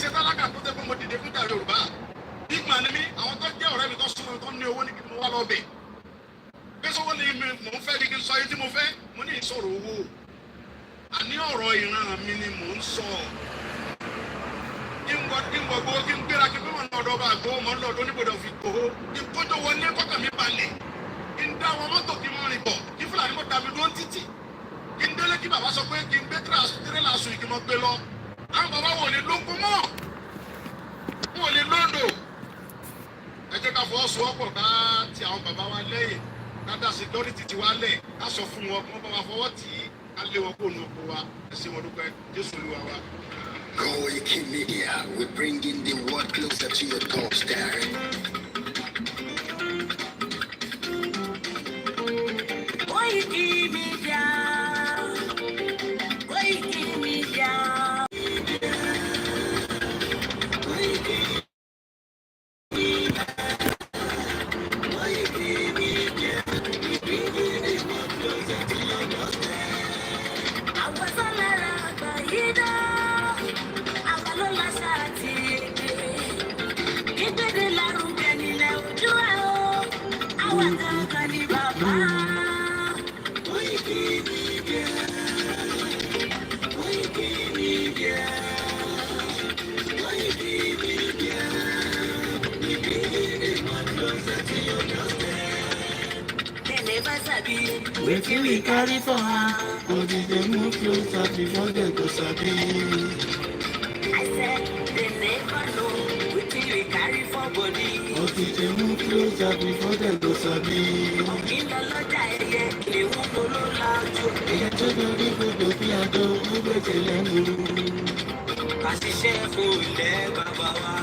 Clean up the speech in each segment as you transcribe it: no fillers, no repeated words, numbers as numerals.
ṣe tálákà tó tẹ́ fún mo dìde fún ìjà Yorùbá. Big man ni mí, àwọn tó jẹ́ ọ̀rẹ́ mi tó súnmọ́ tó ní owó ní kí mo wá lọ bẹ̀. Bí sọ́wọ́ ni mò ń fẹ́ ní kí n sọ yìí tí mo fẹ́, mo ní ìsọ̀rọ̀ owó. Àní ọ̀rọ̀ ìran mi ni mò ń sọ. Kí n gbọ́ gbowó kí n gbéra kí n gbé wọn lọ́dọ̀ ọba àgbò mọ́ lọ́dọ̀ oníbodè òfin gbowó. Kí n kójó wọlé kọ́kàn mi balẹ̀. Kí n dá àwọn mọ́tò kí n mọ́ rìn bọ̀. Kí Fúlàní kó dàbí dúró títì. Kí n délé kí bàbá sọ pé kí n gbé tírélà sùn kí n mọ́ gbé lọ. Àwọn bàbá wò lè lóko mọ́. Wò lè lóńdò. Ẹ jẹ́ ká fọwọ́sowọ́pọ̀ ká ti àwọn bàbá wa lẹ́yìn. Ká dá security ti wá lẹ̀. Ká sọ fún wọn kí wọ́n bá wa fọwọ́ tì í. Ká lé wọn kó nu oko wa. Ẹ ṣé wọn dúpẹ́. Jésù Olúwa wa. Koikimedia, we're bringing the world closer to your doorstep. Koikimedia, Koikimedia. Wetin we carry for her, but they move closer before they go sabi. I said they never know wetin we carry for body. But they move closer before they go sabi. Ìlọlọ́jà ẹyẹ ewu ló lájú. Èyí tó dorí gbogbo bí adó gbogbo tẹ̀lé mú. Ká ṣiṣẹ́ fún ilẹ̀ bàbá wa.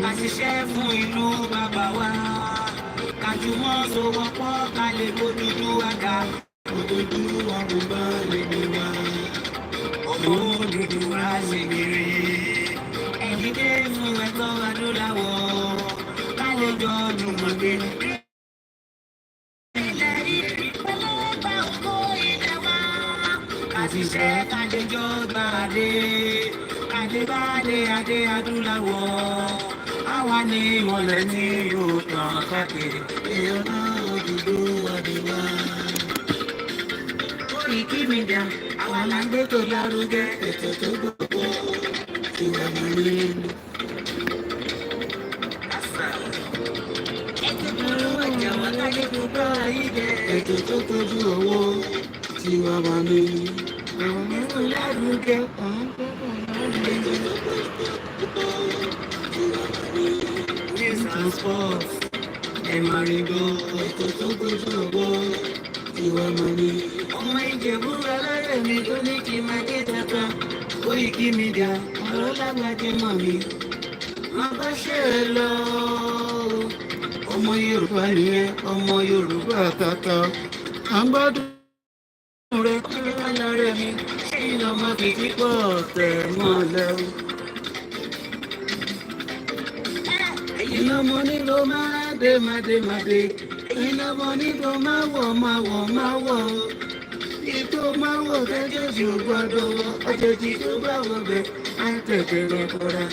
Ká ṣiṣẹ́ fún ìlú bàbá wa. Kájùmọ̀ sowọ́pọ̀ ká lè bójújú àga. Òdodo àrùbá lè ní wá. Ọmọ òdòdó wá sí kiri. Ẹ̀yin dé fún ẹ̀tọ́ adúláwọ̀. Ká lè jọ jùmọ̀ gbé. Ilẹ̀ ìpínlẹ̀ bá òkú ilẹ̀ wa. Ká ṣiṣẹ́ ká lè jọ gbàdé. Ká lè bá lè adé adúláwọ̀. Àwa ni ìmọ̀lẹ̀ ní yóò tàn káàkiri. Èèyàn náà òdodo àdìwá. Koikimedia, àwa la ń gbé tó lárugẹ. Ètò tó gbogbo ìwà mọ̀lẹ́. Ètò tó wájà wá láyé gbogbo ayé jẹ. Ètò tó tọ́jú owó tiwa wà ní. Àwọn mẹ́tò lárugẹ. Transport, Emarigo, ètò tó tọ́jú owó tiwa wà ní. Ọmọ Ìjẹ̀bú alárẹ̀ mi tó ní kí n máa dé tata. Koikimedia, ọ̀rọ̀ lágbàdé mọ̀ mi. Má bá ṣe é lọ. Ọmọ Yorùbá nìyẹn, ọmọ Yorùbá tata. À ń gbádùn rẹ̀ kúrò alárẹ̀ mi. Ṣé ìlọ́mọ Fìdí pọ̀ tẹ̀ mọ́lẹ̀ o. Ìlọ́mọ nílò máa dé. Ìlọ́mọ nílò máa wọ̀. Ètò máa wọ̀ gẹ́gẹ́ bí o gbọ́dọ̀ wọ. Àjèjì tó bá wọ bẹ̀ á tètè rẹ̀ kọ́ra.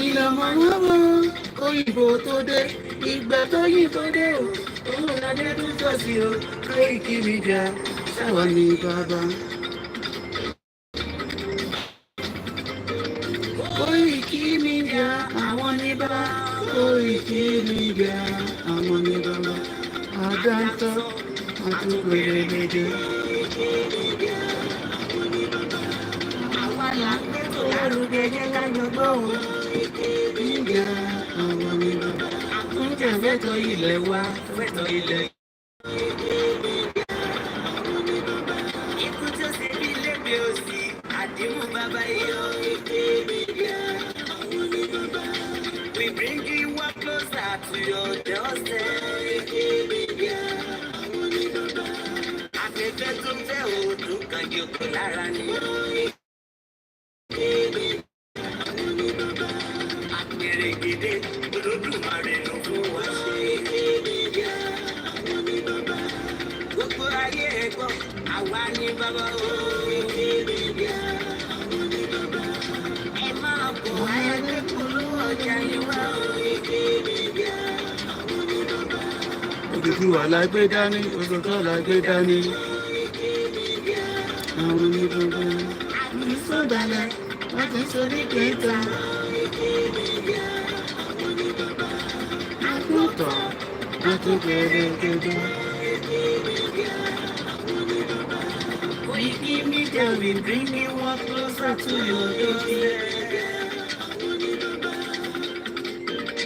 Ìlọ́mọ wọn wọ òyìnbó tó dé. Ìgbà tó yìí tó dé o. Òun ládé tó tọ̀ sí o. Koikimedia sáwà ní bàbá. Koikimedia àwọn ní bàbá. Koikimedia àwọn ní bàbá. Adáńtọ́ àtúgbèrè méje. àwa là ń gbé tó lárugẹ jẹ́ ká yọgbọ́ o. Koikimedia àwọn ní bàbá. Àtúntẹ̀ fẹ́tọ̀ ilẹ̀ wa, fẹ́tọ̀ ilẹ̀. Ikú tó ṣe bí lébi òsì, àdéhùn bàbá yọ. We bring you one closer to your doorstep. Afẹ́fẹ́ tó fẹ́ òòdùn kan yòókù lára ni. Àpèrègèdè Olódùmarè ló fún wa ṣe. Gbogbo ayé ẹ gbọ́, àwa ni bàbá o. Odùduwà la gbé dání, òtítọ́ la gbé dání. Àwọn onígbàgbọ́ ní sọ́dálẹ̀, wọ́n ti sọ ní kẹta. Àgùntàn, wọ́n ti bẹ̀rẹ̀ gẹ́gẹ́. Koikimedia will bring you one closer to your doorstep.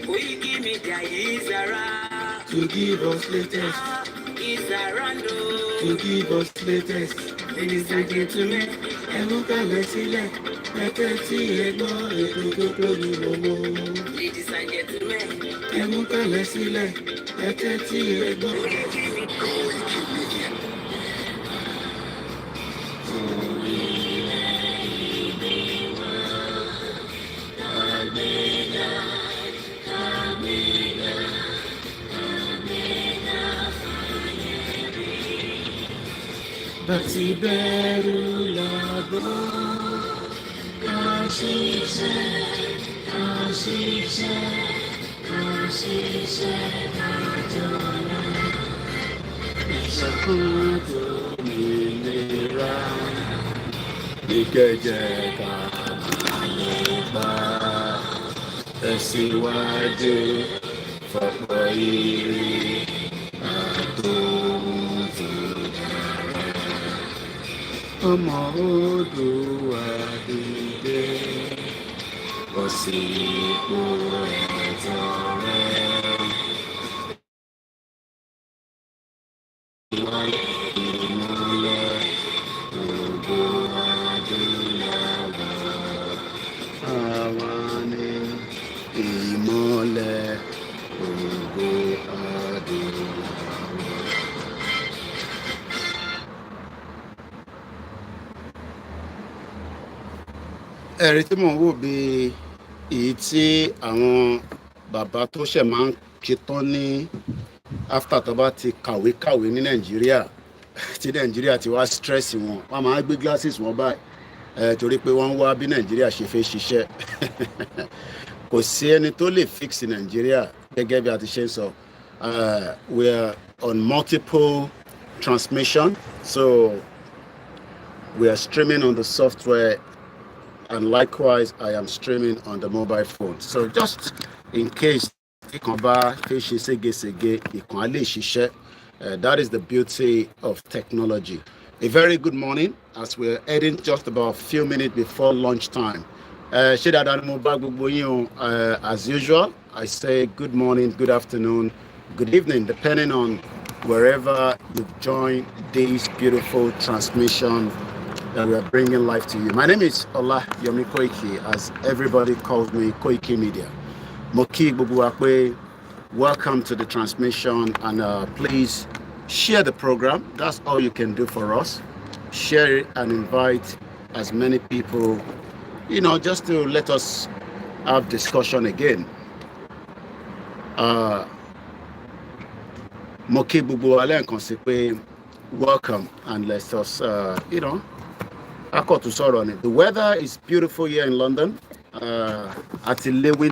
Koikimedia is around to give us latest. Is around to give us latest. Ladies and gentlemen, ẹ mú kalẹ̀ sílẹ̀, ẹ tẹ́tí ẹ gbọ́ ètò tó tóbi lọ́wọ́. Ladies and gentlemen, ẹ mú kalẹ̀ sílẹ̀, ẹ tẹ́tí ẹ gbọ́. Koikimedia. Bàtí bẹ̀rù làbọ̀, ká ṣiṣẹ́, ká ṣiṣẹ́, ká ṣiṣẹ́ ká jọlá. Ìṣọ̀kan àtòmìnira ìkẹjẹ ká lè bá tẹ̀síwájú fọ̀pọ̀ ire àtòhun tó dára. Ọmọ Oòduà dìde, kò sí ipò ẹ̀tọ́ rẹ̀. Ìwà ìmọ̀lẹ̀ gbogbo adúláwọ̀. Àwa ni ìmọ̀lẹ̀ gbogbo adúláwọ̀. Ẹ̀rí tí mò ń wò bí èyí tí àwọn bàbá tó ṣẹ̀ máa ń ṣetán ní after tó bá ti kàwé ní Nàìjíríà tí Nàìjíríà ti wá stress wọn, wọ́n máa ń gbé glasses wọn báyìí torí pé wọ́n ń wá bí Nàìjíríà ṣe fẹ́ ṣiṣẹ́. Kò sí ẹni tó lè fix Nàìjíríà gẹ́gẹ́ bí a ti ṣe ń sọ. We are on multiple transmission, so we are streaming on the software, and likewise I am streaming on the mobile phone. So just in case ìkan bá fẹ́ ṣe ségesège, ìkan á lè ṣiṣẹ́. That is the beauty of technology. A very good morning as we're heading just about a few minutes before lunchtime. Ṣé dáadáa ni mo bá gbogbo yín o? As usual, I say good morning, good afternoon, good evening, depending on wherever you've joined this beautiful transmission that we are bringing life to you. My name is OLAYOMI KOIKI, as everybody calls me, Koikimedia. Mo kí gbogbo wa pé welcome to the transmission, and please share the program. That's all you can do for us. Share it and invite as many people, just to let us have discussion again. Mo kí gbogbo wa lẹ́ẹ̀kan sí pé welcome, and let us, akọ̀tún sọ̀rọ̀ ni. The weather is beautiful here in London. Àti léwé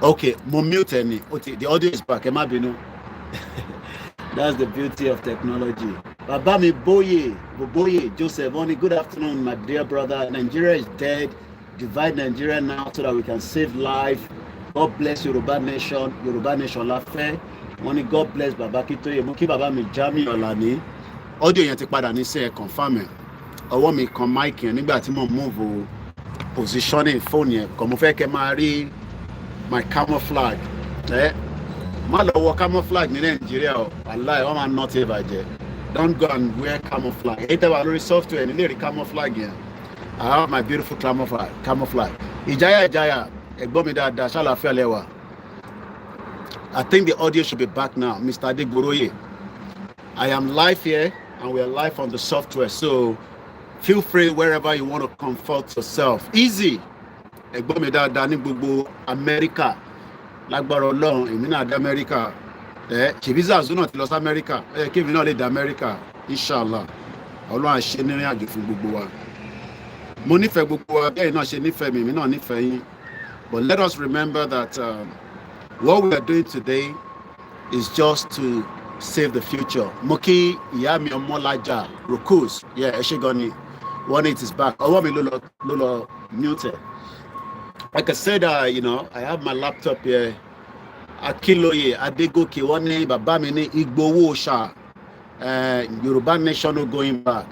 Okay, mo mute any. Okay, the audio is back. Emma Binu. That's the beauty of technology. Babami Boye, Joseph, only good afternoon, my dear brother. Nigeria is dead. Divide Nigeria now so that we can save life. God bless Yoruba Nation Lafe. Only God bless Baba Kitoye. Mo kí bàbá mi Jami Olani. Audio yẹn ti padà ní sí ẹ confirm ẹ. Ọwọ́ mi kan mic yẹn nígbà tí mo move positioning phone yẹn. Kò mo fẹ́ kẹ́ máa rí my camouflage. Má lọ wọ camouflage ní Nàìjíríà o. Wàláhì wọ́n máa ná tí ẹ bàjẹ́. Don't go and wear camouflage. Èyí tẹ́ wà lórí software nílé rí camouflage yẹn. I have my beautiful camouflage. Ìjáyà ẹ̀gbọ́n mi dáadáa ṣàlàáfíà lẹ́wà. I think the audio should be back now, Mr. Adegboroye. I am live here and we are live on the software, so feel free wherever you want to comfort yourself. Easy. Ẹ̀gbọ́n mi dáadáa ní gbogbo Amẹ́ríkà. Lágbára Ọlọ́run, èmi náà dé Amẹ́ríkà. Ṣèbíza Zuna ti lọ sí Amẹ́ríkà. Kí èmi náà lè dé Amẹ́ríkà. Inshallah. Ọlọ́run á ṣe nírìn àjò fún gbogbo wa. Mo nífẹ̀ẹ́ gbogbo wa, bẹ́ẹ̀ náà ṣe nífẹ̀ẹ́ mi, èmi náà nífẹ̀ẹ́ yín. But let us remember that what we are doing today is just to save the future. Moki Yami Omolaja Rukus. Yeah, Eshigoni. 180 is back. I want me Lolo muted. Like I said, you know, I have my laptop here. Akiloye, Adegoke, one name, Babamini, Igbowo Sha. Yoruba Nation no going back.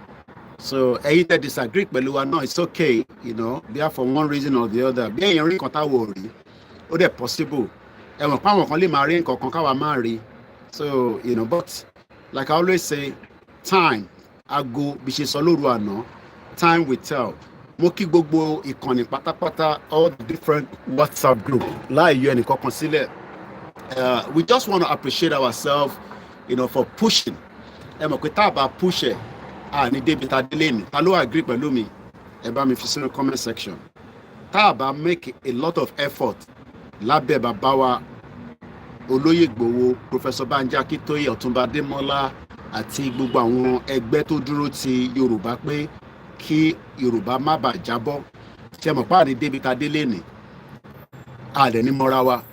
So, either disagree, but no, it's okay, you know, they are for one reason or the other. Be in contact worry, or they're possible. And only marrying marry. So, you know, but like I always say, time I go no, time will tell. Moki gbogbo ikoni patapata all the different WhatsApp group. We just want to appreciate ourselves, you know, for pushing. And we talk about pushing. Ni David Adeleni. Hello, agree pẹ̀lú mi. Ẹ bá mi fi sínú comment section. Tá bá make a lot of effort lábẹ́ bàbá wa Olóyè Igboho, Professor Banji Akintoye, Ọ̀túnba Adémọ́lá àti gbogbo àwọn ẹgbẹ́ tó dúró ti Yorùbá pé kí Yorùbá má bàa jábọ́. Ṣé mọ̀ pa ni David Adeleni. A dẹ̀ ní mọ́ra wa.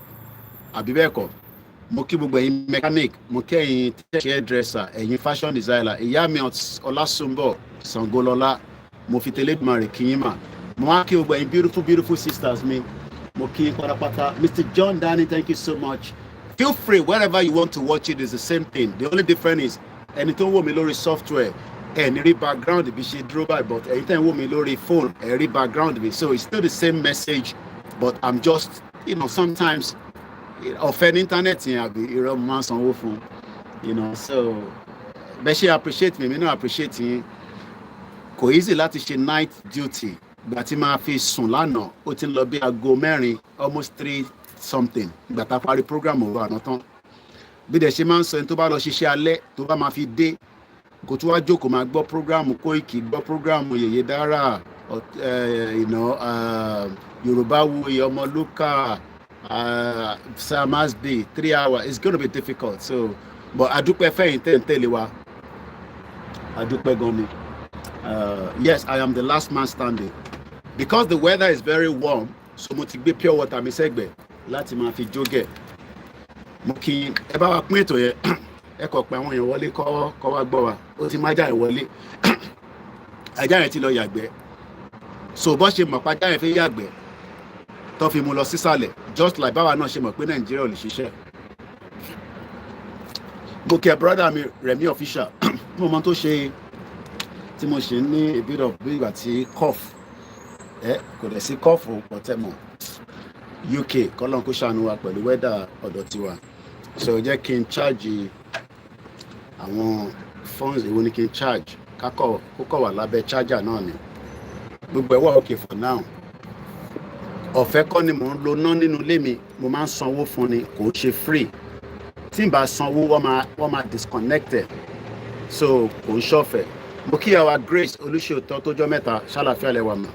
Àbí bẹ́ẹ̀ kọ́. Mo kí gbogbo ẹ̀yin mechanic, mo kí ẹ̀yin hairdresser, ẹ̀yin fashion designer, ìyá mi Ọlásùnbọ̀ Sangolọ́lá, mo fi tẹlẹ́dùmarè kí yín mà. Mo wá kí gbogbo ẹ̀yin beautiful sisters mi, mo kí yín pátápátá. Mr. John Danny, thank you so much. Feel free, wherever you want to watch it, is the same thing. The only difference is, ẹni tó ń wò mí lórí software, ẹni rí background bí ṣe dúró báyìí, but ẹni tó ń wò mí lórí phone, ẹ rí background bí. So it's still the same message, but I'm just, you know, sometimes ọ̀fẹ́ ní internet yẹn àbí irọ́ máa sanwó fún, you know, so bẹ́ẹ̀ ṣe appreciate mi náà appreciate yín. Kò easy láti ṣe night duty ìgbà tí máa fi sùn lánàá ó ti ń lọ bí aago mẹ́rin almost 3 something ìgbà tá a parí program òru àná tán. Bí dẹ̀ ṣe máa ń sọ ẹni tó bá lọ ṣiṣẹ́ alẹ́ tó bá máa fi dé kò tún wá jókòó máa gbọ́ program Koiki, gbọ́ program Yèyé Dára, you know, Yorùbá Wuyi, Ọmọlúkà, Sam Asby, 3 hours. It's going to be difficult. So, but adúpẹ́ fẹ́yìn tẹ́ ń tẹ̀lé wa. Adúpẹ́ gan ni. Yes, I am the last man standing. Because the weather is very warm, so mo ti gbé pure water mi sẹ́gbẹ̀ láti máa fi jógẹ̀. Mo kí ẹ bá wa pín ètò yẹn. Ẹ kọ̀ pé àwọn èèyàn wọlé kọ́ wá gbọ́ wa. Ó ti máa já ìwọlé. Ajá yẹn ti lọ yàgbẹ́. So bó ṣe mọ̀ pa ajá yẹn fi yàgbẹ́. Tó fi mú lọ sísàlẹ̀, just like báwa náà ṣe mọ̀ pé Nàìjíríà ò lè ṣiṣẹ́. Mo kí ẹ brother mi Remi official, mo mọ tó ṣe tí mo ṣe ní a bit of bí ìgbà tí cough, kò dẹ̀ sí cough pọ̀ tẹ́ mọ̀. UK kọ́lọ́n kó ṣàánú wa pẹ̀lú weather ọ̀dọ̀ tiwa. So jẹ́ kí n charge àwọn phones èwo ni kí n charge kókò wà lábẹ́ charger náà ni. Gbogbo ẹ̀ wà okay for now. Ọ̀fẹ́ kọ́ ni mò ń lo ná nínú ilé mi, mo máa ń sanwó fún ni, kò ṣe free. Tí n bá sanwó wọ́n máa disconnected, so kò ń ṣọ̀fẹ́. Mo kí àwa Grace Olúṣòótọ́ tó jọ́ mẹ́ta ṣàlàfíà lẹ́wà mọ̀.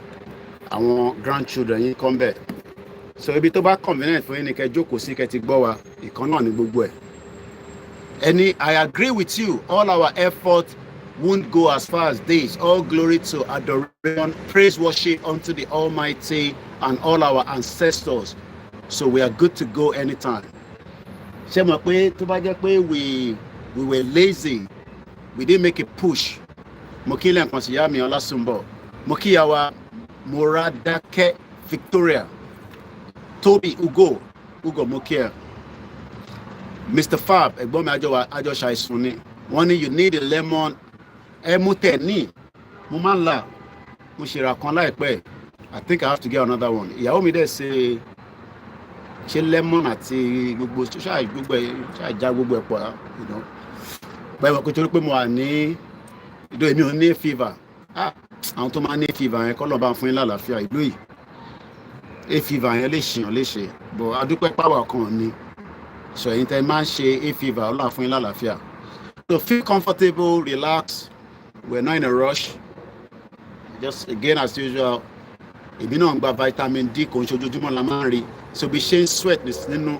Àwọn grandchildren yín kọ́ ń bẹ̀. So ibi tó bá convenient fún yín ni kẹ́ jókòó sí kẹ́ ti gbọ́ wa, ìkan náà ni gbogbo ẹ̀. I agree with you, all our effort won't go as far as this. All glory to adoration, praise, worship unto the Almighty and all our ancestors. So we are good to go anytime. Ṣé mọ̀ pé tó bá jẹ́ pé we were lazy, we didn't make a push. Mo kí lẹ́ǹkan sí ìyá mi Ọlásùnbọ̀. Mo kí ìyá wa Moradake Victoria. Toby Ugo mo kí ẹ. Mr. Fab, ẹ̀gbọ́n mi àjọ ṣàìsùn ni. Wọ́n ní you need a lemon. Ẹ mú tẹ̀ ní. Mo máa ń là. Mo ṣe ra kan láìpẹ́. I think I have to get another one. Ìyàwó mi dẹ̀ ṣe lemon àti gbogbo ṣáà já gbogbo ẹ̀ pọ̀, you know. Báyìí wọ́n kò torí pé mo wà ní ìdó èmi ò ní fever. Àwọn tó máa ní fever yẹn kọ́ lọ́ọ́ bá fún yín lálàáfíà ìlú yìí. Fever yẹn lè ṣèyàn léṣe. But adúpẹ́ pàwọ̀ kan ni. So ẹ̀yin tẹ́ máa ń ṣe fever Ọlọ́run fún yín lálàáfíà. So feel comfortable, relax. We're not in a rush. Just again as usual. Èmi náà ń gba vitamin D kò ń ṣojoojúmọ́ la máa ń rí. So bí ṣe ń sweat nínú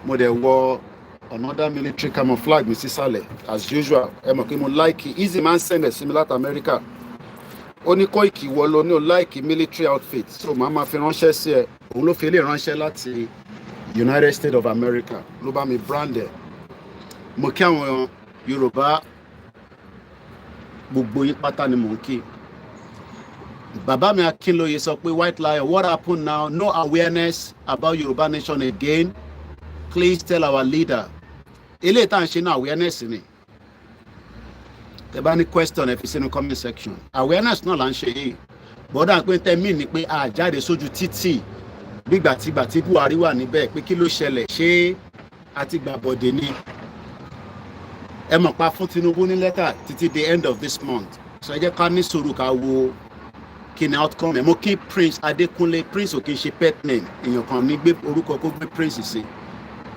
mo dẹ̀ wọ another military camouflage mi sísàlẹ̀ as usual. Ẹ mọ̀ pé mo like easy man send ẹ̀ sí mi láti America. Ó ní Koiki wọ lọ ní o like military outfit. So màá máa fi ránṣẹ́ sí ẹ. Òun ló fi lè ránṣẹ́ láti United States of America. Ló bá mi brand ẹ̀. Mo kí àwọn Yorùbá gbogbo yín pátá ni mò ń kí. Bàbá mi Akínlóye sọ pé White Lion, what happened now? No awareness about Yoruba nation again. Please tell our leader. Eléyìí tá à ń ṣe náà awareness ni. Tẹ́ bá ní question ẹ fi sínú comment section. Awareness náà là ń ṣe yìí. Bọ́dà pé tẹ́ mí ni pé a jáde sójú títì nígbà tí Buhari wà níbẹ̀ pé kí ló ṣẹlẹ̀ ṣé a ti gbà bọ̀dé ni. Ẹ mọ̀ pa fún Tinubu ní lẹ́tà títí the end of this month. So ẹ jẹ́ ká ní sùúrù ká wo kí ni outcome ẹ̀. Mo kí Prince Adékúnlé. Prince ò kí n ṣe pet name. Èèyàn kan ní gbé orúkọ kó gbé Prince sí.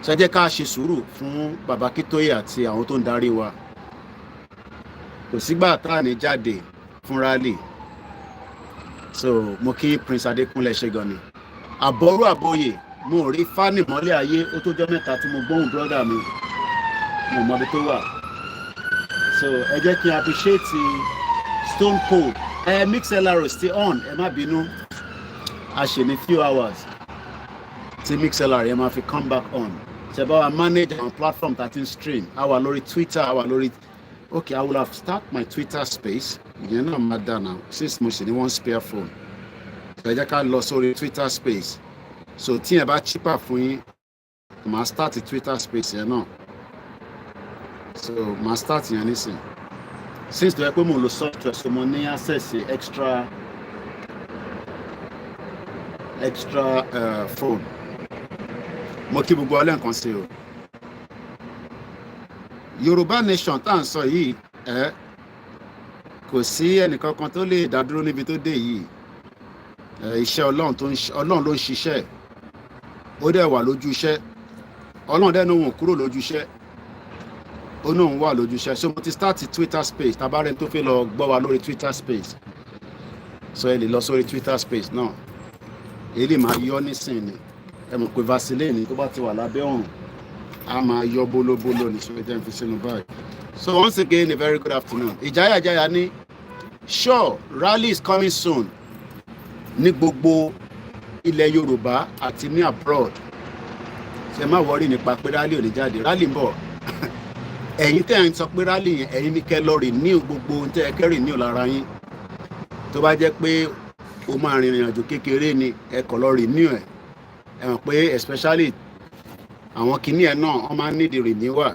So ẹ jẹ́ ká ṣe sùúrù fún Bàbá Kítóyè àti àwọn tó ń darí wa. Kò sígbà tá à ní jáde fún rally. So mo kí Prince Adékúnlé ṣe gan ni. Àbọ̀rú àbọ̀yè mo rí fani mọ́lẹ̀ ayé ó tó jọ́ mẹ́ta tí mo gbóhùn brother mi. Mo mọ ibi tó wà. So ẹ jẹ́ kí n appreciate Stone Cold. MixLR is still on. Ẹ má bínú. A ṣe ní few hours. Tí MixLR yẹn máa fi come back on. Ṣé bá wa manage our platform 13 stream. A wà lórí Twitter, a wà lórí. Okay, I will have start my Twitter space. Ìyẹn náà máa dà now since mo ṣe ní one spare phone. Ẹ jẹ́ ká lọ sórí Twitter space. So tí ẹ bá cheaper fún yín, màá start Twitter space yẹn náà. So màá start yẹn nísìn. Since tó yẹ pé mo lo software so mo ní access extra phone. Mo kí gbogbo ọlẹ́ nǹkan sí o. Yorùbá nation tá à ń sọ yìí kò sí ẹnìkankan tó lè dádúró níbi tó dé yìí. Iṣẹ́ Ọlọ́run ló ń ṣiṣẹ́. Ó dẹ̀ wà lójú iṣẹ́. Ọlọ́run dẹ̀ ní òun kúrò lójú iṣẹ́. Ó náà ń wà lójú iṣẹ́. So mo ti start Twitter space. Tabarẹ́ tó fẹ́ lọ gbọ́ wa lórí Twitter space. So ẹ lè lọ sórí Twitter space náà. Èlé máa yọ nísìnyí. Ẹ mọ̀ pé Vaseline tó bá ti wà lábẹ́ ọ̀run a máa yọ bólóbóló ní sórí jẹ́ fi sínú báyìí. So once again a very good afternoon. Ìjáyà ní sure rally is coming soon ní gbogbo ilẹ̀ Yorùbá àti ní abroad. Ṣé má wọrí nípa pé rally ò ní jáde. Rally ń bọ̀. Ẹ̀yin tẹ́ ń sọ pé rally yẹn ẹ̀yin ní kẹ́ lọ renew gbogbo ohun tẹ́ ẹ kẹ́ renew lára yín. Tó bá jẹ́ pé o máa rìnrìn àjò kékeré ni ẹ kọ̀ lọ renew ẹ̀. Ẹ mọ̀ pé especially àwọn kìíní ẹ̀ náà wọ́n máa ń need renewal.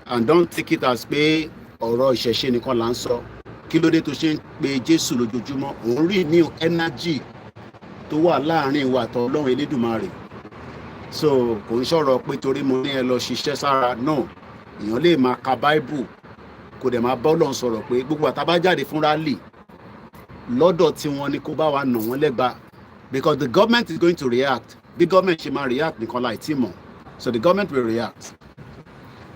And don't take it as pé ọ̀rọ̀ ìṣẹ̀ṣe nìkan là ń sọ. Kí ló dé tó ṣe ń pe Jésù lójoojúmọ́? Òun rí new energy tó wà láàrin ìwà àtọ̀ Ọlọ́run Elédùmarè. So kò ń sọ̀rọ̀ pé torí mo ní ẹ lọ ṣiṣẹ́ sára náà. Èèyàn lè máa ka Bible kò dẹ̀ máa bá Ọlọ́run sọ̀rọ̀ pé gbogbo àtàbá jáde fún rally lọ́dọ̀ tí wọ́n ní kó bá wa nà wọ́n lẹ́gba. Because the government is going to react. The government ṣe máa react nìkan láì tí mọ̀. So the government will react.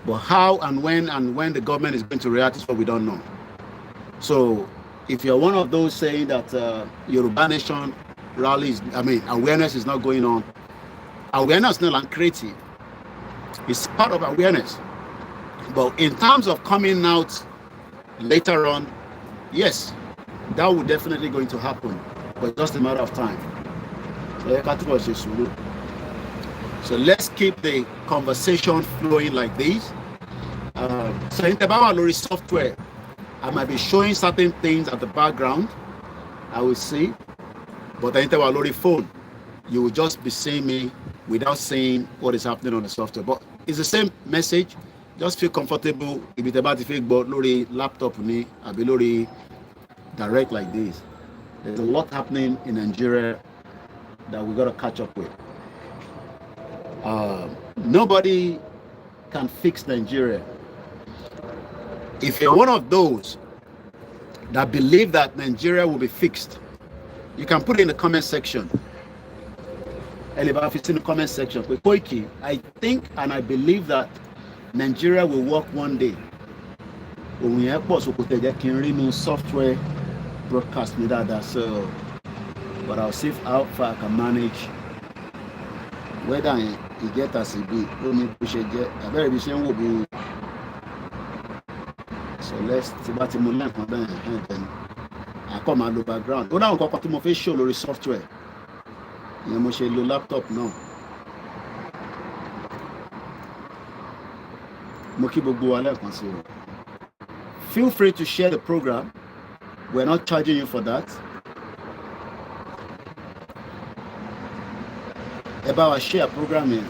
But how and when the government is going to react is what we don't know. So if you're one of those saying that Yoruba nation rallies, awareness is not going on, awareness is not creative. It's part of awareness. But in terms of coming out later on, yes, that would definitely going to happen. But just a matter of time. So ẹ ká túbọ̀ ṣe sùúrù. So let's keep the conversation flowing like this. So in the Lori software, I might be showing certain things at the background. I will see. But in the Lori phone, you will just be seeing me without saying what is happening on the software. But it's the same message. Just feel comfortable. If it's about the fake board, Lori laptop me, I'll be Lori direct like this. There's a lot happening in Nigeria that we got to catch up with. Nobody can fix Nigeria. If you're one of those that believe that Nigeria will be fixed, you can put it in the comment section. In the comment section. With Koiki, I think and I believe that Nigeria will work one day. When we have software broadcast me that, so but I'll see how far I can manage. Whether you get as a bit, a very vision will be. So let's see what you learn from them, and then I come out the background. Go down, go to my face show the software. You must share your laptop now. Feel free to share the program. We're not charging you for that. About our share programming,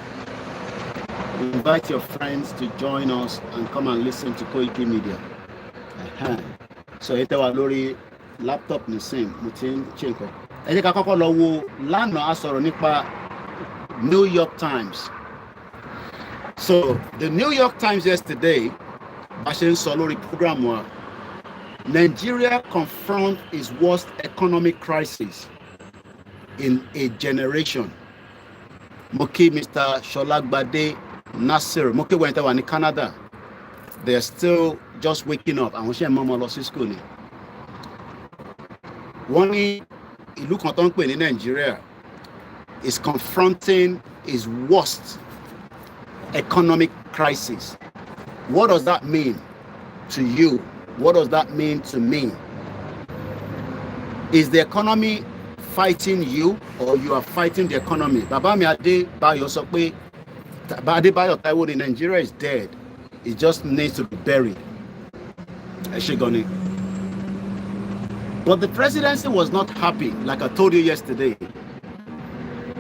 invite your friends to join us and come and listen to Koikimedia. So it's our Lori laptop the same. Chenko. I think I call Lano Asoro Nipa New York Times. So the New York Times yesterday, Bashin Solori program, Nigeria confront its worst economic crisis in a generation. Moki Mr. Sholagbade Nasir, Moki went over in Canada. They're still just waking up. And we share Mama lost his school. One look at in Nigeria is confronting its worst economic crisis. What does that mean to you? What does that mean to me? Is the economy fighting you or you are fighting the economy? Baba mi ade bayo sọ pé Adebayo Taiwo in Nigeria is dead. It just needs to be buried. But the presidency was not happy, like I told you yesterday.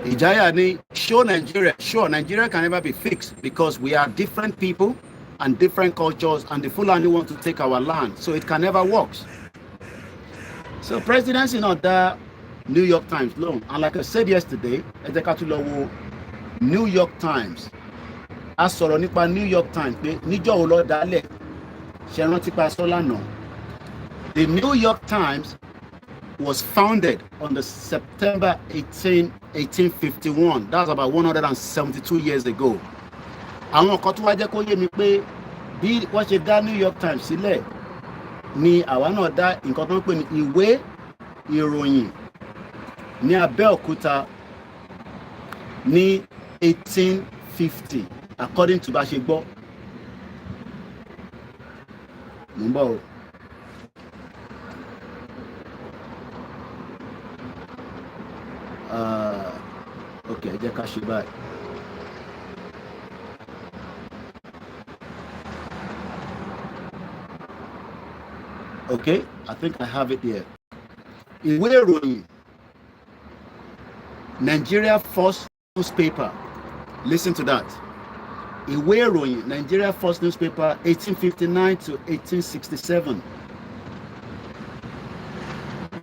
Ijaya ni show Nigeria, sure, Nigeria can never be fixed because we are different people and different cultures, and the Fulani want to take our land, so it can never work. So presidency not there, New York Times long, and like I said yesterday, New York Times. As sọ̀rọ̀ nípa New York Times pé níjọ́ wo ló dálẹ̀ ṣe rántí pa sọ́lá náà. The New York Times was founded on the September 18, 1851. That's about 172 years ago. Àwọn kan tó wá jẹ́ kó yé mi pé bí wọ́n ṣe dá New York Times sílẹ̀ ni àwa náà dá nǹkan tó ń pè ní ìwé ìròyìn ní Abẹ́òkúta ní 1850. According to Bashigbo. Mumbo. Okay, Jakashibai. Okay, I think I have it here. In Wales, Nigeria first newspaper. Listen to that. Ìwé Nigeria first newspaper 1859 to 1867.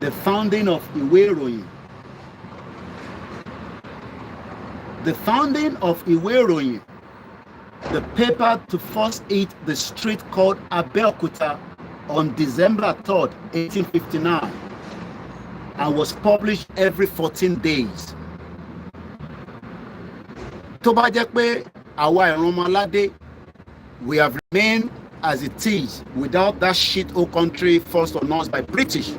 The founding of Ìwé. The founding of Ìwé, the paper to first hit the street called Abeokuta on December 3rd, 1859, and was published every 14 days. Tó bá jẹ́ pé àwa ìrànmọ́ládé, we have remained as it is without that shit whole country forced on us by British.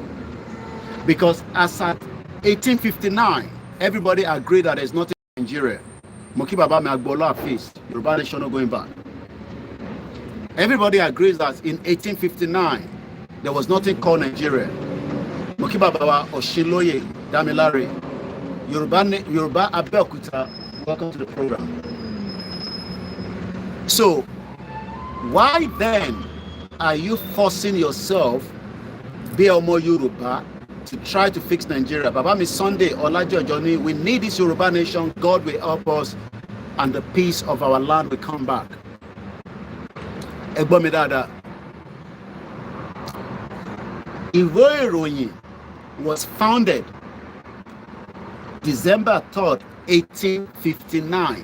Because as at 1859, everybody agreed that there's nothing in Nigeria. Moki Baba Magbola face, Yoruba nation not going back. Everybody agrees that in 1859, there was nothing called Nigeria. Moki Baba Oshiloye Damilare, Yoruba Abeokuta Welcome to the program. So, why then are you forcing yourself, be Omo Yoruba, to try to fix Nigeria? Baba mi Sunday, Olajojoni, we need this Yoruba nation. God will help us, and the peace of our land will come back. Ẹ̀gbọ́n mi dáadáa. Ìwé ìròyìn was founded December 3rd, 1859,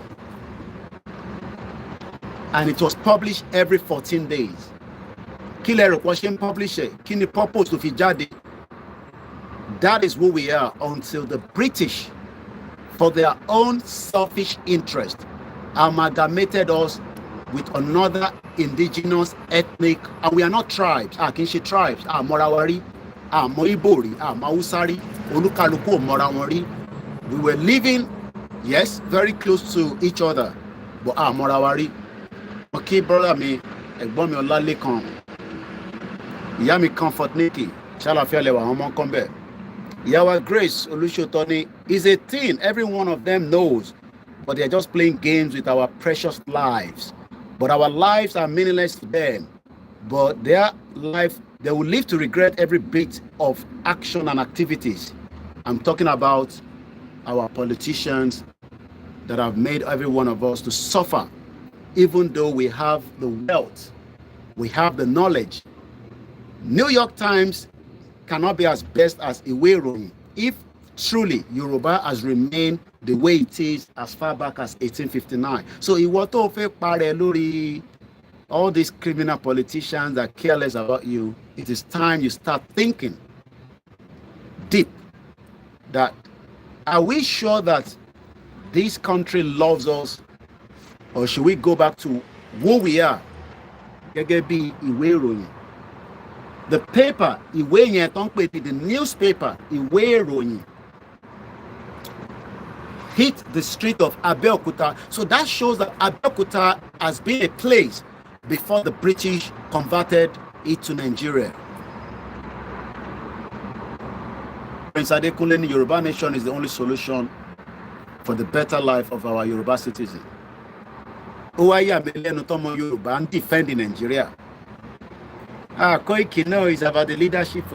and it was published every 14 days. Kí lẹ rò pé ṣe ń publish ẹ̀? Kí ni purpose tó fi jáde? That is who we are until the British, for their own selfish interest, amalgamated us with another indigenous ethnic, and we are not tribes. Kì í ṣe tribes. Morawari, Moibori, Mausari, Olukaluku, Morawari. We were living, yes, very close to each other, but Morawari. Okay, brother mi, ẹ̀gbọ́n mi Ọlálékan, ìyá mi Comfort Nikki, ṣàlàfíà lẹwà àwọn ọmọ kan bẹ́ẹ̀. Ìyá wa Grace Olúṣòtọ́ni is a thing every one of them knows, but they are just playing games with our precious lives. But our lives are meaningless to them. But their life, they will live to regret every bit of action and activities. I'm talking about our politicians that have made every one of us to suffer, even though we have the wealth, we have the knowledge. New York Times cannot be as best as Ìwé Ìròyìn if truly Yoruba has remained the way it is as far back as 1859. So ìwọ tó fẹ́ parẹ́ lórí all these criminal politicians that are careless about you, it is time you start thinking deep that, are we sure that this country loves us, or should we go back to who we are? Gẹ́gẹ́ bí Ìwé Ìròyìn. The paper, ìwé yẹn tó ń pè ní the newspaper, Ìwé Ìròyìn, hit the street of Abeokuta. So that shows that Abeokuta has been a place before the British converted it to Nigeria. Prince Adekunle, Yoruba nation is the only solution for the better life of our Yoruba citizens. Owaye Abelenu Tomo Yoruba and defending Nigeria. Koiki, no, it's about the leadership.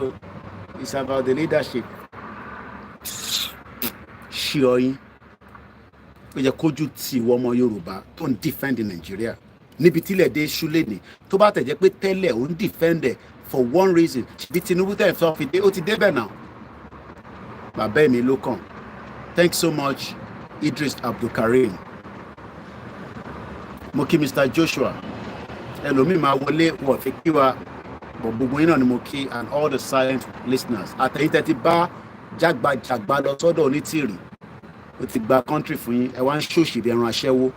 It's about the leadership. Ṣíọyìn. Ó yẹ kójú tí ìwọ ọmọ Yorùbá tó ń defend Nigeria. Níbi tílẹ̀ dé ṣúlẹ̀ ni. Tó bá tẹ̀ jẹ́ pé tẹ́lẹ̀ ó ń defend ẹ̀ for one reason. Bí Tinubu tẹ̀ sọ fi dé, ó ti débẹ̀ náà. Bàbá mi ló kàn. Thanks so much, Idris Abdulkarim. Mo kí Mr. Joshua. Ẹlòmíì máa wọlé wọ̀ fi kí wa. But gbogbo yín náà ni mo kí, and all the silent listeners. Àtẹ̀yìn tẹ́ ti bá jágbajàgba lọ sọ́dọ̀ onítìrì. Ó ti gba country fún yín. Ẹ wá ń ṣòṣì bí ẹran aṣẹ́wó.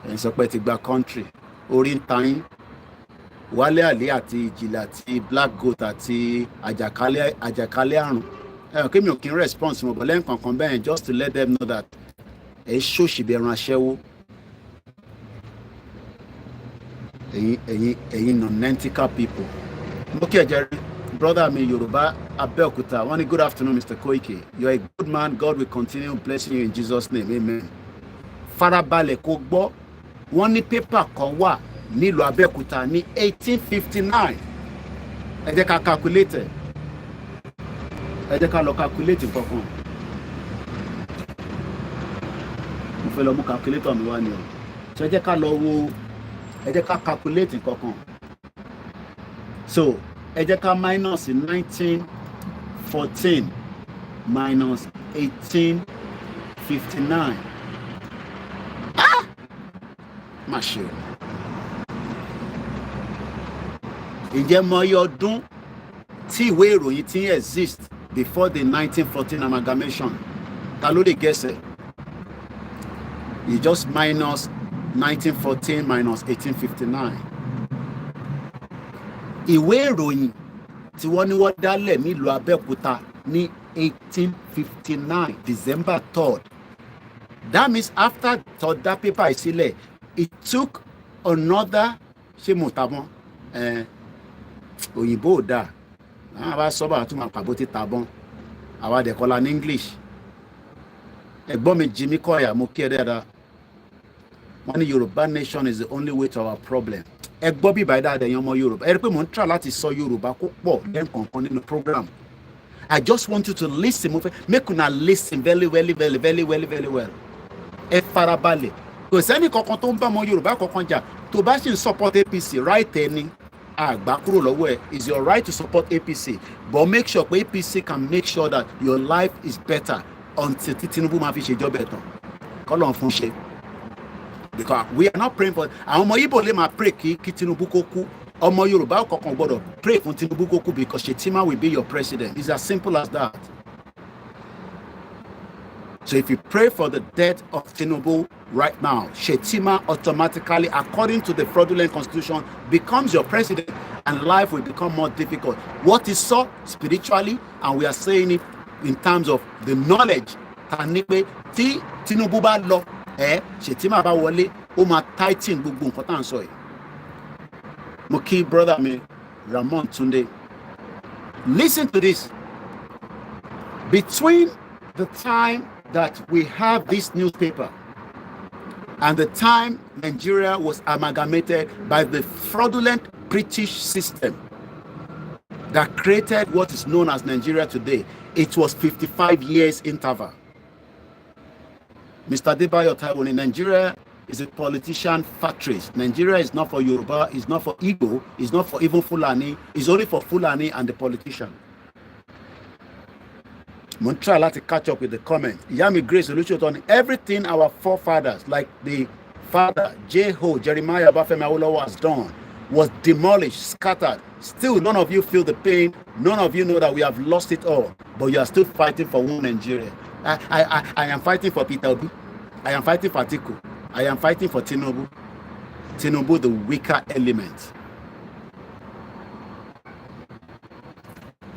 Ẹ ń sọ pé ti gba country. Orí ń ta yín. Wálé Àlé àti Ìjìlá àti Black Goat àti àjàkálẹ̀ àrùn. Kí mi ò kí ń response mo, but lẹ́yìn kankan bẹ́ẹ̀, just to let them know that ẹ ṣòṣì bí ẹran aṣẹ́wó. Ẹ̀yin non-nentical people. Okay, Jerry, brother mi Yoruba Abeokuta. One good afternoon, Mr. Koiki. You are a good man. God will continue blessing you in Jesus' name. Amen. Farabalẹ̀ kó gbọ́. Wọ́n ní paper kan wà nílùú Abeokuta ní 1859. Ẹ jẹ́ ká calculate. Ẹ jẹ́ ká lọ calculate kankan. Mo fẹ́ lọ mú calculator mi wá ni o. So ẹ jẹ́ ká lọ wo. Ẹ jẹ́ ká calculate kankan. So ẹ jẹ́ ká minus 1914 minus 1859. Má ṣe o. Ǹjẹ́ mọ iye ọdún tí ìwé ìròyìn ti exist before the 1914 amalgamation? Ta ló lè guess it? You just minus 1914 minus 1859. Ìwé ìròyìn tí wọ́n ní wọ́n dálẹ̀ nílùú Abẹ́òkúta ní 1859 December 3rd. That means after that paper ìsílẹ̀, it took another ṣé mo tàbọn òyìnbó ò dáa àwọn bá sọ́bà tún máa pàbó ti tàbọn àwa dẹ̀kọ́lá ní English. ẹ̀gbọ́n mi Jimmy Koya mo kí ẹ dáadáa wọ́n ní Yorùbá nation is the only way to our problem. Ẹ gbọ́ bí ìbáyìí dáadáa ẹ̀yin ọmọ Yorùbá ẹ rí pé mò ń try láti sọ Yorùbá kó pọ̀ lẹ́ǹkọ̀ọ̀kan nínú program. I just want you to listen mo fẹ́ make una listen very well. Ẹ farabalẹ̀ kò sẹ́ni kankan tó ń bá ọmọ Yorùbá kankan jà tó bá sì ń support APC right ẹni àgbà kúrò lọ́wọ́ ẹ̀. It's your right to support APC but make sure pé APC can make sure that your life is better until Tinubu máa fi ṣèjọba ẹ̀tàn kọ́lọ̀ fún ṣe. Because we are not praying for àwọn ọmọ Igbo lè máa pray kí Tinubu kó kú ọmọ Yorùbá kankan gbọ́dọ̀ pray fún Tinubu kó kú because Shetima will be your president. It's as simple as that. So if you pray for the death of Tinubu right now, Shetima automatically, according to the fraudulent constitution, becomes your president and life will become more difficult. What is so spiritually, and we are saying it in terms of the knowledge, tí Tinubu bá lọ, Shetima bá wọlé, ó máa tighten gbogbo nǹkan tá à ń sọ yìí. Mo kí brother mi, Ramon Tunde. Listen to this. Between the time that we have this newspaper and the time Nigeria was amalgamated by the fraudulent British system that created what is known as Nigeria today, it was 55 years interval. Mr. Debayo Taiwan, Nigeria is a politician factory. Nigeria is not for Yoruba, it's not for Igbo, it's not for even Fulani, it's only for Fulani and the politician. I'm try to catch up with the comment. Yami Grace on everything our forefathers, like the father Jeho Jeremiah Bafemi Awolowo has done, was demolished, scattered. Still, none of you feel the pain. None of you know that we have lost it all. But you are still fighting for one Nigeria. I am fighting for Peter Obi. I am fighting for Atiku. I am fighting for Tinubu. Tinubu, the weaker element.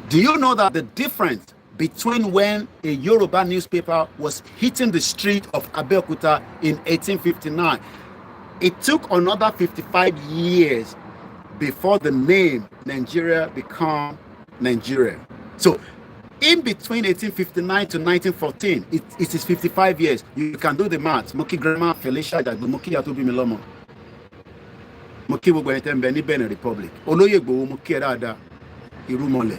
Do you know that the difference between when a Yoruba newspaper was hitting the street of Abeokuta in 1859, it took another 55 years before the name Nigeria became Nigeria. So in between 1859 to 1914, it is 55 years. You can do the math. Moki Grandma Felicia Moki Yatobi Milomo. Moki Bugwene Benin Republic. Oloye Gbowo Moki Rada Irumole.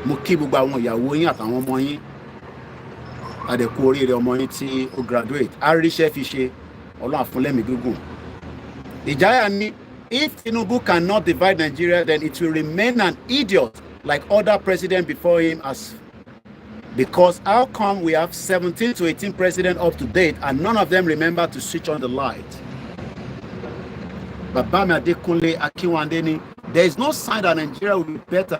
Mo kí gbogbo àwọn ìyàwó yín àtàwọn ọmọ yín àdẹ̀kú oríire ọmọ yín tí ó graduate àríṣẹ́ fi ṣe Ọlọ́run àfúnlẹ́mì gígùn. Ìjáyà ní if Tinubu cannot divide Nigeria, then it will remain an idiot like other presidents before him, as because how come we have 17 to 18 presidents up to date and none of them remember to switch on the light? Babami Adekunle Akinwande, there is no sign that Nigeria will be better.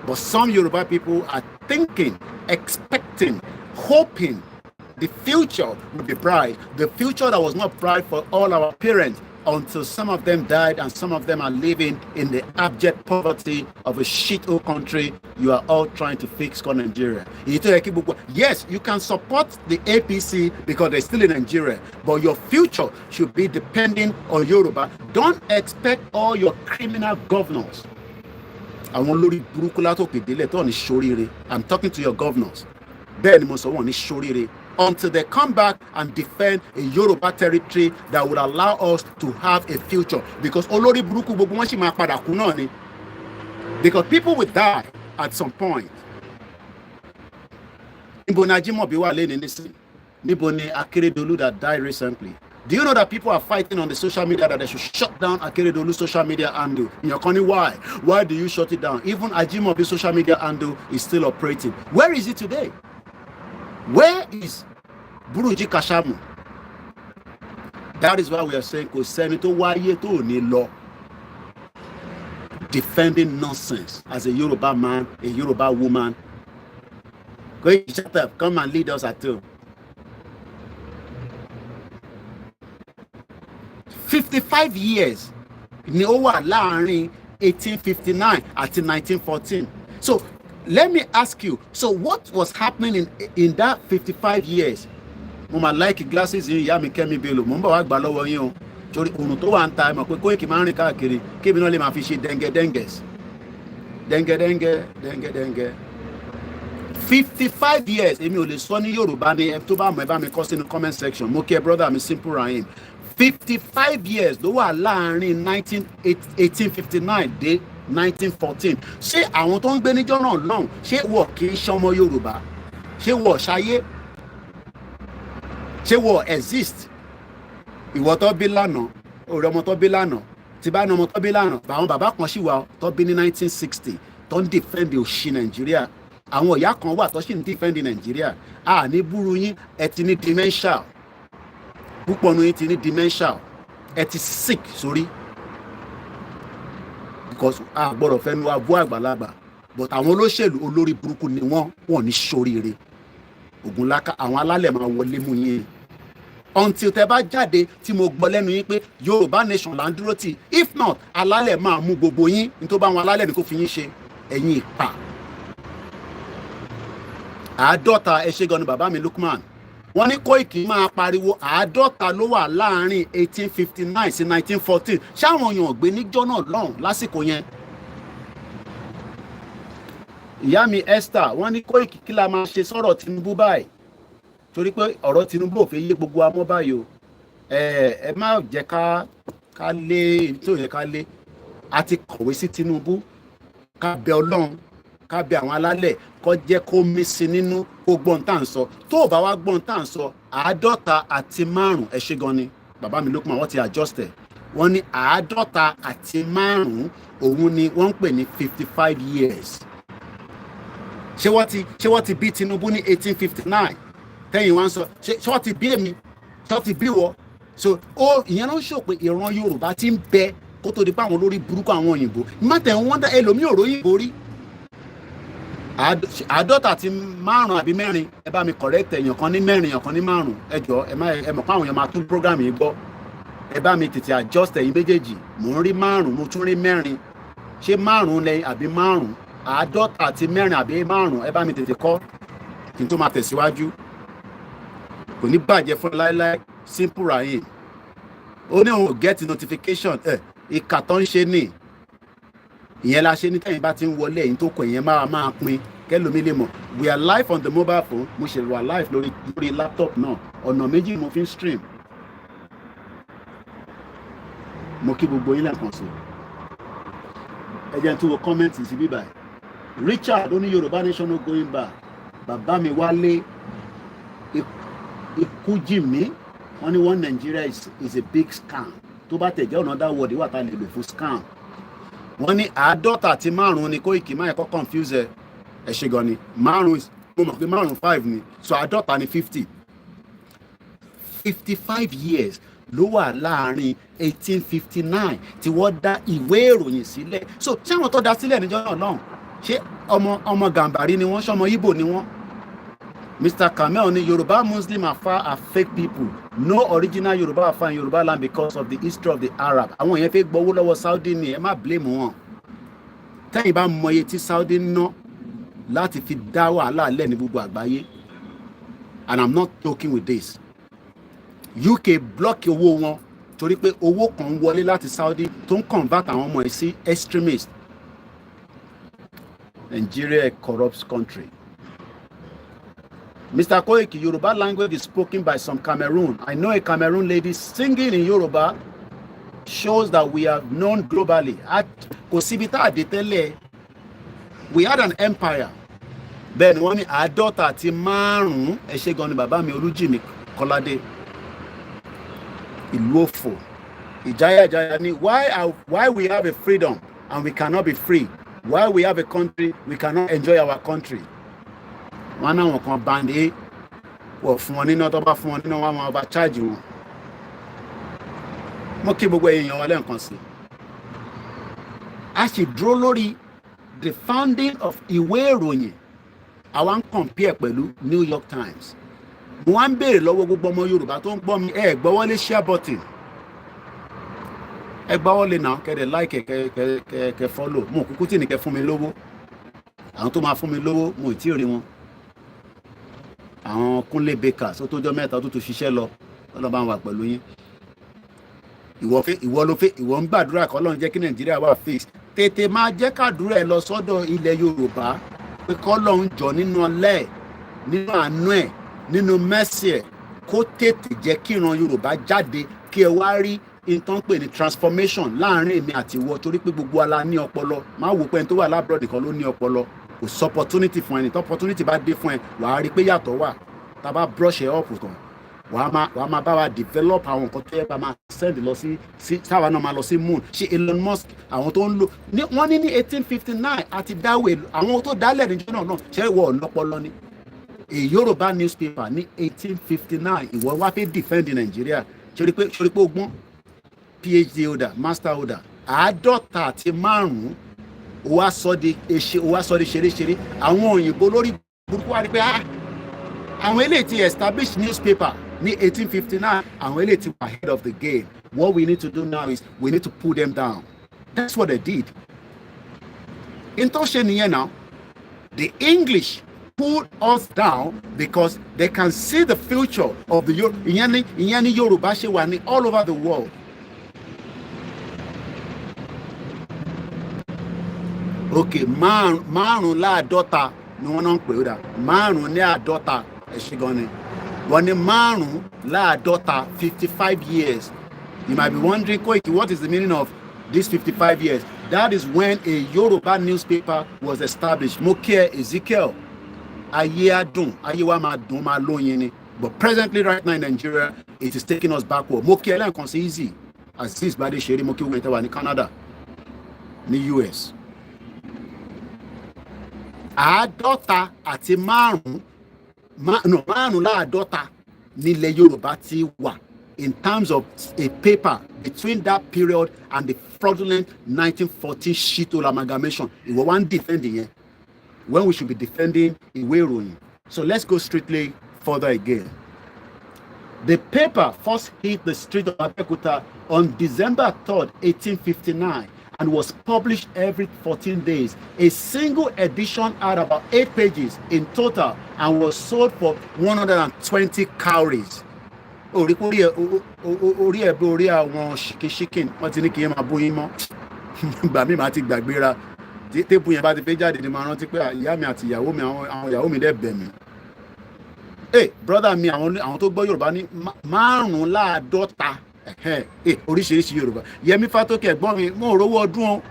But some Yoruba people are thinking, expecting, hoping the future will be bright. The future that was not bright for all our parents until some of them died and some of them are living in the abject poverty of a shithole country you are all trying to fix called Nigeria. Yes, you can support the APC because they're still in Nigeria, but your future should be depending on Yoruba. Don't expect all your criminal governors. I'm talking to your governors. Until they come back and defend a Yoruba territory that would allow us to have a future. Because people will die at some point. That died recently. Do you know that people are fighting on the social media that they should shut down Akeredolu's social media handle? In your country, why? Why do you shut it down? Even Ajimobi's social media handle is still operating. Where is it today? Where is Buruji Kashamu? That is why we are saying, defending nonsense as a Yoruba man, a Yoruba woman. Shut up, come and lead us at all. 55 years ni ó wà láàrin 1859 àti 1914. So let me ask you, so what was happening in that 55 years? Mo ma like glasses yìí ìyá mi Kẹ́mi Bello, mo ń bọ̀ wá gbà lọ́wọ́ yín o. Torí òrùn tó wà ń ta mọ̀ pé Koiki máa ń rìn káàkiri kébì náà lè máa fi ṣe dẹ́ngẹ́dẹ́ngẹ́s. Dẹ́ngẹ́dẹ́ngẹ́. 55 years èmi ò lè sọ ní Yorùbá ni tó bá mọ̀ ẹ bá mi kọ sínú comment section. Mo kí ẹ brother mi Simple Rahim. 55 years ló wà láàrin 1859 dé 1914. Ṣé àwọn tó ń gbé níjọ́ náà lọ́hùn ṣé wọ́n kì í ṣọmọ Yorùbá? Ṣé wọ́n ṣayé? Ṣé wọ́n exist? Ìwọ tó bí lánàá, òrè ọmọ tó bí lánàá, tí bá ní ọmọ tó bí lánàá, àwọn bàbá kan ṣì wà tó bí ní 1960 tó ń defend òṣì Nàìjíríà. Àwọn ìyá kan wà tó ṣì ń defend Nàìjíríà. A ní búrú yín, ẹ ti ní dementia. Púpọ̀ nu yín ti ní dementia. Ẹ ti sick sórí. Because a gbọ́dọ̀ fẹ́ nu abú àgbàlagbà. But àwọn olóṣèlú olórí burúkú ni wọ́n ní ṣoríire. Ògúnláká àwọn alálẹ̀ máa wọlé mú yín. Until tẹ bá jáde tí mo gbọ́ lẹ́nu yín pé Yorùbá nation là ń dúró tì. If not, alálẹ̀ máa mú gbogbo yín. Ní tó bá wọn alálẹ̀ ní kó fi yín ṣe. Ẹ̀yin ìpà. 50 ẹ ṣé gan ni bàbá mi Lukman. Wọ́n ní Koiki máa pariwo 50 ló wà láàrin 1859 sí 1914. Ṣáwọn èèyàn gbé níjọ́ náà lọ́hùn lásìkò yẹn. Ìyá mi Esther wọ́n ní Koiki kí la máa ṣe sọ̀rọ̀ Tinubu báyìí. Torí pé ọ̀rọ̀ Tinubu ò fẹ́ yé gbogbo amọ́ báyìí o. Ẹ má jẹ́ ká lé tó yẹ ká lé. A ti kọ̀wé sí Tinubu ká bẹ Ọlọ́run ká bẹ àwọn alálẹ̀ kó jẹ́ kó mí sí nínú kó gbọ́n tá à ń sọ. Tó o bá wá gbọ́n tá à ń sọ 55 ẹ ṣé gan ni bàbá mi Lukman wọ́n ti adjust ẹ̀. Wọ́n ní 55 òun ni wọ́n ń pè ní 55 years. Ṣé wọ́n ti bí Tinubu ní 1859 tẹ́yìn wá ń sọ ṣé wọ́n ti bí èmi ṣé wọ́n ti bí wọ́. So ìyẹn ló ń ṣò pé ìran Yorùbá ti ń bẹ kó tó di pé àwọn olórí burúkú àwọn òyìnbó mọ́tẹ̀ wọ́n dá ẹlòmíì òróyìnbó rí. 55 àbí 4 ẹ bá mi correct èèyàn kan ní 4 èèyàn kan ní 5 ẹ jọ ẹ mọ̀ pé àwọn èèyàn máa tún program yìí gbọ́ ẹ bá mi tètè adjust ẹ̀yin méjèèjì mò ń rí 5 mo tún rí 4 ṣé 5 lẹ́yìn àbí 5 50 àbí 5 ẹ bá mi tètè kọ́ kí n tó máa tẹ̀síwájú kò ní bàjẹ́ fún láíláí Simple Rahim ó ní òun get notification ìkà tó ń ṣe ní ìyẹn la ṣe ní tẹ́yìn bá ti ń wọlé ẹ̀yìn tó kọ ìyẹn máa pin kẹ́lòmí lè mọ̀ we are live on the mobile phone mo ṣe wà live lórí laptop náà ọ̀nà méjì mo fi ń stream mo kí gbogbo yín lẹ́ẹ̀kan sí ẹ jẹ́ n tún wo comment sí bíbá Richard ó ní Yorùbá nation no going back bàbá mi Wálé ikú jì mí wọ́n ní one Nigeria is a big scam tó bá tẹ̀ jẹ́ ọ̀nà dá wọ́ọ̀dì wà tá a lè lò fún scam. Wọ́n ní 55 ni Koiki máa ẹ̀kọ́ confuse ẹ̀ ṣe gan ni 5 mo mọ̀ pé 5 ni so 50 ni 50. 55 years ló wà láàrin 1859 tí wọ́n dá ìwé ìròyìn sílẹ̀ so ṣé àwọn tó dá sílẹ̀ níjọ́ náà lọ́hùn ṣé ọmọ Gàmbàrí ni wọ́n ṣọmọ Ìgbò ni wọ́n. Mr. Kamel ni Yoruba Muslim Afa are fake people. No original Yoruba Afa in Yoruba land because of the history of the Arab. Àwọn yẹn fẹ́ gbowó lọ́wọ́ Saudi ni ẹ má blame wọn. Tẹ́yìn bá mọye tí Saudi ná láti fi dá wàhálà lẹ̀ ní gbogbo àgbáyé. And I'm not joking with this. UK block owó wọn torí pé owó kan wọlé láti Saudi tó ń convert àwọn ọmọ ẹ̀ sí extremist. Nigeria a corrupt country. Mr. Koiki, Yoruba language is spoken by some Cameroon. I know a Cameroon lady singing in Yoruba shows that we are known globally. At Kosibita Adetele, we had an empire. Then wọ́n ní 55 ẹ ṣé gan ni bàbá mi Olújìmí Kọ́ládé. Ìlú òfò. Ìjáyà ni why we have a freedom and we cannot be free? Why we have a country we cannot enjoy our country? Wọ́n náà wọn kan bande wọ̀ fún wọn níná tó bá fún wọn níná wọn máa bá chájì wọn. Mo kí gbogbo èèyàn wọlé nǹkan sí. A sì dúró lórí the founding of ìwé ìròyìn àwa ń compare pẹ̀lú New York Times. Mo wá ń béèrè lọ́wọ́ gbogbo ọmọ Yorùbá tó ń gbọ́ mi gbọ́wọ́lé share button. Gbọ́wọ́lé náà kẹ́dẹ̀ like kẹ́ follow mo kúkú tí ní kẹ́ fún mi lówó. Àwọn tó máa fún mi lówó mo ì tí ì rí wọn. Àwọn Kúnlé Bakers tó tójọ́ mẹ́ta tó ṣiṣẹ́ lọ Ọlọ́run bá wà pẹ̀lú yín. Ìwọ ń gbàdúrà kí Ọlọ́run jẹ́ kí Nàìjíríà wà fix. Tètè máa jẹ́ kàdúrà ẹ lọ sọ́dọ̀ ilẹ̀ Yorùbá pé kọ́lọ́hún jọ nínú ọlẹ́ nínú àánú ẹ̀ nínú mẹ́sì ẹ̀ kó tètè jẹ́ kí ìran Yorùbá jáde kí ẹ wá rí nǹkan pè ní transformation láàrin èmi àti ìwọ torí pé gbogbo ala ní ọpọlọ máa wò pé ẹni tó wà lábúrò nìkan ló ní ọpọlọ kò sọ opportunity fún ẹni tó opportunity bá dé fún ẹ wàá rí pé yàtọ̀ wà tá a bá brush ẹ up kan wàá máa bá wa develop àwọn nǹkan tó yẹ ká máa send lọ sí táwa náà máa lọ sí moon ṣé Elon Musk àwọn tó ń lò wọ́n ní 1859 àti dáwọ́ àwọn tó dálẹ̀ níjọ́ náà ṣé ìwọ ọ̀lọ́pọlọ ni a Yoruba newspaper ní 1859 ìwọ wá fẹ́ defend Nàìjíríà ṣorí pé ogbón PhD holder master holder 55 ó wá sọ di ṣeréṣeré àwọn òyìnbó lórí burúkú wá rí pé àwọn eléyìí ti establish newspaper ní 1859 àwọn eléyìí ti were ahead of the game. What we need to do now is we need to pull them down. That's what they did. In tó ṣe nìyẹn now, the English pulled us down because they can see the future of the ìyẹn ní Yorùbá ṣe wà ní all over the world. Okay, márùnléláàádọ́ta ni wọ́n náà ń pè ó dà márùnléláàádọ́ta ẹ̀ṣin gan ni wọ́n ní márùnléláàádọ́ta 55 years. You might be wondering, Koiki, what is the meaning of this 55 years? That is when a Yoruba newspaper was established. Mo kí ẹ Ezekiel ayé adùn ayé wa máa dùn máa lóyin ni, but presently right now in Nigeria it is taking us backward. Mo kí ẹ lẹ́ẹ̀kan sí easy Azeez Bade ṣeré mo kí wọ́n tẹ́ wà ní Canada ní US. Àádọ́ta àti márùnléláàádọ́ta nílẹ̀ Yorùbá ti wà in terms of a paper between that period and the fraudulent 1914 shithole amalgamation. Ìwọ wá ń defend yẹn when we should be defending ìwé ìròyìn. So let's go strictly further again. The paper first hit the street of Abeokuta on December 3rd, 1859 and was published every 14 days. A single edition had about 8 pages in total and was sold for 120 cowries. Orí ẹ̀ bí orí àwọn ṣìkìṣìkìn wọ́n ti ní kí n máa bóyín mọ́ ìgbà mi máa ti gbàgbéra tí tébù yẹn bá ti fẹ́ jáde ni máa rántí pé ìyá mi àti ìyàwó mi àwọn ìyàwó mi dẹ̀ bẹ̀ mí. Brother mi àwọn tó gbọ́ Yorùbá ní márùnléláàádọ́ta oríṣiríṣi Yorùbá. Yẹmí Fátókè ẹ̀gbọ́n mi mo rówó ọdún o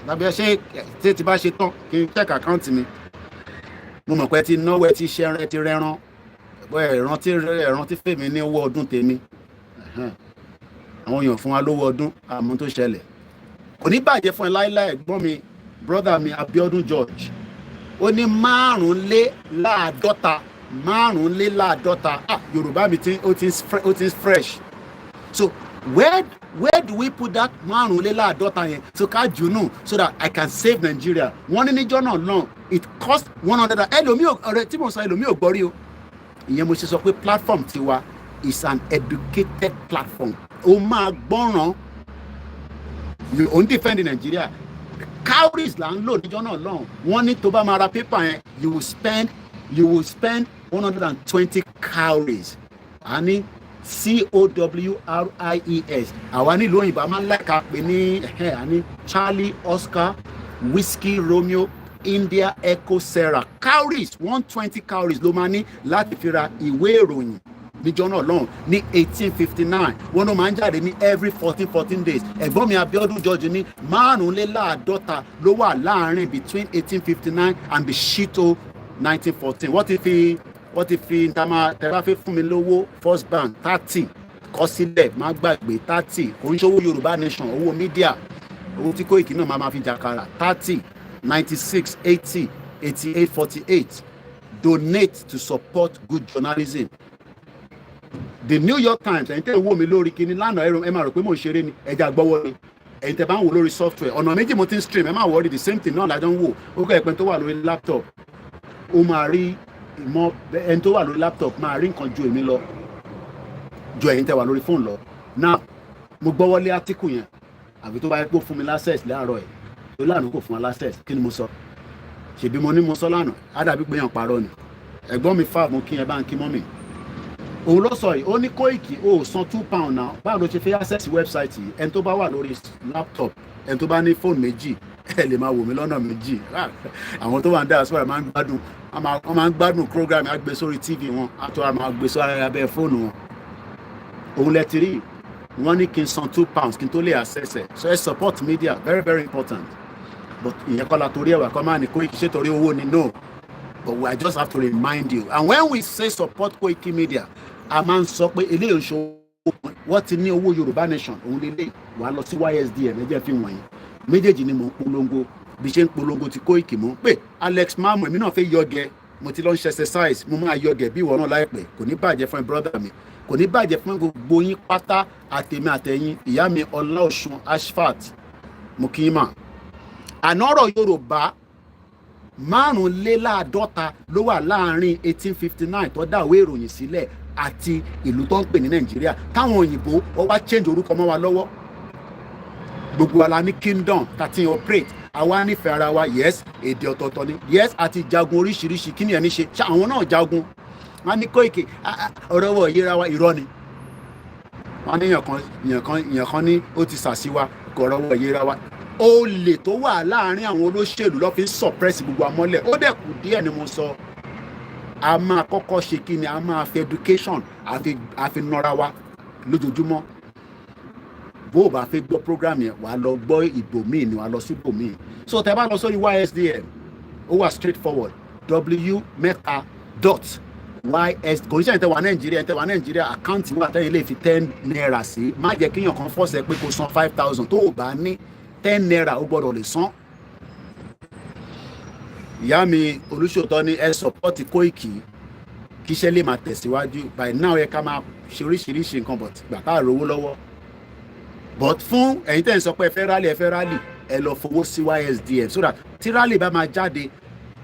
lábẹ́ ṣé tí ti bá ṣe tán kí n check account mi mo mọ̀ pé ti náwó ẹ ti ṣẹran ẹ ti rẹran ẹ̀rántí fèmí ní owó ọdún tèmi àwọn èèyàn fún wa lówó ọdún àmọ́ tó ṣẹlẹ̀ kò ní bàjẹ́ fún ẹ láíláí ẹ̀gbọ́n mi brother mi Abiodun George ó ní márùnléláàádọ́ta Yorùbá mi ó ti fresh. So where do we put that márùnléláàádọ́ta yẹn so ká jùnú so that I can save Nigeria? Wọ́n ní níjọ́ náà long it cost 100 ẹlòmíì ọ̀rẹ́ tí mo sọ ẹlòmíì ò gbọ́ rí o. Ìyẹn mo ṣe sọ pé platform tiwa is an educated platform. O máa gbọ́ràn o ń defend Nigeria. Cowries là ń lò níjọ́ náà lọ́hùn. Wọ́n ní tó bá máa ra paper yẹn you will spend 120 cowries. A ní COWRIES. Àwa nílùú òyìnbó a máa ń láìka pé ní a ní Charlie Oscar Whiskey Romeo India Echo Sarah cowries 120 cowries ló máa ní láti fi ra ìwé ìròyìn níjọ́ náà lọ́hùn ní 1859 wọn ló máa ń jáde ní every 14 days. Ẹ̀gbọ́n mi Abiodun George ní márùnléláàádọ́ta ló wà láàrin between 1859 and the shito 1914. wọ́n ti fi tẹ́lá fẹ́ fún mi lówó First Bank 30 kọ sílẹ̀ má gbàgbé 30 kò ń ṣòwò Yorùbá Nation owó mídíà owó tí Koiki náà máa fi jàkàrà 30 96 80 88 48. Donate to support good journalism. The New York Times ẹ̀yin tẹ́ wò mí lórí kíní lánàá ẹ máa rò pé mò ń ṣeré ni ẹja gbọ́wọ́ ni ẹ̀yin tẹ́ bá ń wò lórí software ọ̀nà méjì mo ti ń stream ẹ máa wọ́ọ́rì the same thing náà lájọ́ ń wò ó kọ́ ẹ̀pẹ́ tó wà lórí laptop ó máa rí ìmọ̀ ẹni tó wà lórí laptop máa rí nǹkan ju èmi lọ ju ẹ̀yin tẹ́ wà lórí fóònù lọ. Now mo gbọ́wọ́lé átíkù yẹn àbí tó bá yẹ kó fún mi l'access láàárọ̀ ẹ̀ tó lánàá kò fún wa l'access kí ni mo sọ ṣèbí mo ní mo sọ lánàá á dàbí pé yàn parọ́ ni. Ẹ̀gbọ́n mi fà mo kí ẹ bá ń kí mọ́ mi òun ló sọ yìí ó ní Koiki ó san £2 náà báwo ló ṣe fẹ́ access website yìí ẹni tó bá wà lórí laptop ẹni tó bá ní fóònù méjì ẹ lè máa wò mí lọ́nà méjì àwọn tó wà ń diaspora máa ń gbádùn wọ́n máa ń gbádùn program á gbé sórí tv wọn á tó máa gbé sórí abẹ́ fóònù wọn òun lẹ ti rí wọ́n ní kí n san £2 kí n tó lè access ẹ̀ so ẹ support media very very important but ìyẹn kọ́ la torí ẹ̀wà kọ́ máa ní Koiki ṣé torí owó ni no but I just have to remind you and when we say support Koikimedia a máa ń sọ pé eléyìí oṣù wọ́n ti ní owó Yorùbá nation òun lélẹ̀ wà lọ sí YSDM ẹ jẹ́ fi wọ̀nyí méjèèjì ni mò ń polongo bí ṣe ń polongo ti Koiki mọ́ pé Alex Mamu èmi náà fẹ́ yọgẹ mo ti lọ ń ṣe exercise mo máa yọgẹ bí ìwọ náà láìpẹ́ kò ní bàjẹ́ fún ẹ brother mi kò ní bàjẹ́ fún gbogbo yín pátá àtèmi àtẹ̀yìn ìyá mi Ọláọ̀ṣun Ashfat mo kì í mà àná ọ̀rọ̀ Yorùbá 550 ló wà láàrin 1859 tó dá ìwé ìròyìn sílẹ̀ àti ìlú tó ń pè ní Nàìjíríà táwọn òyìnbó wọ́n wá change orúkọ mọ́ wa lọ́wọ́ gbogbo wa la ní kingdom tàti operate àwa nífẹ̀ẹ́ ara wa yes èdè ọ̀tọ̀ọ̀tọ̀ ni yes àti jagun oríṣiríṣi kí ni ẹni ṣe ṣá àwọn náà jagun wọn ní Koiki ọ̀rọ̀ wọ̀ yíra wa irọ́ ni wọn ní èèyàn kan ní ó ti sàṣìwà ọ̀rọ̀ wọ̀ yíra wa olè tó wà láàrin àwọn olóṣèlú ló fi ń suppress gbogbo amọ́lẹ̀ ó dẹ̀ kù díẹ̀ ni mo sọ a máa kọ́kọ́ ṣe kí ni a máa fi education àfi nọra wa lójoojúmọ́ bó o bá fẹ́ gbọ́ program yẹn wàá lọ gbọ́ ibòmíì ni wàá lọ sí ibòmíì so tẹ́ bá lọ sórí YSDM ó wà straight forward w-meta.ys kò ní sẹ́yìn tẹ́ wà Nàìjíríà àkáǹtì wà tẹ́yìn lè fi 10 naira sí má jẹ́ kíyàn kan fọ́ọ̀sẹ̀ pé kò san 5,000 tó o bá ní 10 naira ó gbọ́dọ̀ lè san. ìyá mi Olúṣòótọ́ ní ẹ support Koiki kí iṣẹ́ lè máa tẹ̀síwájú by now ẹ ká máa ṣe oríṣiríṣi nǹkan but gbà ká rówó lọ́wọ́ but fún ẹ̀yin tẹ́ ń sọ pé ẹ fẹ́ rally ẹ lọ fowó sí YSDM so that tí rally bá máa jáde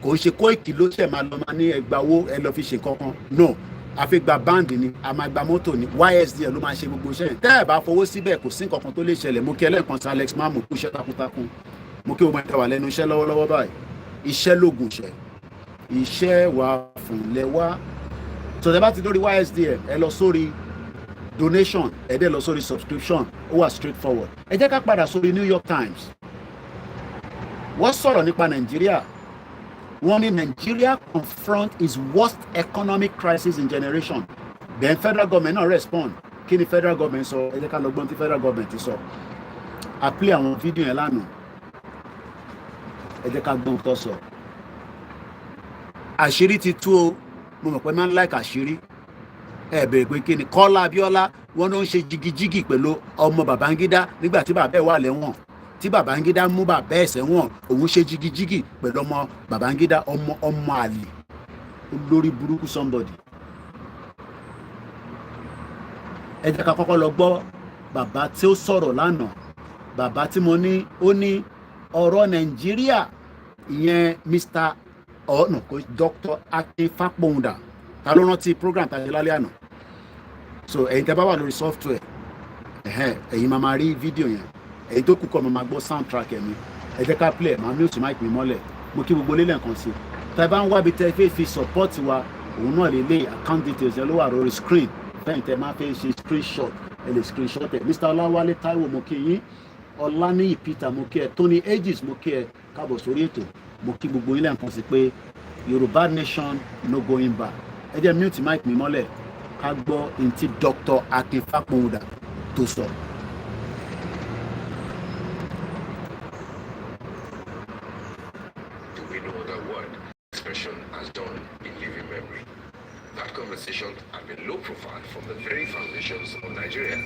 kò ń ṣe Koiki ló ṣẹ̀ máa lọ máa ní ẹgbàwó ẹ lọ fi ṣe kankan no àfi gba báǹdì ni a máa gba mọ́tò ni YSDM ló máa ṣe gbogbo iṣẹ́ yẹn tẹ́ ẹ bá fowó síbẹ̀ kò sí nǹkan tó lè ṣẹlẹ̀ mo kí ẹlẹ́ẹ̀kan sí Alex Mamu kú iṣẹ́ takuntakun mo kí gbogbo ẹ̀ka wà lẹ́nu iṣẹ́ lọ́wọ́lọ́wọ́ báyìí iṣẹ́ lóògùn iṣẹ́ wà fún lẹ́wà so tẹ́ bá ti dórí YSDM ẹ lọ sórí donation ẹ dẹ̀ lọ sórí subscription ó wà straight forward ẹ jẹ́ ká padà sórí New York Times wọ́n sọ̀rọ̀ nípa Nàìjíríà wọ́n ní Nigeria confront its worst economic crisis in generation then federal government náà respond kí ni federal government sọ ẹ jẹ́ ká lọ gbọ́n tí federal government sọ a play àwọn fídíò yẹn lánàá ẹ jẹ́ ká gbọ́n tó sọ àṣírí ti tú o mo mọ̀ pé máa ń like àṣírí ẹ bèrè pé kí ni Kọ́lá Abíọ́lá wọn ló ń ṣe jigijigi pẹ̀lú ọmọ Babangida nígbà tí bàbá ẹ̀ wà lẹ́wọ̀n tí Babangida mú bàbá ẹ̀ sẹ́wọ̀n òun ṣe jigijigi pẹ̀lú ọmọ Babangida ọmọ àlè olórí burúkú somebody. ẹ jẹ́ ká kọ́kọ́ lọ gbọ́ bàbá tí ó sọ̀rọ̀ lánàá bàbá tí mo ní ó ní ọ̀rọ̀ Nàìjíríà ìyẹn Mr. Dr. Akin Fápóhùndà ta ló rántí program tàbí lálẹ́ àná so ẹ̀yin tẹ́ bá wà lórí software ẹ̀yin máa rí fídíò yẹn ẹ̀yin tó kù kọ́ máa gbọ́ soundtrack ẹ̀mí ẹ jẹ́ ká play máa mute mic mi mọ́lẹ̀ mo kí gbogbo lélẹ̀ nǹkan sí tẹ́ bá ń wábi tẹ́ fẹ́ fi support wa òun náà lè lé account details ẹ ló wà lórí screen fẹ́yìn tẹ́ máa fẹ́ ṣe screenshot ẹ lè screenshot ẹ Mr. Ọláwálé Táíwò mo kí yín Ọláníyì Peter mo kí ẹ Tony Aegis mo kí ẹ káàbọ̀ sórí ètò mo kí gbogbo yín lẹ́ẹ̀kan sí pé Yorùbá nation no going back ẹ jẹ́ mute mic mi mọ́lẹ̀ ká gbọ́ ntí Dr. Akin Fápóhùndà tó sọ. Do we know that what expression has done in living memory? That conversation had been low profile from the very foundations of Nigeria.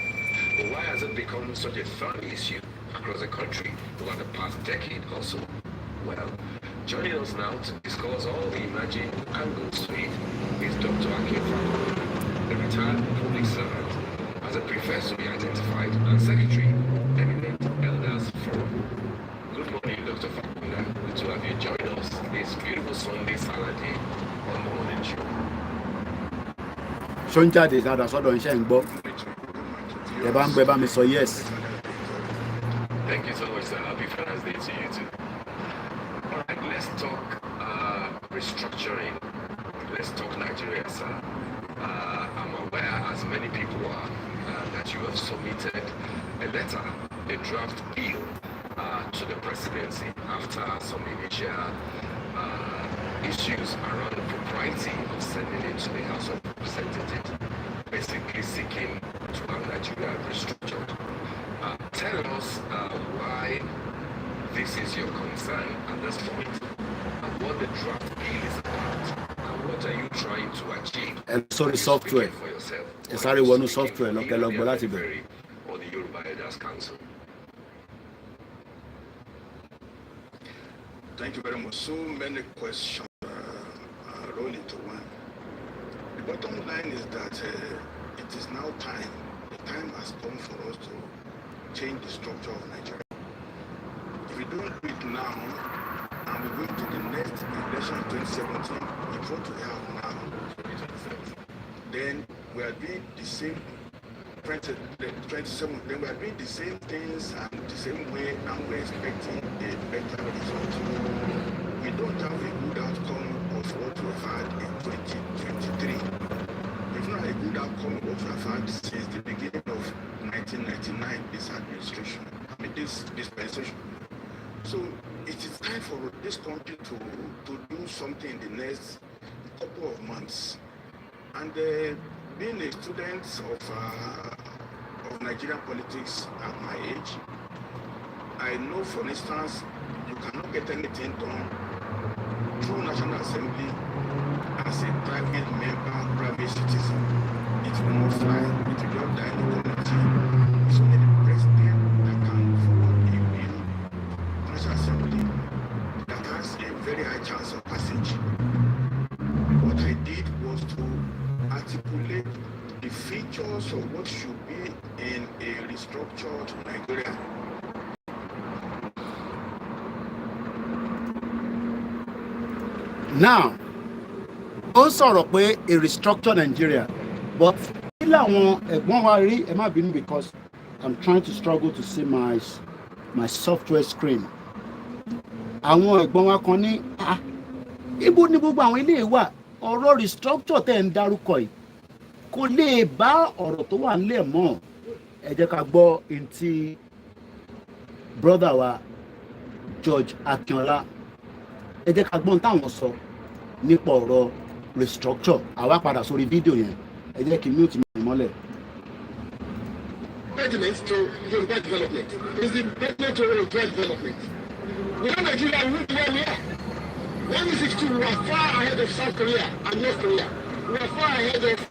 But why has it become such a thorny issue across the country over the past decade or so? Well, joining us now to discuss all the imagined angles to it is Dr. Akin Fápóhùndà, a retired public servant, as a prefers to be identified and secretary, Eminent Elders Forum. Good morning, Dr. Fápóhùndà. Good to have you join us this beautiful Sunday Saturday on the morning show. ṣó ń jáde dáadáa sọ́dọ̀ iṣẹ́ ń gbọ́ ẹ bá ń gbẹ bá mi sọ yes. Thank you so much, sir. Happy Father's Day to you too. All right, let's talk restructuring. Let's talk Nigeria, sir. I'm aware, as many people are, that you have submitted a letter, a draft bill to the presidency after some initial issues around the propriety of sending it to the House of Representatives, basically seeking to have Nigeria restructured. Tell us why this is your concern at this point, and what the draft bill is about, and what are you trying to achieve? Sorry, software. For yourself. Sorry, one software. Or the Yoruba Elders Council. Thank you very much. So many questions roll into one. The bottom line is that it is now time. The time has come for us to change the structure of Nigeria. If we don't do it now, and we wait to the next election in 2017, with what we have now, then we are doing the same 27, then we are doing the same things and the same way, and we're expecting a better result. We don't have a good outcome of what we've had in 2023. We've not a good outcome of what we've had since the beginning of 1999, this administration, this dispensation. So it is time for this country to do something in the next couple of months. And being a student of Nigerian politics at my age, I know, for instance, you cannot get anything done through National Assembly as a private member, private citizen. It will not fly. It will not die in the community. It's only the president that can forward a bill to National Assembly that has a very high chance of passage. What I did was to articulate the features of what should be in a restructured Nigeria. Now, ó sọ̀rọ̀ pé a restructured Nigeria, but kí làwọn ẹ̀gbọ́n wa rí, ẹ má bínú, because I'm trying to struggle to see my software screen. Àwọn ẹ̀gbọ́n wa kan ní ibo ni gbogbo àwọn ilé wà, ọ̀rọ̀ restructure tẹ́ ń dárúkọ yìí kò lè bá ọ̀rọ̀ tó wà nílẹ̀ mọ́. Ẹ jẹ́ ká gbọ́ ntí brother wa George Akínọlá, ẹ jẹ́ ká gbọ́ táwọn sọ nípa ọ̀rọ̀ restructure. Àwa padà sórí fídíò yẹn, ẹ jẹ́ kí mute mi mọ́lẹ̀. Impediment to Yoruba development is the impediment to Yoruba development. We know Nigeria, we know where we are. 1962, we were far ahead of South Korea and North Korea. We were far ahead of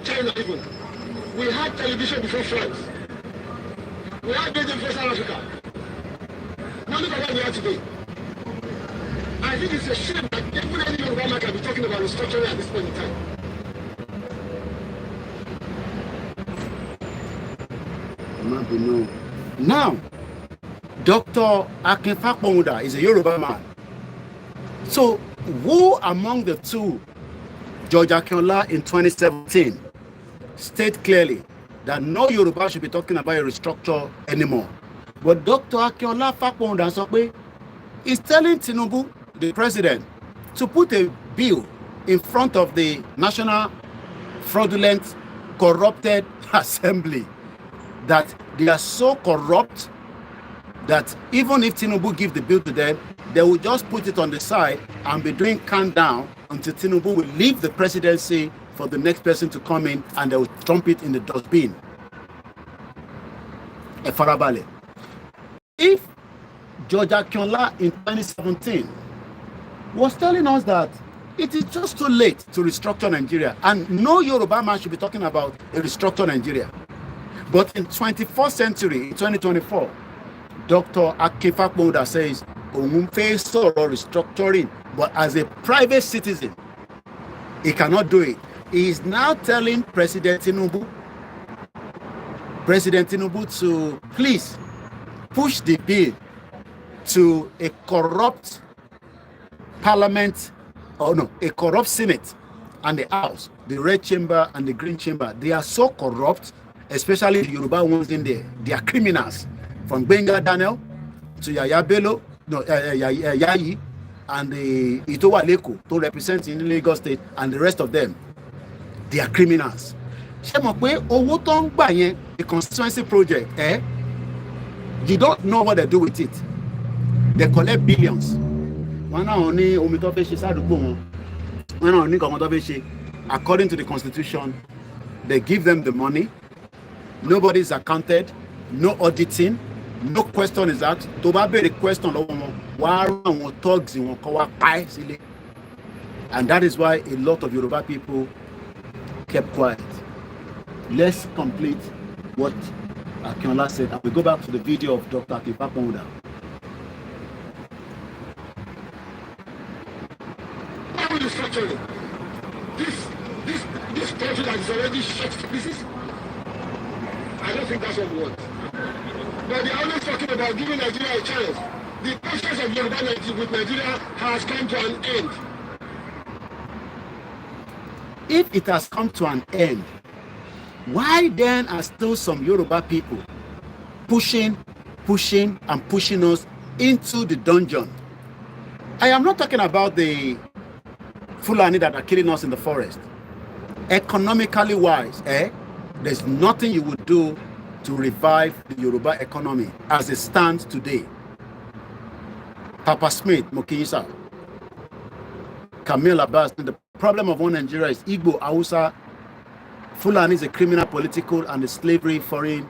China even. We had television before France. We had radio before South Africa. Now look at where we are today. I think it's a shame that even any Yoruba man can be talking about restructuring at this point in time. Now, Dr. Akin Fakponda is a Yoruba man. So, who among the two, George Akínọlá in 2017, state clearly that no Yoruba should be talking about a restructure anymore? But Dr. Akínọlá Fakponda sọ pé is telling Tinubu, the president, to put a bill in front of the National Fraudulent Corrupted Assembly, that they are so corrupt that even if Tinubu give the bill to them, they will just put it on the side and be doing countdown until Tinubu will leave the presidency for the next person to come in, and they will dump it in the dustbin. Efarabale. If George Akínọlá in 2017 was telling us that it is just too late to restructure Nigeria, and no Yoruba man should be talking about a restructured Nigeria. But in 21st century, in 2024, Dr. Akin Fakponda says, òun fẹ́ sọ̀rọ̀ restructuring, but as a private citizen, he cannot do it. He is now telling President Tinubu to please push the bill to a corrupt parliament, a corrupt Senate and the House, the red chamber and the green chamber. They are so corrupt, especially the Yoruba ones in there. They are criminals. From Benga Daniel to Yaya Bello, Yayi, and the Itowa Leko to represent in Lagos State, and the rest of them. They are criminals. Ṣé mọ̀ pé owó tó ń gbà yẹn, the constituency project, you don't know what they do with it. They collect billions. According to the constitution, they give them the money. Nobody is accounted, no auditing, no question is asked. To the question, and that is why a lot of Yoruba people kept quiet. Let's complete what Akinola said, and we go back to the video of Dr. Akipaponda. Restructuring. This country that is already shot to pieces. I don't think that's what we want. But they are always talking about giving Nigeria a chance. The process of Yoruba with Nigeria has come to an end. If it has come to an end, why then are still some Yoruba people pushing us into the dungeon? I am not talking about the Fulani that are killing us in the forest. Economically wise, there's nothing you would do to revive the Yoruba economy as it stands today. Papa Smith, Mokisa, Camille Abbas, the problem of one Nigeria is Igbo, Hausa, Fulani is a criminal, political, and the slavery foreign.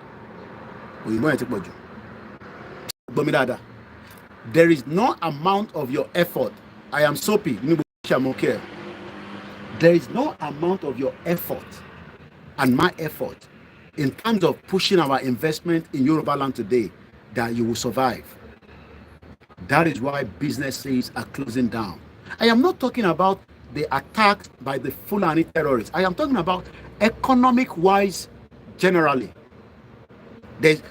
There is no amount of your effort. I am Soapy. There is no amount of your effort and my effort in terms of pushing our investment in Yoruba land today that you will survive. That is why businesses are closing down. I am not talking about the attacks by the Fulani terrorists. I am talking about economic-wise generally.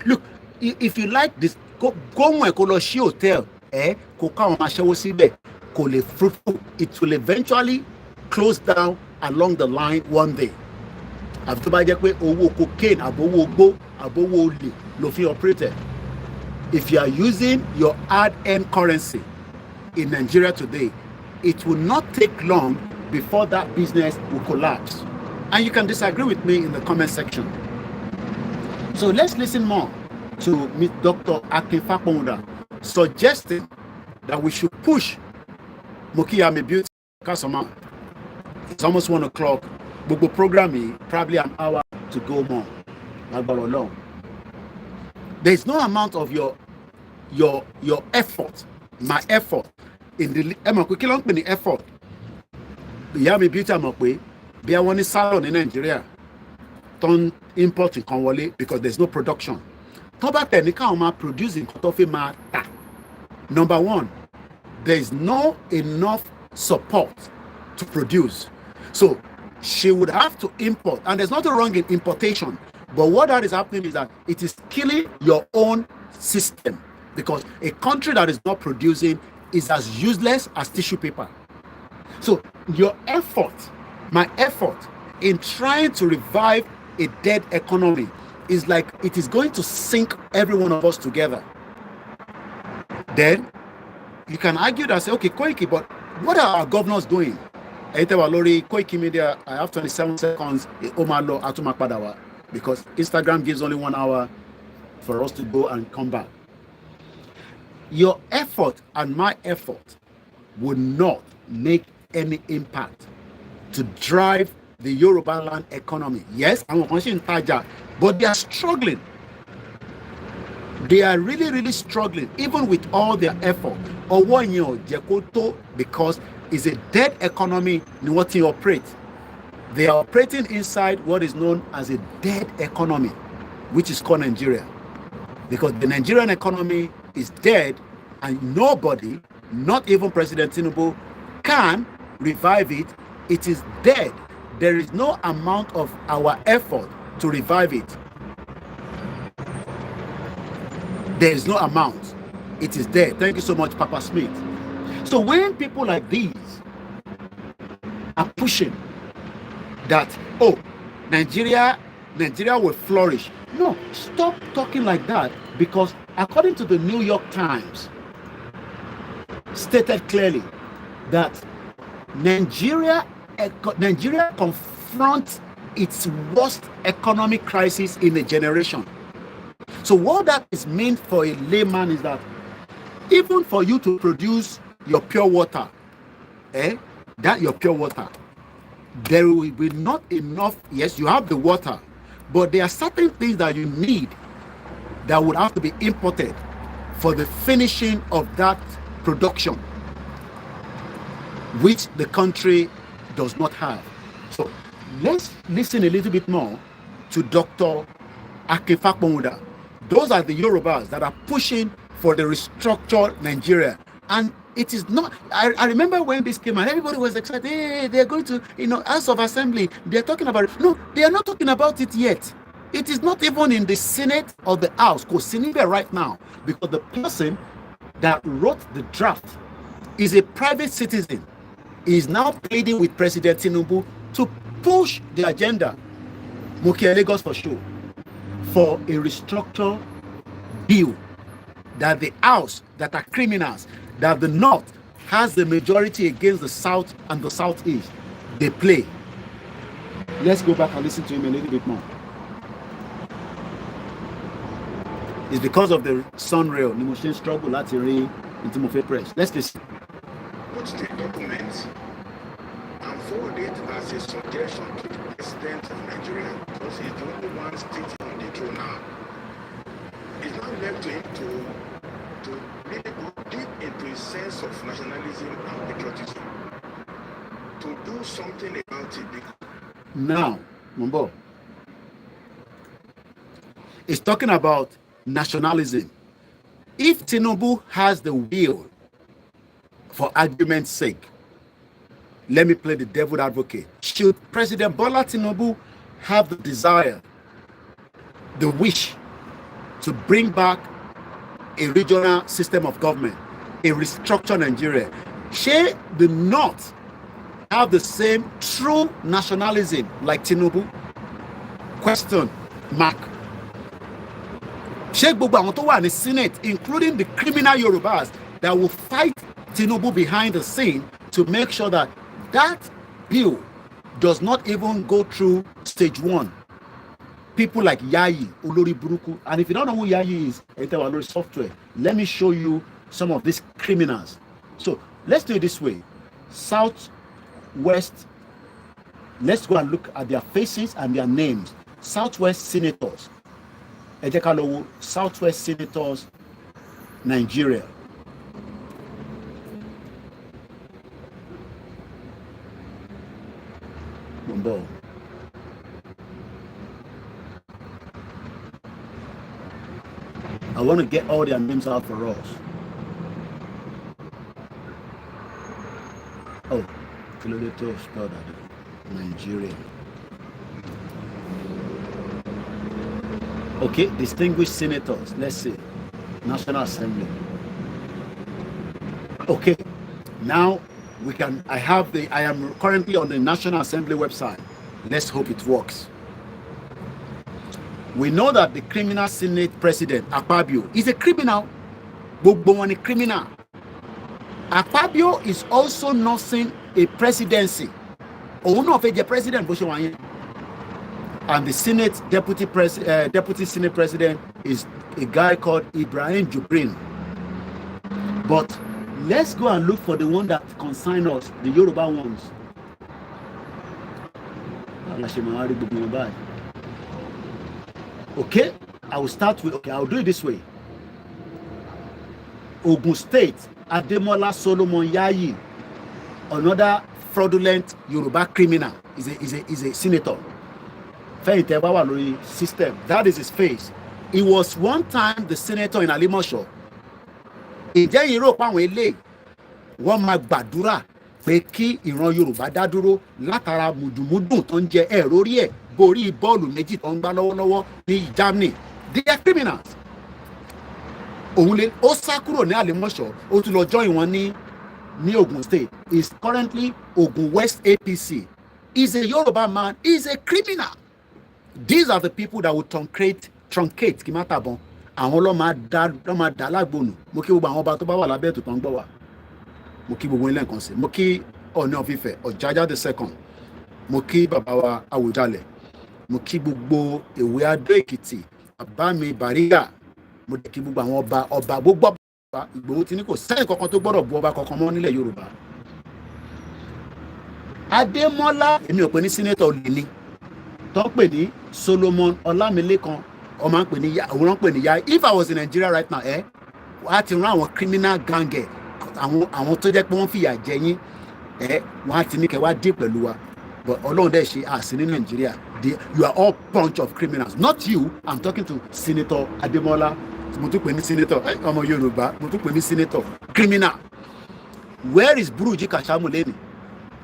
Look, if you like this, go Ekoloshi Hotel, fruitful. It will eventually close down along the line one day. If you are using your hard-earned currency in Nigeria today, it will not take long before that business will collapse. And you can disagree with me in the comment section. So let's listen more to Dr. Akipaponda suggesting that we should push Mokiyame Beauty Kasama. It's almost 1 o'clock. Bobo programming probably an hour to go more. There is no amount of your effort, my effort in the effort. Yami Beauty Amokwe, be a one salon in Nigeria. Don't import in Conwale because there's no production. Toba Tenika producing kotofe mata. Number one, there is no enough support to produce. So she would have to import, and there's nothing wrong in importation. But what that is happening is that it is killing your own system, because a country that is not producing is as useless as tissue paper. So your effort, my effort in trying to revive a dead economy is like it is going to sink every one of us together. Then you can argue that, say, okay, Koiki, but what are our governors doing? Koikimedia, I have 27 seconds, because Instagram gives only 1 hour for us to go and come back. Your effort and my effort would not make any impact to drive the Yoruba land economy. Yes, I'm in Taja, but they are struggling. They are really, really struggling, even with all their effort. Or 1 year, Jekoto, because it's a dead economy in what they operate. They are operating inside what is known as a dead economy, which is called Nigeria. Because the Nigerian economy is dead, and nobody, not even President Tinubu, can revive it. It is dead. There is no amount of our effort to revive it. There is no amount. It is dead. Thank you so much, Papa Smith. So when people like these are pushing that, oh, Nigeria will flourish. No, stop talking like that, because according to the New York Times, stated clearly that Nigeria confronts its worst economic crisis in a generation. So what that is meant for a layman is that even for you to produce your pure water, that your pure water, there will be not enough. Yes, you have the water, but there are certain things that you need that would have to be imported for the finishing of that production, which the country does not have. So let's listen a little bit more to Dr. Akefakponda. Those are the Yorubas that are pushing for the restructured Nigeria. And it is not, I remember when this came out, everybody was excited. Hey, they're going to, House of Assembly, they're talking about it. No, they are not talking about it yet. It is not even in the Senate or the House, right now, because the person that wrote the draft is a private citizen. He is now pleading with President Tinubu to push the agenda, Mokia Lagos for sure, for a restructure bill that the House, that are criminals, that the North has the majority against the South and the Southeast, they play. Let's go back and listen to him a little bit more. It's because of the Sunrail, the machine struggle, that's a real into Mofe Press. Let's listen. Put the documents and forward it as a suggestion to the President of Nigeria, because he's the only one sitting on the throne now. It's not left to him to really go deep into a sense of nationalism and patriotism, to do something about it. Now, Mumbo, it's talking about nationalism. If Tinubu has the will, for argument's sake, let me play the devil advocate. Should President Bola Tinubu have the desire, the wish to bring back a regional system of government, a restructured Nigeria, should the North have the same true nationalism like Tinubu? Question mark. Sheikh gbogbo àwọn tó wà ní Senate, including the criminal Yorubas that will fight Tinubu behind the scene to make sure that that bill does not even go through stage 1. People like Yayi, Olori Buruku, and if you don't know who Yayi is, software, let me show you some of these criminals. So let's do it this way. Southwest, let's go and look at their faces and their names. Southwest senators. Southwest senators, Nigeria. Mumbo. I want to get all their names out for us. Oh, Philadelphia spelled that. Nigeria. Okay, distinguished senators, let's see. National Assembly. Okay, now we can, I am currently on the National Assembly website. Let's hope it works. We know that the criminal Senate President, Akpabio, is a criminal. Gbogbo a criminal. Akpabio is also nursing a presidency. Òun náà fẹ́ jẹ president bó ṣe wà yẹn. And the Senate Deputy Senate President is a guy called Ibrahim Jubrin. But let's go and look for the one that concern us, the Yoruba ones. Okay, I will start with, I'll do it this way. Ogun State, Ademola Solomon Yayi, another fraudulent Yoruba criminal, is a senator. System. That is his face. He was one time the senator in Alimosho. Ìjẹ́ Europe àwọn ilé wọ́n máa gbàdúrà pé kí ìran Yorùbá dá dúró látara mùdùmùdùn tó ń jẹ ẹ̀rọ orí ẹ̀ borí bọ́ọ̀lù méjì tó ń gbá lọ́wọ́lọ́wọ́ ní Germany. They are criminals. Òun lè ó sá kúrò ní Alimosho ó tún lọ join wọn ní Ogun State. He is currently Ogun West APC. He's a Yoruba man. He's a criminal. These are the people that will truncate kí má tàbọn. Àwọn ló máa dá lágbónú. Mo kí gbogbo àwọn ọba tó bá wà lábẹ́ ètò tó ń gbọ́ wá. Mo kí gbogbo ilé nǹkan sí. Mo kí Ọọ̀ni of Ifẹ̀, Ọ̀jájá the second. Mo kí bàbá wa Àwùjalẹ̀. Mo kí gbogbo Èwe Adó Èkìtì, bàbá mi Bàrígà. Mo dẹ̀ kí gbogbo àwọn ọba gbogbo Yorùbá Ìgbòho ti ní kò sẹ́yìn kankan tó gbọ́dọ̀ bu ọba kankan mọ́ nílẹ̀ Yorùbá. Adémọ́lá èmi ò pè ní sínétọ̀ lè ní tó ń pè ní Solomon Ọlámilékan ọmọ ń pè ní òun ń pè ní ya. If I was in Nigeria right now wọ́n á ti rán àwọn criminal gang àwọn tó jẹ́ pé wọ́n fìyà jẹ yín wọ́n á ti ní kẹ́ wá dé pẹ̀lú wa, but Ọlọ́run dẹ̀ ṣe àsìn ní Nàìjíríà. You are all bunch of criminals. Not you. I'm talking to Senator Adémọ́lá. Mo tún pè ní senator ọmọ Yorùbá. Mo tún pè ní senator criminal. Where is Buruji Kashamu lẹ́nu?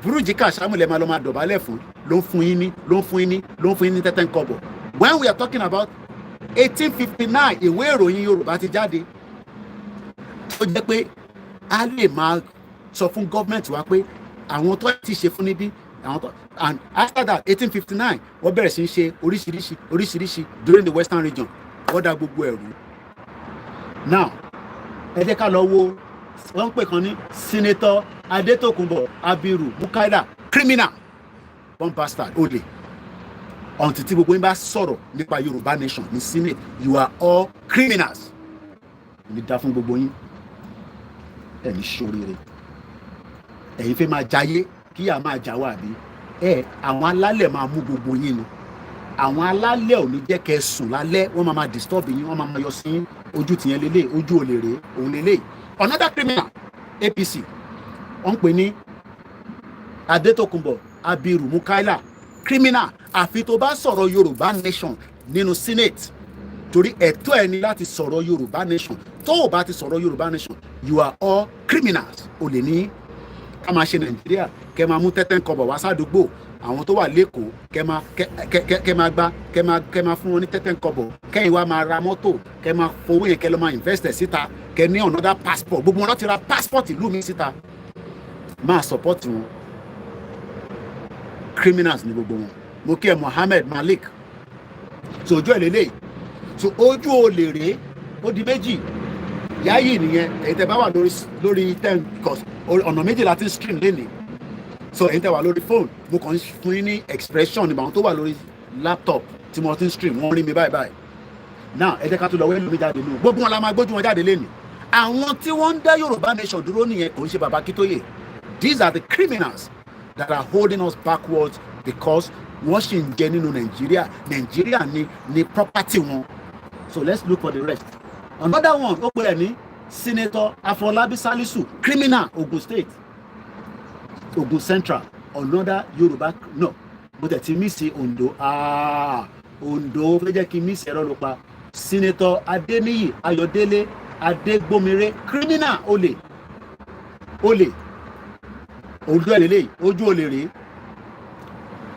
Buruji Kashamu lẹ́ máa lọ máa dọ̀bálẹ̀ fún ló ń fún yín ní tẹ́tẹ́ ń kọ́bọ̀. When we are talking about 1859 ìwé ìròyìn Yorùbá ti jáde. Ó jẹ́ pé a lè máa sọ fún gọ́ọ̀mẹ̀ntì wa pé àwọn tó ti ṣe fún níbí and after that 1859 wọ́n bẹ̀rẹ̀ sí í ṣe oríṣiríṣi during the western region wọ́n dá gbogbo ẹ̀rú. Now ẹ jẹ́ ká lọ wo wọ́n ń pè kan ní Senator Adetokunbo Abiru Mukaila criminal one bastard olè until tí gbogbo yín bá sọ̀rọ̀ nípa Yorùbá nation ní Senate you are all criminals. ní dá fún gbogbo yín ẹ̀yin ṣoríire ẹ̀yin fẹ́ máa jayé kí a máa jà wá bí àwọn alálẹ̀ máa mú gbogbo yín ni àwọn alálẹ̀ ò ní jẹ́ kẹ́ sùn lálẹ́ wọ́n máa disturb yín wọ́n máa yọ sí ojú tìyẹn lélẹ̀ ojú olè rèé òun lélẹ̀. Another criminal APC wọ́n ń pè ní Adetokunbo Abiru Mukaila criminal àfi tó bá sọ̀rọ̀ Yorùbá nation nínú Senate torí ẹ̀tọ́ ẹ ní láti sọ̀rọ̀ Yorùbá nation tó o bá ti sọ̀rọ̀ Yorùbá nation you are all criminals. olè ní ká máa ṣe Nàìjíríà kẹ́ máa mú tẹ́tẹ́ ń kọ́bọ̀ wá sádùúgbò àwọn tó wà lẹ́kọ̀ọ́ kẹ́ máa fún wọn ní tẹ́tẹ́ ń kọ́bọ̀ kẹ́yìn wá máa ra mọ́tò kẹ́ máa fowó yẹn kẹ́ lọ́ máa invest síta kẹ́ ní another passport gbogbo wọn láti ra passport ìlú mi síta máa support wọn criminals ní gbogbo wọn. mo kí ẹ Mohammed Malik so ojú ẹ lélẹ̀ so ojú olè rèé ó di méjì yáyì nìyẹn èyí tẹ́ bá wà lórí ten course ọ̀nà méjì láti stream lénìí so èyí tẹ́ wà lórí phone mo kàn ń fún yín ní expression nígbà wọn tó wà lórí laptop tí mo ti ń stream wọ́n rí mi báyìí now ẹ jẹ́ ká tó lọ wẹ́lú mi jáde nù gbogbo wọn la máa gbójú wọn jáde lénìí àwọn tí wọ́n ń dá Yorùbá nation dúró nìyẹn kò ń ṣe bàbá Akíntóyè. These are the criminals that are holding us backwards because wọ́n ṣì ń jẹ nínú Nàìjíríà ní property wọn. So let's look for the rest. Another one ó pè é ní Senator Afolabi Salisu criminal Ogun State Ogun Central. Another Yoruba no mo tẹ̀ ti mí sí Ondo Ondo fẹ́ jẹ́ kí n mí sí ẹ̀rọ ló pa Senator Adeniyi Ayọ̀délé Adégbòmire criminal olè ojú ẹ̀ lélẹ́yìí ojú olè rèé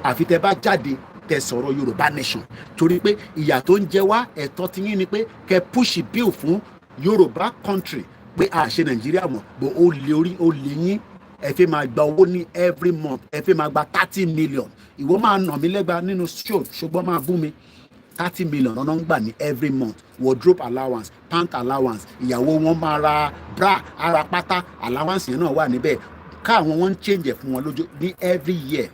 àfi tẹ́ bá jáde tẹ́ sọ̀rọ̀ Yorùbá nation torí pé ìyà tó ń jẹ wá ẹ̀tọ́ ti yín ni pé kẹ́ push bill fún Yorùbá country pé a ṣe Nàìjíríà mọ̀ bó o lè yín ẹ fẹ́ máa gba owó ní every month ẹ fẹ́ máa gba 30 million ìwọ máa nà mí lẹ́gba nínú show ṣùgbọ́n máa bú mi 30 million ọ̀nà ń gbà ní every month wardrobe allowance pant allowance ìyàwó wọn máa ra bra ara pátá allowance yẹn náà wà níbẹ̀ káwọn wọn ń change fún wọn lójú ní every year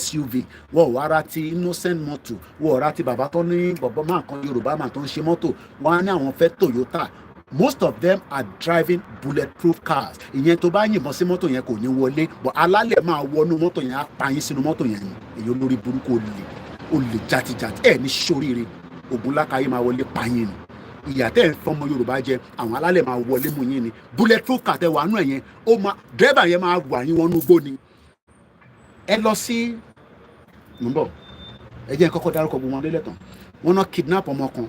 SUV wọ́n wá ra ti innocent motor wọ́n ra ti bàbá tó ní bọ̀bọ̀ máa kan Yorùbá máa tó ń ṣe mọ́tò wọ́n á ní àwọn fẹ́ Toyota most of them are driving bulletproof cars ìyẹn tó bá yìnbọn sí mọ́tò yẹn kò ní wọlé but alálẹ̀ máa wọnú mọ́tò yẹn á pa yín sínú mọ́tò yẹn èyí olórí burúkú olè játijàti ẹ̀ ní sóríire Ògúnlákayé máa wọlé pa yín ni ìyà tẹ́ ẹ̀ ń fọmọ Yorùbá jẹ àwọn alálẹ̀ máa wọlé mú yín ni bulletproof car tẹ wà nù ẹ̀yẹn ó máa dẹ́rẹ́bà yẹn máa wà yín wọnú gbó ni ẹ lọ sí nùbọ̀ ẹ jẹ́ kọ́kọ́ dárúkọ gbogbo wọn lélẹ̀ tán wọ́n náà kidnap ọmọ kan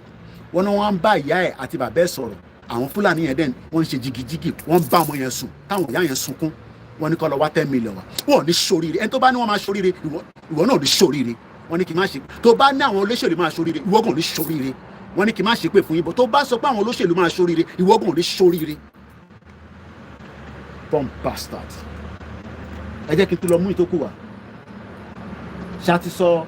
wọ́n náà wọ́n bá ìyá ẹ̀ àti bàbá ẹ̀ sọ̀rọ̀ àwọn Fúlàní yẹn dẹ́n wọ́n ń ṣe jigijigi wọ́n bá ọmọ yẹn sùn táwọn ìyá yẹn sunkún wọ́n ní kó lọ wá 10 million wa wọ́n ní ṣoríire ẹni tó bá ní wọ́n máa ṣoríire ìwọ náà ní ṣoríire wọ́n ní kí n má ṣe tó bá ní àwọn olóṣèlú máa ṣoríire ìwọ kàn ní ṣoríire wọ́n ní kí n má ṣe pé fún yín bó tó bá sọ pé àwọn olóṣèlú máa ṣoríire ìwọ kàn ní ṣoríire bomb bastard ẹ jẹ́ kí n tún lọ mú ìtókù wá ṣáàtì sọ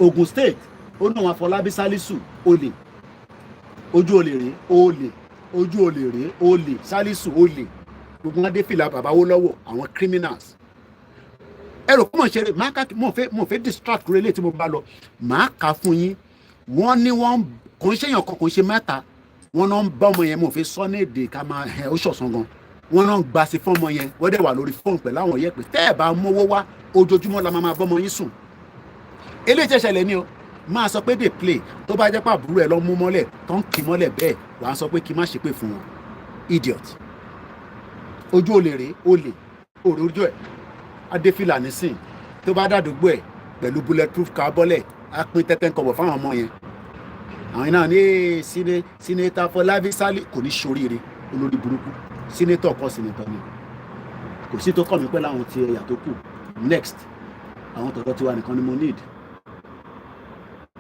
Ogun State ó ní àwọn Afọlábí Sálísù olè ojú olè rèé olè ojú olè rèé olè Sálísù olè gbogbo wọn dé fìlà bàbáwó lọ́wọ́ àwọn criminals ẹrù kọ́ mọ̀ ṣe rè mo fẹ́ distract kúrò eléyìí tí mo bá lọ máa kà fún yín wọ́n ní kò ń ṣèyàn kan kò ń ṣe mẹ́ta wọ́n náà ń bá ọmọ yẹn mo fi sọ ní èdè ká máa ó ṣọ̀sán gan wọ́n náà ń gba sí fọ́mọ yẹn wọ́n dẹ̀ wà lórí fóònù pẹ̀lú àwọn yẹn pé tẹ́ ẹ̀ bá mówó wá ojoojúmọ́ la máa bọ́mọ yín sùn eléyìí tẹ́ ṣẹlẹ̀ ní o máa sọ pé dey play tó bá jẹ́ pàbúrò ẹ̀ lọ mú mọ́lẹ̀ tó ń kì mọ́lẹ̀ bẹ́ẹ̀ wàá sọ pé kí má ṣépè fún wọn idiot ojú olè rèé olè òrè ojú ẹ̀ adéfìlà nísìn tó bá dàdúgbò ẹ̀ pẹ̀lú bulletproof car bọ́lẹ̀ á pín tẹ́tẹ́ ń kọ̀bọ̀ fáwọn ọmọ yẹn àwọn náà ní sínétà Fọlábí Sálí kò ní ṣoríire olórí burúkú sínétọ̀ kọ́ sínétọ̀ ni kò sí tó kọ́ mi pẹ́ láwọn ti ẹ̀yà tó kù next àwọn tọ̀tọ̀ tiwa nìkan ni mo need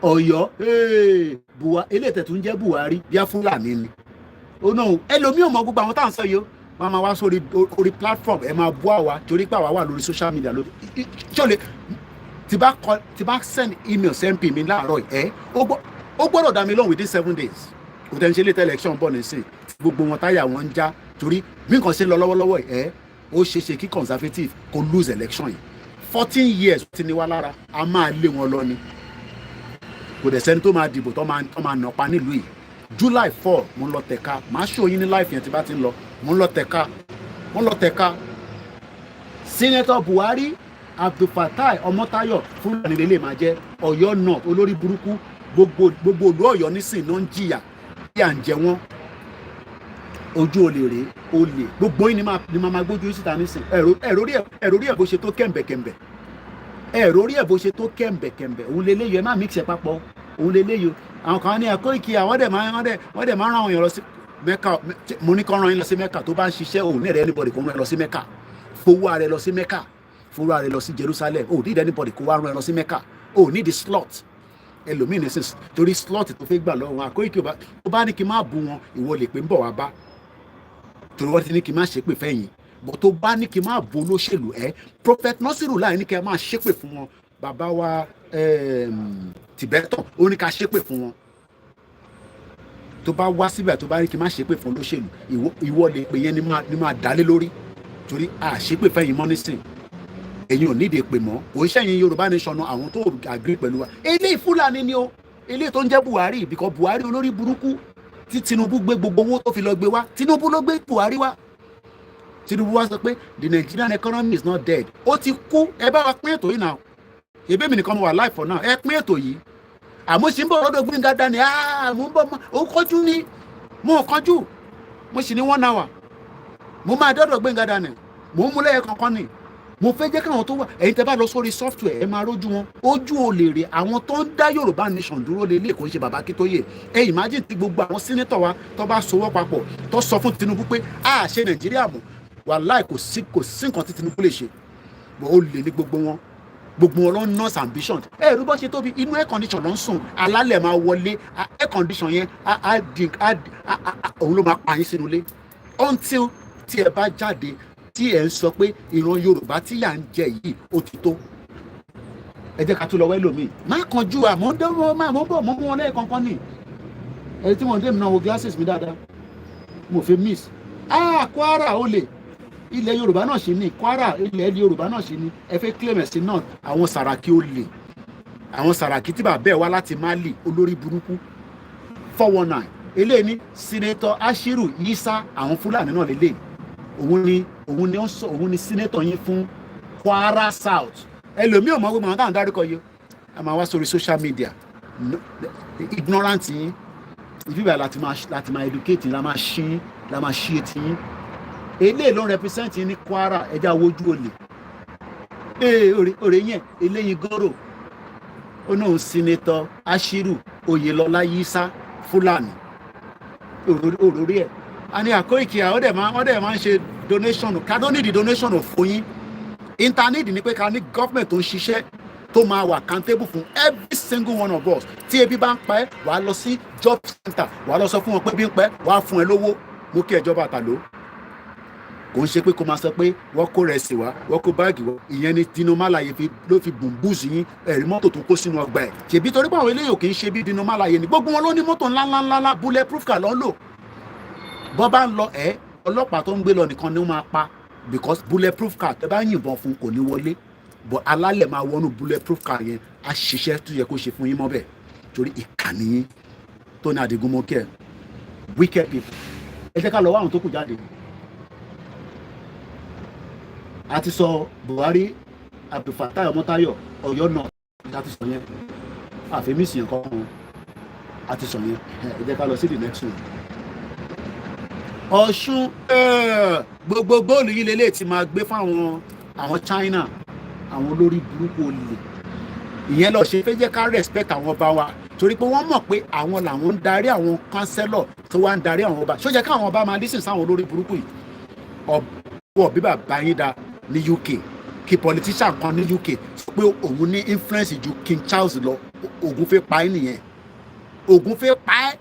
Ọ̀yọ́ eléyìí tún jẹ́ Buhari bíá Fúlàní ni ó náà ẹlòmíì ò mọ gbogbo àwọn tá à ń sọ yìí ó máa máa wá sórí orí platform ẹ máa bú àwa torí pé àwa wà lórí social media lórí ṣọlẹ tí bá send email send pin mi láàárọ̀ ẹ ó gbọ́dọ̀ dá mi lóhùn within 7 days kò tẹ́ ń ṣe létẹ́ election bọ̀ nísìn gbogbo wọn táyà wọn ń já torí bí nǹkan ṣe ń lọ lọ́wọ́lọ́wọ́ ẹ ó ṣeéṣe kí conservative kó lose election yìí 14 years ti ní wá lára a máa lé wọn lọ ni kò dẹ̀ sẹ́ni tó máa dìbò tó máa nàpa nílùú yìí July 4 mo ń lọ tẹ̀ka màá ṣó yín ní life yẹn tí bá ti ń lọ mo ń lọ tẹ̀ka Senator Buhari Abdulfatai Ọmọ́táyọ̀ Fúlàní lélẹ̀ máa jẹ́ Ọ̀yọ́ North olórí burúkú gbogbo ìlú Ọ̀yọ́ nísìn ló ń jìyà bí à ń jẹ wọ́n ojú olè rèé olè gbogbo yín ni máa gbójú síta nísìn ẹ̀rọ rí ẹ̀ bó ṣe tó kẹ̀m̀bẹ̀kẹ̀m̀bẹ̀ ẹ̀rọ rí ẹ̀ bó ṣe tó kẹ̀m̀bẹ̀kẹ̀m̀bẹ̀ òun lè léyò ẹ má mix ẹ̀ papọ̀ òun lè léyò àwọn kan ní Koiki àwọn dẹ̀ máa rán àwọn èèyàn lọ sí Mẹ́kà mo ní kọ́ ran yín lọ sí Mẹ́kà tó bá ń ṣiṣẹ́ òun ní ẹ̀rẹ́ anybody kó rán ẹ lọ sí Mẹ́kà fowó ara ẹ lọ sí Mẹ́kà fowó ara ẹ lọ sí Jerusalem ò ní anybody kó wá rán ẹ lọ sí Mẹ́kà ò ní the slot ẹlòmíì nísìn torí slot tó fẹ́ gbà lọ́wọ́ wọn Koiki tó bá ní kí n má bu wọn ìwọ lè pé ń bọ̀ wá bá torí wọ́n ti ní kí n má ṣépè fẹ́yìn bọ̀ tó bá ní kí n má bu olóṣèlú Prophet Nasiru láì ní kí n má ṣépè fún wọn bàbá wa Tibetan ó ní ká ṣépè fún wọn tó bá wá síbẹ̀ tó bá ní kí n má ṣépè fún olóṣèlú ìwọ lè pè yẹn ni máa dálé lórí torí àṣépè fẹ́yìn mọ́ nísìn ẹ̀yin ò nídìí pè mọ́ kò ṣẹ́yìn Yorùbá nation àwọn tó agree pẹ̀lú wa eléyìí Fúlàní ni o eléyìí tó ń jẹ́ Buhari because Buhari olórí burúkú tí Tinubu gbé gbogbo owó tó fi lọ gbé wá Tinubu ló gbé Buhari wá Tinubu wá sọ pé the Nigerian economy is not dead ó ti kú ẹ bá wa pín ètò yìí náà ebí mi nìkan mo wà live for now ẹ pín ètò yìí àmọ́ sì ń bọ̀ lọ́dọ̀ Gbénga Dání mo ń bọ̀ ó kọjú ní mo kọjú mo sì ní 1 hour mo máa dọ́dọ̀ Gbénga Dání mo ń mú lẹ́yẹ kankan ni mo fẹ́ jẹ́ káwọn tó wà ẹ̀yin tẹ́ bá lọ sórí software ẹ máa rójú wọn ojú olè rè àwọn tó ń dá Yorùbá nation dúró lé lè kó ń ṣe bàbá Akíntóyè ẹ imagine tí gbogbo àwọn senator wa tó bá sowọ́ papọ̀ tó sọ fún Tinubu pé a ṣe Nàìjíríà mọ́ wàláì kò sí nǹkan tí Tinubu lè ṣe ó lè ní gbogbo wọn ló ń nurse ambition ẹ̀rú bọ́ ṣe tóbi inú air condition ló ń sùn alálẹ̀ máa wọlé air condition yẹn òun ló máa pa yín sínú ilé until tí ẹ bá jáde tí ẹ ń sọ pé ìran Yorùbá tí yà ń jẹ yìí ó ti tó ẹ jẹ́ ká tún lọ wẹ́ lómi má kánjú àmọ́ dánwó máa mọ́ bọ̀ mọ́ mú wọn lẹ́ẹ̀kankan ní ẹ tí wọ́n dé mi náà wo glasses mi dáadáa mo fi miss Kwara olè ilẹ̀ Yorùbá náà ṣì ní Kwara ilẹ̀ Yorùbá náà ṣì ní ẹ fẹ́ claim ẹ̀sìn náà àwọn Sàràkí olè àwọn Sàràkí tí bàbá ẹ̀ wá láti Mali olórí burúkú 419 eléyìí ní Senator Ashiru Yisa àwọn Fúlàní náà lélẹ̀ òun ni senator yín fún Kwara South ẹlòmíì ò mọ̀ gbogbo àwọn táwọn dárúkọ yìí a máa wá sórí social media ignorant yín ìfìbà láti máa educate yín la máa ṣí etí yín eléyìí ló ń represent yín ní Kwara ẹja wojú olè òrè yẹn eléyìí gòrò ó náà senator Ashiru Oyèlọlá Yisa Fúlàní òrórí ẹ̀ a ní Koiki ó dẹ̀ máa ń ṣe donation ká ló ní di donation fún yín internet ni pé ká ní government tó ń ṣiṣẹ́ tó máa wà accountable fún every single one of us tí ebi bá ń pa ẹ́ wàá lọ sí job center wàá lọ sọ fún wọn pé bí ń pẹ́ wàá fún ẹ lówó mú kí ẹjọba àtàló kò ń ṣe pé kó máa sọ pé wọ́n kó rẹsì wá wọ́n kó báàgì wá ìyẹn ni Dino Melaye ló fi bùnbùsì yín ẹ̀rí mọ́tò tó kó sínú ọgbà ẹ̀ ṣèbí torí pé àwọn eléyìí ò kì í ṣe bí Dino Melaye ni gbogbo wọn ló ní mọ́tò ńláńláńlá bulletproof car lọ́n lò bọ́ bá ń lọ ọlọ́pàá tó ń gbé lọ nìkan ni wọ́n máa pa because bulletproof car tẹ́ bá yìnbọn fún kò ní wọlé but alálẹ̀ máa wọnú bulletproof car yẹn á ṣiṣẹ́ tó yẹ kó ṣe fún yín mọ́ bẹ́ẹ̀ torí ìkànnì yín tó ní Adigun mo kí ẹ wicked people ẹ jẹ́ ká lọ wá àwọn tó kù jáde. a ti sọ Buhari Abdulfatai Ọmọ́táyọ̀ Ọ̀yọ́ náà a ti sọ yẹn àfẹ́mísì yẹn kọ́ wọn a ti sọ yẹn ẹ jẹ́ ká lọ sí the next one. Ọ̀ṣun gbogbo góòlù yìí lélẹ̀ tí máa gbé fáwọn China àwọn olórí burúkú olè ìyẹn lọ ṣe fẹ́ jẹ́ ká respect àwọn ọba wa torí pé wọ́n mọ̀ pé àwọn làwọn ń darí àwọn kánsẹ́lọ̀ tó wá ń darí àwọn ọba ṣó jẹ́ káwọn ọba máa dísìn sáwọn olórí burúkú yìí ọ̀bọ̀ bíbà báyìí da ní UK kí politician kan ní UK sọ pé òun ní influence ju King Charles lọ Ògún fẹ́ pa ẹ́ nìyẹn Ògún fẹ́ pa ẹ́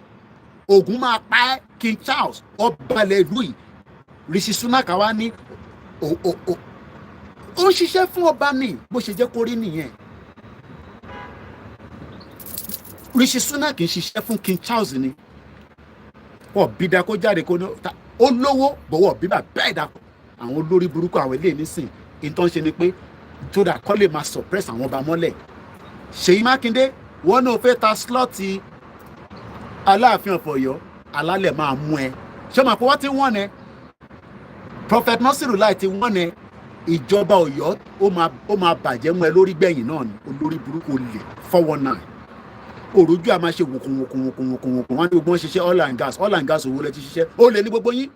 Ògún máa pa ẹ́ King Charles ọba ilẹ̀ ìlú yìí Rishi Sunak wá ní ó ń ṣiṣẹ́ fún ọba ní bó ṣe jẹ́ kó rí nìyẹn Rishi Sunak kì í ṣiṣẹ́ fún King Charles ni wọ́n bí da kó jáde kó ní ó lówó bọ̀wọ̀ bíbà bẹ́ẹ̀ dà àwọn olórí burúkú àwọn eléyìí nísìn ìtàn ṣe ni pé tó dà kọ́ lè máa suppress àwọn ọba mọ́lẹ̀ Ṣèyí Mákindé wọ́n náà fẹ́ ta slọ́ọ̀tì Aláàfin of Ọ̀yọ́ alálẹ̀ máa mú ẹ ṣé máa pọ̀ wọ́n ti wọ́n ẹ Prophet Nasiru Lai ti wọ́n ẹ ìjọba Ọ̀yọ́ ó máa bàjẹ́ mú ẹ lórí gbẹ̀yìn náà ni olórí burúkú olè 419 òròjú a máa ṣe wòkùnwòkùn wọn ní gbogbo wọn ṣiṣẹ́ oil and gas owó lẹ ti ṣiṣẹ́ ó lè ní gbogbo yín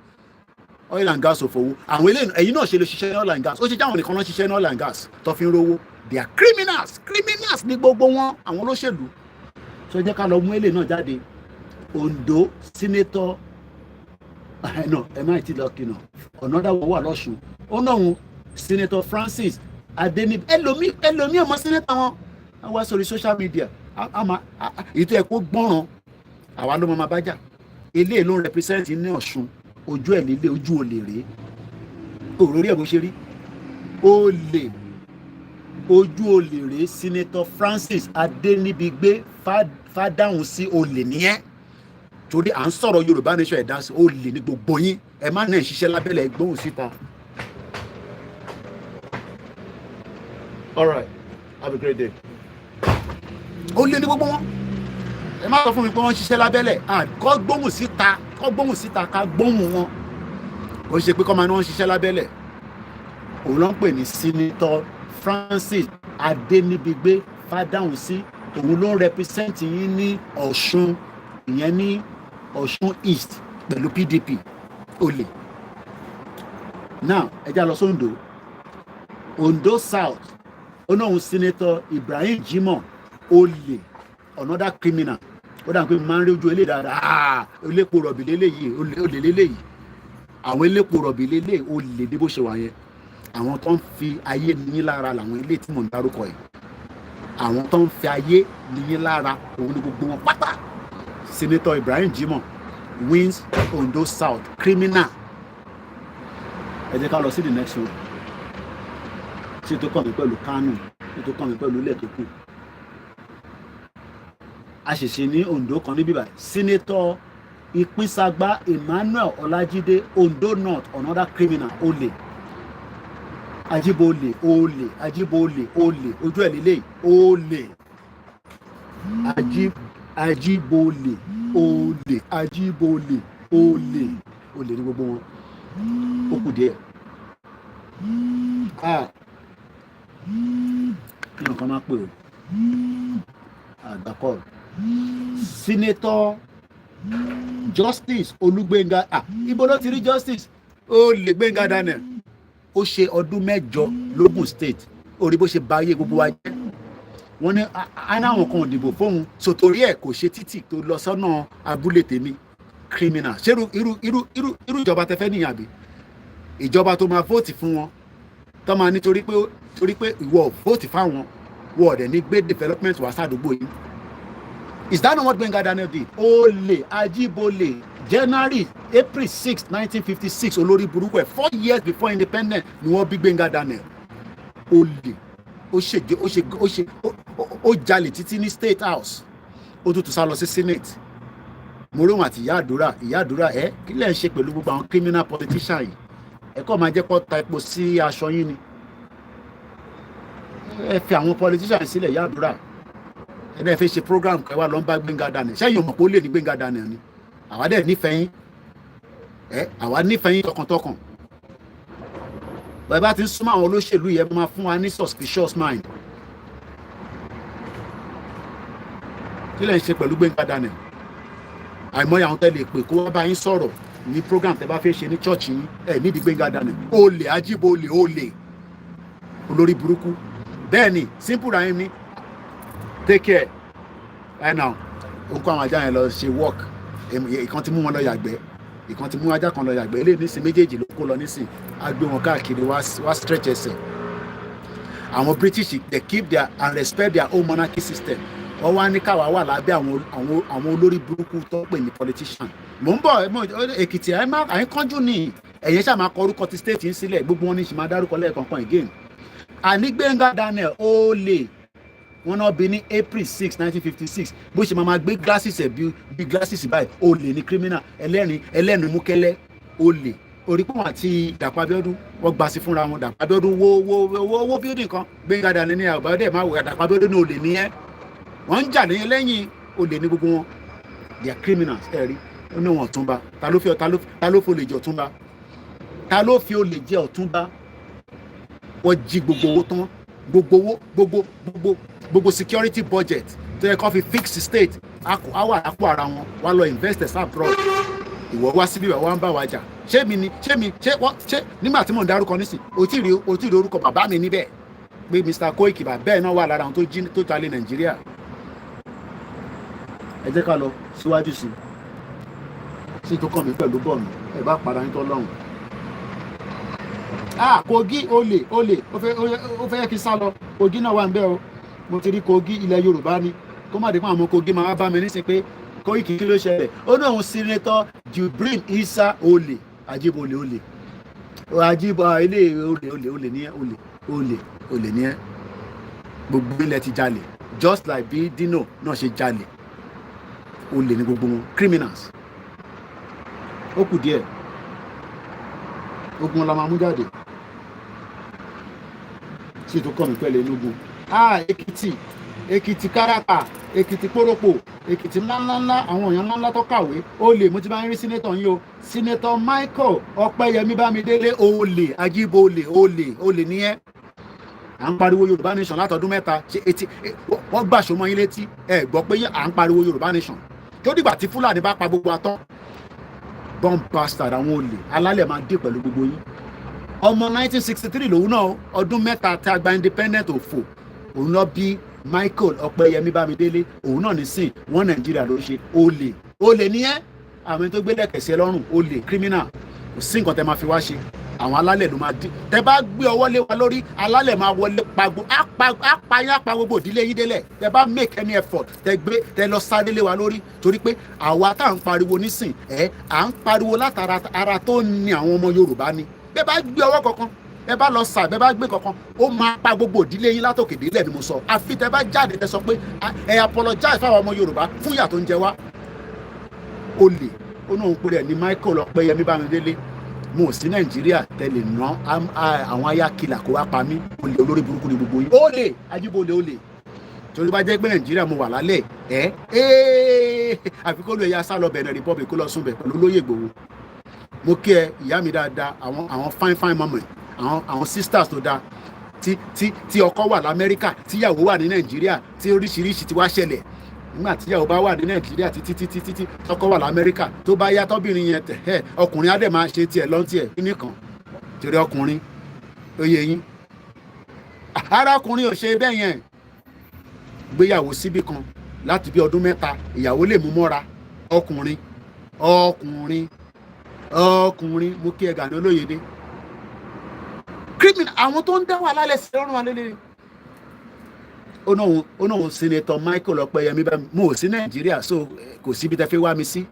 oil and gas òfowó àwọn eléyìí ẹ̀yin náà ṣe lè ṣiṣẹ́ oil and gas ó ṣe jáwọn nìkan náà ṣiṣẹ́ oil and gas tó fi ń rówó they are criminals ní gbogbo wọn àwọn olóṣèlú tó jẹ́ ká lọ mú eléyìí náà jáde Ondo senator ẹ má ti lọ kìnà another one wà lọ́sùn ó náà wọn senator Francis Adeni ẹlòmí ọmọ senator wọn wá sórí social media ètò ẹ̀kọ́ gbọ́ràn àwa ló máa bájà eléyìí ló ń represent ní Ọ̀ṣun ojú ẹ̀ líle ojú olè rèé òrórí ẹ̀ bó ṣe rí olè ojú olè rèé senator Francis Adéníbigbé fàdáhùn sí olè nìyẹn torí à ń sọ̀rọ̀ Yorùbá nation ẹ̀dá sí olè ní gbogbo yín ẹ má náà ṣiṣẹ́ lábẹ́lẹ̀ gbóhùn síta. All right, have a great day. Ó lé ní gbogbo wọn ẹ má sọ fún mi pé wọ́n ṣiṣẹ́ lábẹ́lẹ̀ kọ́ gbóhùn síta ká gbóhùn wọn kò ṣe pé kọ́ máa ní wọ́n ṣiṣẹ́ lábẹ́lẹ̀ òun ló ń pè ní senator Francis Adéníbigbé fàdáhùn sí òun ló ń represent yín ní Ọ̀ṣun ìyẹn ní Ọ̀ṣun East pẹ̀lú PDP olè now ẹ já lọ sóńdó Ondo South ó náà ń senator Ibrahim Jimoh olè another criminal ó dà pé máa ń rí ojú eléyìí dáadáa elépo rọ̀bì léléyìí olè léléyìí àwọn elépo rọ̀bì léléyìí olè dé bó ṣe wà yẹn àwọn tó ń fi ayé níyín lára làwọn eléyìí tí mò ń dárúkọ yìí àwọn tó ń fi ayé níyín lára òun ni gbogbo wọn pátá senator Ibrahim Jimoh wins Ondo South criminal ẹ jẹ́ ká lọ sí the next one ṣé tó kàn mí pẹ̀lú Kánò ṣé tó kàn mí pẹ̀lú ilẹ̀ tó kù àṣìṣe ní Ondo kan níbí báyìí senator Ìpínsàgbà Emmanuel Ọlájídé Ondo North another criminal olè Ajíbólè olè Ajíbólè olè ojú ẹ̀ lílé olè Ajíbólè olè Ajíbólè olè olè ní gbogbo wọn ó kù díẹ̀ kí nǹkan máa pè ó àgbàkọ́ senator Justice Olúgbénga ibo ló ti rí Justice olè Gbénga Daniel ó ṣe ọdún 8 lógùn state orí bó ṣe ba ayé gbogbo wa jẹ́ wọ́n ní anáwọn kan òdìbò fóun sòtórí ẹ̀ kò ṣe títì tó lọ sọ́nà abúlé tèmi criminal ṣé irú ìjọba tẹfẹ́ nìyàn àbí ìjọba tó máa vóòtì fún wọn tó máa nítorí pé ìwọ vóòtì fáwọn wọ́n ọ̀dẹ̀ ní gbé development wá sádùúgbò yìí. Is that not what Gbénga Daniel did? Olè Ajíbólè April 6, 1956 olórí burúkú ẹ̀ 4 years before independence ni wọ́n bí Gbénga Daniel. Olè ó jalè títí ní State House ó tún sá lọ sí Senate. Mòróhùn àti ìyá àdúrà kí lẹ̀ ń ṣe pẹ̀lú gbogbo àwọn criminal politician yìí ẹ̀kọ́ máa jẹ́ kó ta epo sí aṣọ yín ni ẹ fi àwọn politician sílẹ̀ ìyá àdúrà ẹ̀dẹ̀ fi ṣe program kẹwàá ló ń bá Gbénga Daniel ṣẹ́yìn ọmọ kó lè ní Gbénga Daniel ni àwa dẹ̀ nífẹ̀ẹ́ yín àwa nífẹ̀ẹ́ yín tọkàntọkàn bàbá ti ń súnmọ́ àwọn olóṣèlú yẹn máa fún wa ní suspicious mind kí lẹ̀ ń ṣe pẹ̀lú Gbénga Daniel àìmọye àwọn tẹ́lẹ̀ pé kó wá bá yín sọ̀rọ̀ ní program tẹ́ bá fẹ́ ṣe ní church yín nídìí Gbénga Daniel olè ajíbolè olè olórí burúkú bẹ́ẹ̀ ni simple rahim ni take care right now ó kó àwọn ajá yẹn lọ ṣe work ìkan ti mú wọn lọ yàgbẹ́ ìkan ti mú ajá kan lọ yàgbẹ́ eléyìí nísìn méjèèjì ló kó lọ nísìn á gbé wọn káàkiri wá stretch ẹsẹ̀ àwọn British they keep their and respect their own monarchy system wọ́n wá ní káwa wà lábẹ́ àwọn olórí burúkú tó pè ní politician mò ń bọ̀ Èkìtì àyínkánjú ni ẹ̀yẹ́ ṣáà máa kọ orúkọ ti state yín sílẹ̀ gbogbo wọn ní ṣì máa dárúkọ lẹ́ẹ̀kọ̀ọ̀kan again àní Gbénga Daniel olè wọn náà bí ní April 6 1956 bó ṣe máa gbé glasses ẹ̀ bí glasses báyìí olè ní criminal ẹlẹ́rìn múkẹ́lẹ́ olè orípọ̀n àti Dàpọ̀ Abíọ́dún wọ́n gbà sí fúnra wọn Dàpọ̀ Abíọ́dún wó building kan Gbénga Daniel ní àbáwọ́dẹ̀ máa wò Dàpọ̀ Abíọ́dún ní olè ní ẹ́ wọ́n ń jà lẹ́yìn olè ní gbogbo wọn they are criminals ẹ̀rí ó ní wọn Ọ̀túnba ta ló fi olè jẹ Ọ̀túnba ta ló fi olè jẹ Ọ̀túnba wọ́n jí gbogbo owó tán gbogbo security budget tó yẹ kó fi fix state àwọ̀ àpò ara wọn wá lọ investors abroad ìwọ wá síbí wà ń bá wa jà ṣé nígbà tí mò ń dárúkọ nísìn o tí rí orúkọ bàbá mi níbẹ̀ pé Mr. Koiki bàbá ẹ̀ náà wà lára àwọn tó jalè Nàìjíríà ẹ jẹ́ ká lọ síwájú sí tó kàn mí pẹ̀lú bọ́ọ̀lù ẹ bá padà ní tọ́lọ́run. Kogi olè ó fẹ́ kí sá lọ Kogi náà wà ń bẹ̀ o mo ti rí Kogi ilẹ̀ Yorùbá ni kó má dé fún àwọn Kogi máa bá mi nísìn pé Koiki kí ló ṣẹlẹ̀ ó ní òun Senator Jubril Isa olè Ajíbolè olè ilé olè ní olè ní ẹ gbogbo ilẹ̀ ti jalè just like bí Dino náà ṣe jalè olè ní gbogbo wọn criminals ó kù díẹ̀ ogun la máa mú jáde sí tó kọ́ mi pẹ̀lú inúgun Èkìtì Káràkà Èkìtì Pòròpò Èkìtì ńláńlá àwọn èèyàn ńláńlá tó kàwé olè mo ti bá ń rí sínétọ̀ yín o sínétọ̀ Michael Ọpẹ́yẹmí Bámidélé olè Ajíbolè olè ní ẹ́ à ń pariwo Yorùbá nation látọdún mẹ́ta ṣe etí wọ́n gbàṣọ mọ́ yín létí ẹ gbọ́ pé à ń pariwo Yorùbá nation tó dìgbà tí Fúlàní bá pa gbogbo atán bomb bastard àwọn olè alálẹ̀ máa dé pẹ̀lú gbogbo yín ọmọ 1963 lòun náà ọdún mẹ́ta tí a gba independent òfò òun náà bí Michael Ọpẹ́yẹmí Bámidélé òun náà ní sìn wọ́n Nàìjíríà ló ṣe olè ní ẹ́ àwọn tó gbé lẹ́kẹ̀sẹ̀ lọ́rùn olè criminal kò sí nǹkan tẹ́ máa fi wá ṣe àwọn alálẹ̀ ló máa dín tẹ́ bá gbé ọwọ́ lé wa lórí alálẹ̀ máa wọlé pagbo apá gbogbo ìdílé yín délẹ̀ tẹ́ bá make any effort tẹ́ lọ sáré lé wa lórí torí pé àwa tá à ń pariwo nísìn à ń pariwo látara ara tó ní àwọn ọmọ Yorùbá ni bẹ́ẹ̀ bá gbé ọwọ́ kankan bẹ́ẹ̀ bá lọ sà bẹ́ẹ̀ bá gbé kankan ó máa pa gbogbo ìdílé yín látòkè délẹ̀ ni mo sọ àfi tẹ́ bá jáde tẹ́ sọ pé ẹ apologize fáwọn ọmọ Yorùbá fún ìyà tó ń jẹ wá olè ó náà ń pè rẹ̀ ní Michael Ọpẹ́yẹmí Bámidélé mo sí Nàìjíríà tẹ́lẹ̀ ná àwọn ayákìlà kó wá pa mí olè olórí burúkú ni gbogbo yín olè Ajíbolè olè torí bá jẹ́ pé Nàìjíríà mo wà lálẹ́ àfi kó lu ẹ̀yà sálọ Benin Republic kó lọ sùn bẹ̀ pẹ̀lú olóyè Ìgbòho mo kí ẹ ìyá mi dáadáa àwọn fine mama àwọn sisters tó dáa tí ọkọ wà l'Amẹ́ríkà tíyàwó wà ní Nàìjíríà tí oríṣiríṣi ti wá ṣẹlẹ̀ nígbà tíyàwó bá wà ní Nàìjíríà títí tọkọ wà l'Amẹ́ríkà tó bá yá tọ́bìnrin yẹn tẹ̀ ọkùnrin á dẹ̀ máa ṣe tiẹ̀ lọ́ntì ẹ̀ kíní kan torí ọkùnrin ó yẹ yín ara ọkùnrin ò ṣe bẹ́ẹ̀ yẹn gbéyàwó síbì kan láti bí ọdún mẹ́ta ìyàwó lè mú mọ́ra ọkùnrin mo kí ẹ Gani Olóyèdé criminal àwọn tó ń dá wà lálẹ́ sí ọrùn alẹ́lẹ́ ó náà Senator Michael Ọpẹ́yẹmí bá mo ò sí Nàìjíríà so kò síbi tẹ́ fẹ́ wá mi sí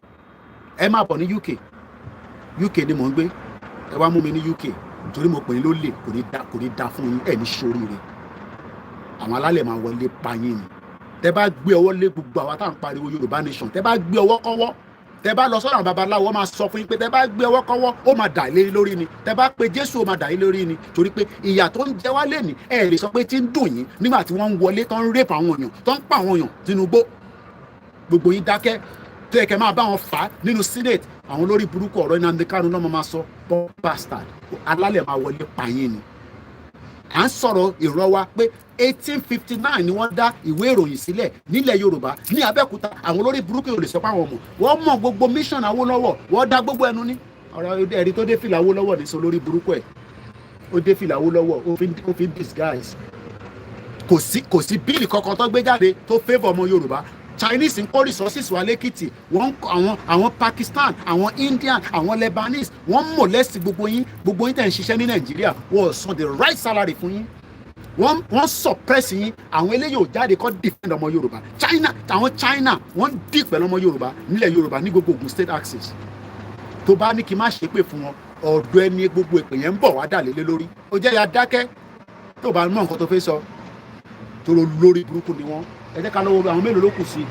ẹ má bọ̀ ní UK ni mò ń gbé ẹ wá mú mi ní UK torí mo pè é lólè kò ní da fún yín ẹ ní ṣoríire àwọn alálẹ̀ máa wọlé pa yín ni tẹ́ bá gbé ọwọ́ lé gbogbo àwa tá à ń pariwo Yorùbá nation tẹ́ bá gbé ọwọ́ kọ́wọ́ tẹ́ bá lọ sọ́dọ̀ àwọn babaláwo wọ́n máa sọ fún yín pé tẹ́ bá gbé ọwọ́ kọ́wọ́ ó máa dà lé lórí ni, tẹ́ bá pe Jésù ó máa dà lé lórí ni, torí pé ìyà tó ń jẹ wá lẹ́nìí ẹ lè sọ pé tí ń dùn yín nígbà tí wọ́n ń wọlé tó ń rape àwọn èèyàn tó ń pa àwọn èèyàn Tinubu gbogbo yín dákẹ́ tó yẹ kẹ́ máa bá wọn fà á nínú senate àwọn olórí burúkú ọ̀rọ̀ Nnamdi Kanu náà máa sọ bastard alálẹ̀ máa wọlé pààyàn ni. À ń sọ̀rọ̀ ìran wa pé 1859 ni wọ́n dá ìwé ìròyìn sílẹ̀ nílẹ̀ Yorùbá ní Abẹ́òkúta. Àwọn olórí burúkú yóò lè sọ pé àwọn ọmọ wọ́n mọ̀ gbogbo mission Awólọ́wọ̀ wọ́n dá gbogbo ẹnu ní. ọ̀rọ̀ ẹ̀rí tó dé fìlà Awólọ́wọ̀ ní sọ lórí burúkú ẹ̀ ó dé fìlà Awólọ́wọ̀ ó fi disguise. kò sí bíìlì kankan tó gbé jáde tó favour ọmọ Yorùbá. Chinese ń kó resources wá lẹ́kìtì àwọn Pakistan àwọn Indian àwọn Lebanese wọ́n molest gbogbo yín tẹ̀ ń ṣiṣẹ́ ní Nàìjíríà wọ́n san the right salary fún yín wọ́n suppress yín. Àwọn eléyìí ò jáde kó defend ọmọ Yorùbá. China wọ́n dì pẹ̀lú ọmọ Yorùbá nílẹ̀ Yorùbá ní gbogbo Ògùn state axis. Tó bá ní kí n má ṣe pé fún wọn ọ̀dọ̀ ẹni gbogbo èpè yẹn ń bọ̀ wá dà lé lórí. Ó jẹ́ ya dákẹ́ tó bá mọ̀ nǹkan tó fẹ́ sọ tó lórí burúkú ni wọ́n. Ẹ jẹ́ ká lọ́wọ́ àwọn mélòó ló kù sí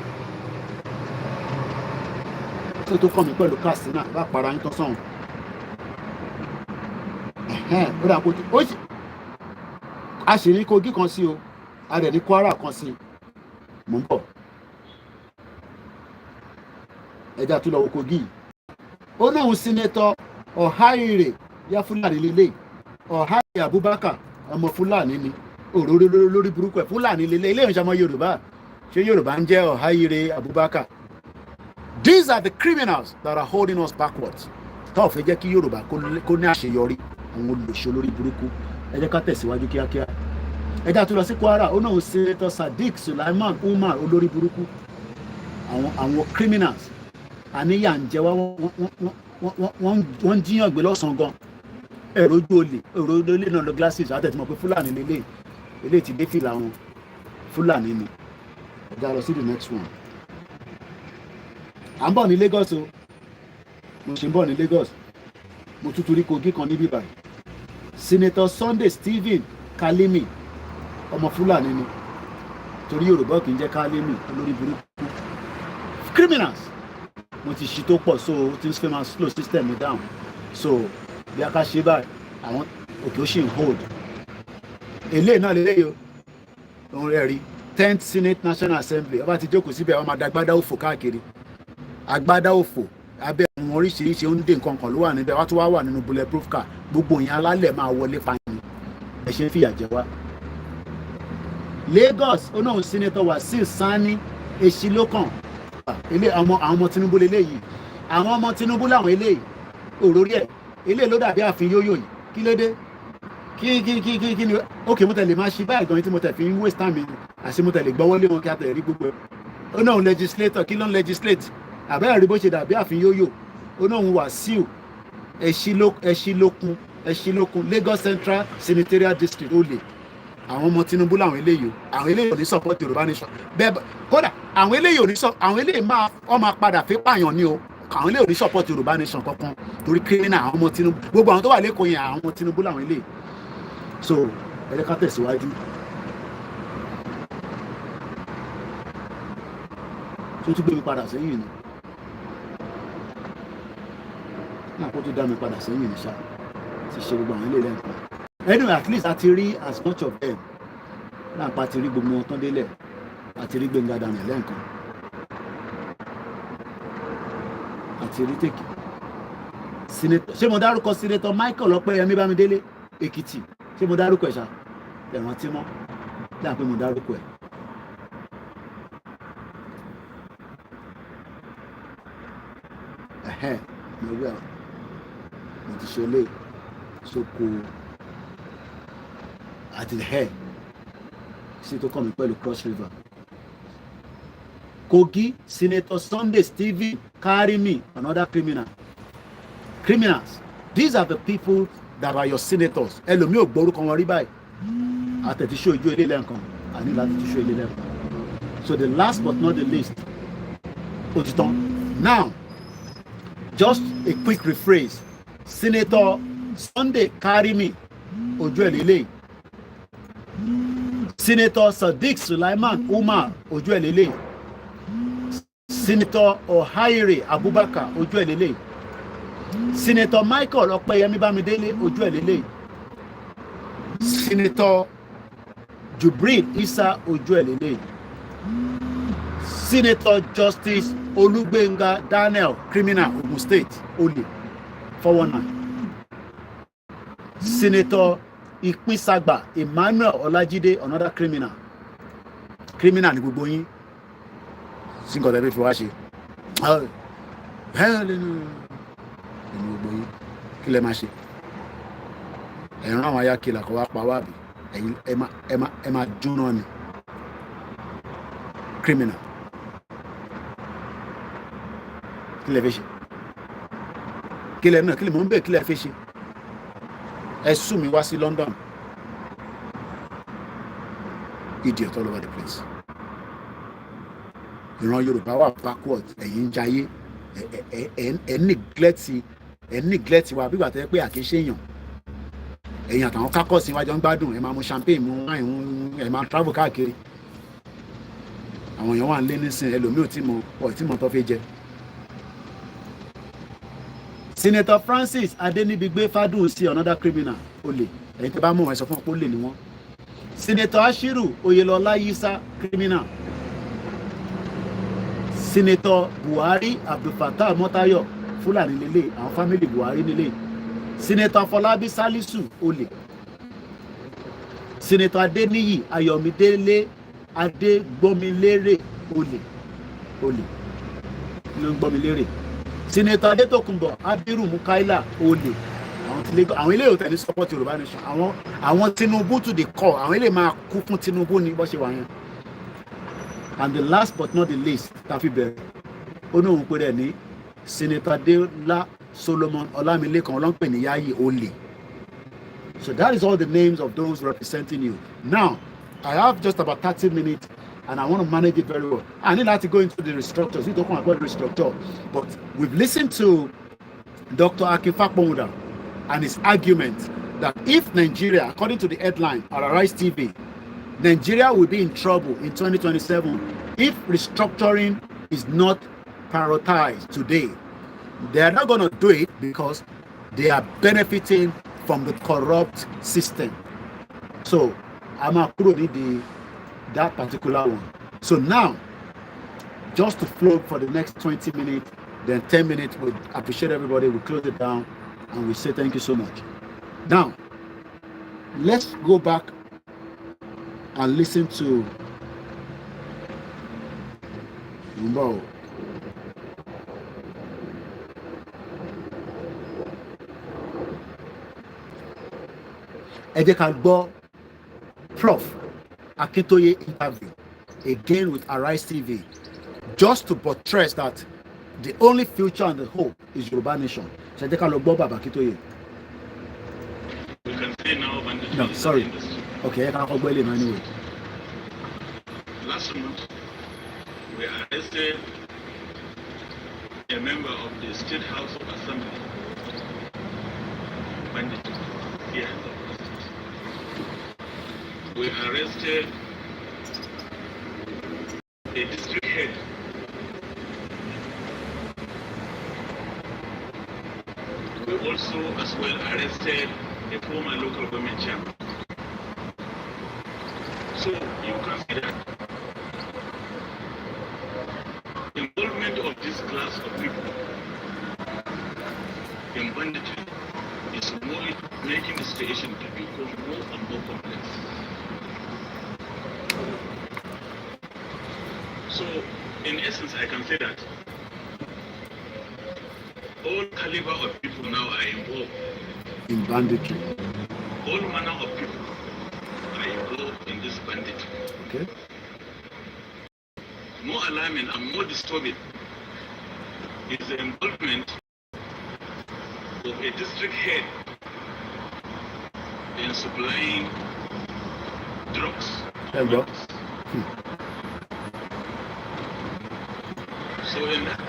tó kọ́ mi pẹ̀lú Katsina bá para yín tán sọ̀hún. Ó dà kó ó sì a sì ní Kogi kan sí o a dẹ̀ ní Kwara kan sí mò ń bọ̀ ẹja tó lọ wo Kogi ó náà sínétọ̀ Ọ̀háìrè yá Fúlàní lélẹ̀ Ọ̀háìrè Abubakar ọmọ Fúlàní ni òróró lórí burúkú ẹ̀ Fúlàní lélẹ̀ ilé ìrìnsàmọ́ Yorùbá ṣé Yorùbá ń jẹ́ Ọ̀háìrè Abubakar. These are the criminals that are holding us backwards. Tá ò fẹ́ jẹ́ kí Yorùbá kó ní àṣeyọrí àwọn olùṣọ́ lórí burúkú. Ẹ jẹ́ ká tẹ̀síwájú kíákíá. Ẹ jẹ́ àtúnlọ sí Kwara ó náà Senator Sadiq Sulaiman Umar olórí burúkú. Àwọn criminals àníyàn ń jẹ wá wọ́n jíyàn gbé lọ́sàn-án gan. Èrò ojú olè náà lọ glasses àtẹ̀tìmọ̀ pé Fúlàní lélẹ̀ eléyìí ti dé fìlà wọn Fúlàní ni. Ẹ jẹ́ lọ sí the next one. À ń bọ̀ ní Lagos o mo ṣe ń bọ̀ ní Lagos mo tútù rí Kogi kan níbí báyìí. Senator Sunday Stephen Kalimi ọmọ Fúlàní ni torí Yorùbá kì í jẹ́ Kalimi olórí burúkú criminals mo ti ṣí tó pọ̀ so things fẹ́ máa slow system mi down so bí a ká ṣe báyìí àwọn òkè ó ṣì ń hold eléyìí náà lélẹ́yìí o òun rẹ̀ rí 10th Senate National Assembly ọba ti jókòó síbẹ̀ ọmọ adágbádá òfò káàkiri agbádá òfò abẹ́ àwọn oríṣiríṣi oúnjẹ nǹkan kan ló wà níbẹ̀ wá tó wá wà nínú bulletproof car gbogbo yẹn alálẹ̀ máa wọlé fàyín ẹ ṣe ń fìyà jẹ wá. Lagos onáhùn Senator Wasiu Sani Èṣìlókàn ilé àwọn ọmọ Tinubu lélẹ́yìí àwọn ọmọ Tinubu làwọn eléyìí òrórí ẹ̀ eléyìí ló dàbí ààfin yóyò yìí kí ló dé kí ni ókè mo tẹ̀lé máa ṣe báyìí gan tí mo tẹ̀ fi ń waste time mi àti mo tẹ̀lé gbọ́wọ́lé wọn kí a tẹ̀lé rí gbogbo ẹ̀ onáhùn legislator kí ló ń legislate àbẹ́rẹ́ rí bó ṣe dàbí ààfin yóyò onáhùn Wàsíù Ẹ̀ṣìlókun Lagos Central Senatorial District olè àwọn ọmọ Tinubu làwọn eléyìí àwọn eléyìí ò ní support Yorùbá nation bẹ́ẹ̀ kódà àwọn eléyìí máa padà fi pààyàn ní o àwọn eléyìí ò ní support Yorùbá nation kankan torí criminal àwọn ọmọ Tinubu gbogbo àwọn tó wà lẹ́kọ̀ọ́ yẹn àwọn ọmọ Tinubu làwọn eléyìí so ẹ jẹ́ ká tẹ̀síwájú. tó tún gbé mi padà sẹ́yìn ni náà kó tó dá mi padà sẹ́yìn ní ṣá ti ṣe gbogbo àwọn ilé lẹ́ǹkan anyway at least a ti rí as much of them náà pa ti rí gbogbo wọn tán délẹ̀ àti rí Gbẹ́ngà Daniel lẹ́ǹkan àti rí tèkì senator ṣé mo dárúkọ senator Michael Ọpẹ́yẹmí Bámidélé Èkìtì ṣé mo dárúkọ ẹ̀ ṣá ẹ̀wọ̀n tí mọ́ dáa pé mo dárúkọ ẹ̀. mo rí àwọn mo ti ṣe lé sóko àti ẹ̀ sí tó kàn mí pẹ̀lú Cross River. Kogi Senator Sunday Stephen Karimi another criminals these are the people that are your senators ẹlòmíì ò gbórúkọ wọn rí báyìí àtẹ̀tíṣó ojú ilé lẹ́ǹkan àní láti tíṣó ilé lẹ́ǹkan so the last but not the least òtítọ́ now just a quick rephrase Senator Sunday Karimi ojú ẹ̀ lélẹ̀ Senator Sadiq Sulaiman Umar ojú ẹ̀ lélẹ̀ Senator Ohaire Abubakar ojú ẹ̀ lélẹ̀. Senator Michael Ọpẹ́yẹmí Bámidélé ojú ẹ̀ lélẹ̀. Senator Jubril Isa ojú ẹ̀ lélẹ̀. Senator Justice Olugbenga Daniel criminal Ogun State olè 419. Senator Ipinsagba Emmanuel Olajide another criminal ni gbogbo yín sí nǹkan tẹ́lẹ̀ fi wá ṣe nínú gbogbo yín kí lẹ máa ṣe ẹ̀ràn àwọn ayákẹ́lá kọ́ wá pa wá bí ẹ̀yin ẹ máa jóná ni criminal kí lẹ fẹ́ ṣe kí lẹ mọ̀ ń bẹ̀ kí lẹ fẹ́ ṣe ẹ sùn mi wá sí London idiot all over the place ìran Yorùbá wà backward ẹ̀yin ń jayé ẹ̀ neglect wa bí gbà tẹ́ pé àkéṣe èèyàn ẹ̀yin àtàwọn kákọ́sì wájọ ń gbádùn ẹ̀ máa mu champagne mu wine ẹ̀ máa travel káàkiri àwọn èèyàn wà ń lé nísìn ẹlòmíì tí mo tó fẹ́ jẹ. Senator Francis Adenibigbe Fadusi another criminal olè ẹ̀yin tẹ́ bá mọ̀ ẹ́ sọ fún ọ pé olè ni wọ́n. Senator Ashiru Oyelola Yisa criminal. Senator Buhari Abdulfatah Motayo Fulani lele àwọn family Buhari nílé. Senator Fọlábí Salisu olè. Senator Adeniyi Ayọ̀mídélé Adégbómilérè olè ló ń gbómilérè. Senator Adétòkunbọ̀ Abiru Mukaila olè. Àwọn ilé ìwòtẹ́ ní support Yorùbá nation àwọn Tinubu to the core àwọn ilé máa kú fún Tinubu ní bó ṣe wà yẹn. And the last but not the least tàfi bẹ̀rẹ̀ ó ní òun pé rẹ̀ ní Senator Adéọlá Solomon Ọlámilékan ọlọ́pẹ̀ ní Yayi olè. So that is all the names of those representing you. Now I have just about 30 minutes and I want to manage it very well. I need to go into the restructures. We talk about the restructure, but we've listened to Dr. Akin Fakpomuda and his argument that if Nigeria, according to the headline at Arise TV, Nigeria will be in trouble in 2027 if restructuring is not prioritized today. They are not going to do it because they are benefiting from the corrupt system. So I'm approving that particular one. So now, just to flow for the next 20 minutes, then 10 minutes, we appreciate everybody, we close it down, and we say thank you so much. Now, let's go back and listen to Mbo. Ẹ jẹ́ ká gbọ́ Prof. Akintoye interview again with Arise TV, just to buttress that the only future and the hope is Yoruba nation. So they can look Baba Akintoye. We can say now. No, sorry. Okay, I can't go anyway. Last month, we arrested a member of the State House of Assembly, bandit here in the state. We arrested a district head. We also as well arrested a former local government chairman. So you can see that involvement of this class of people in banditry is more making the situation to become more and more complex. So, in essence, I can say that all caliber of people now are involved in banditry. All manner of people are involved in this banditry. Okay. More alarming and more disturbing is the involvement of a district head in supplying drugs. Hello. So in that,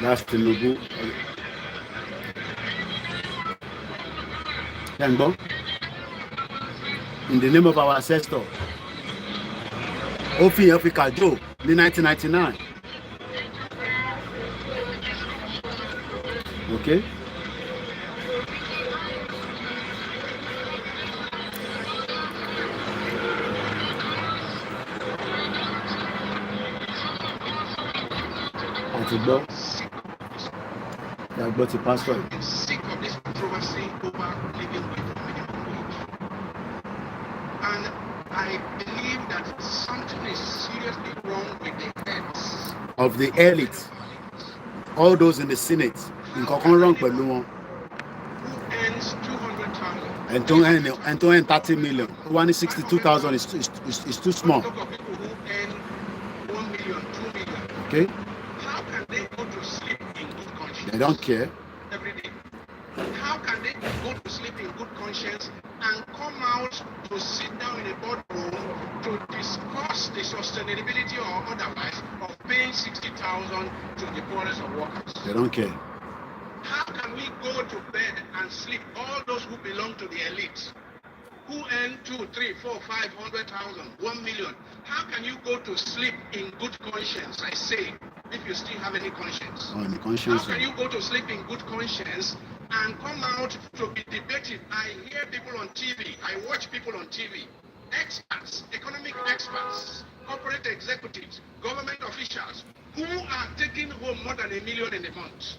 That's Tinubu. Yango, in the name of our ancestor. Ofi Africa Joe in 1999. Okay. But the pastor. I'm sick of this controversy over living with minimum wage. And I believe that something is seriously wrong with the heads of the elite. All those in the Senate. In wrong but no one. Who earns 200,000. And to earn 30 million. 162,000 is too small. Talk of people who earn 1 million, 2 million. Okay. How can they go to sleep in good conscience? They don't care. Every day. How can they go to sleep in good conscience and come out to sit down in a boardroom to discuss the sustainability or otherwise of paying 60,000 to the poorest of workers? They don't care. How can we go to bed and sleep, all those who belong to the elite, who earn 2, 3, 4, 500,000, 1 million? How can you go to sleep in good conscience, I say, if you still have any conscience? Oh, any conscience. How can you go to sleep in good conscience and come out to be debated? I hear people on TV, I watch people on TV, experts, economic experts, corporate executives, government officials, who are taking home more than $1 million in a month.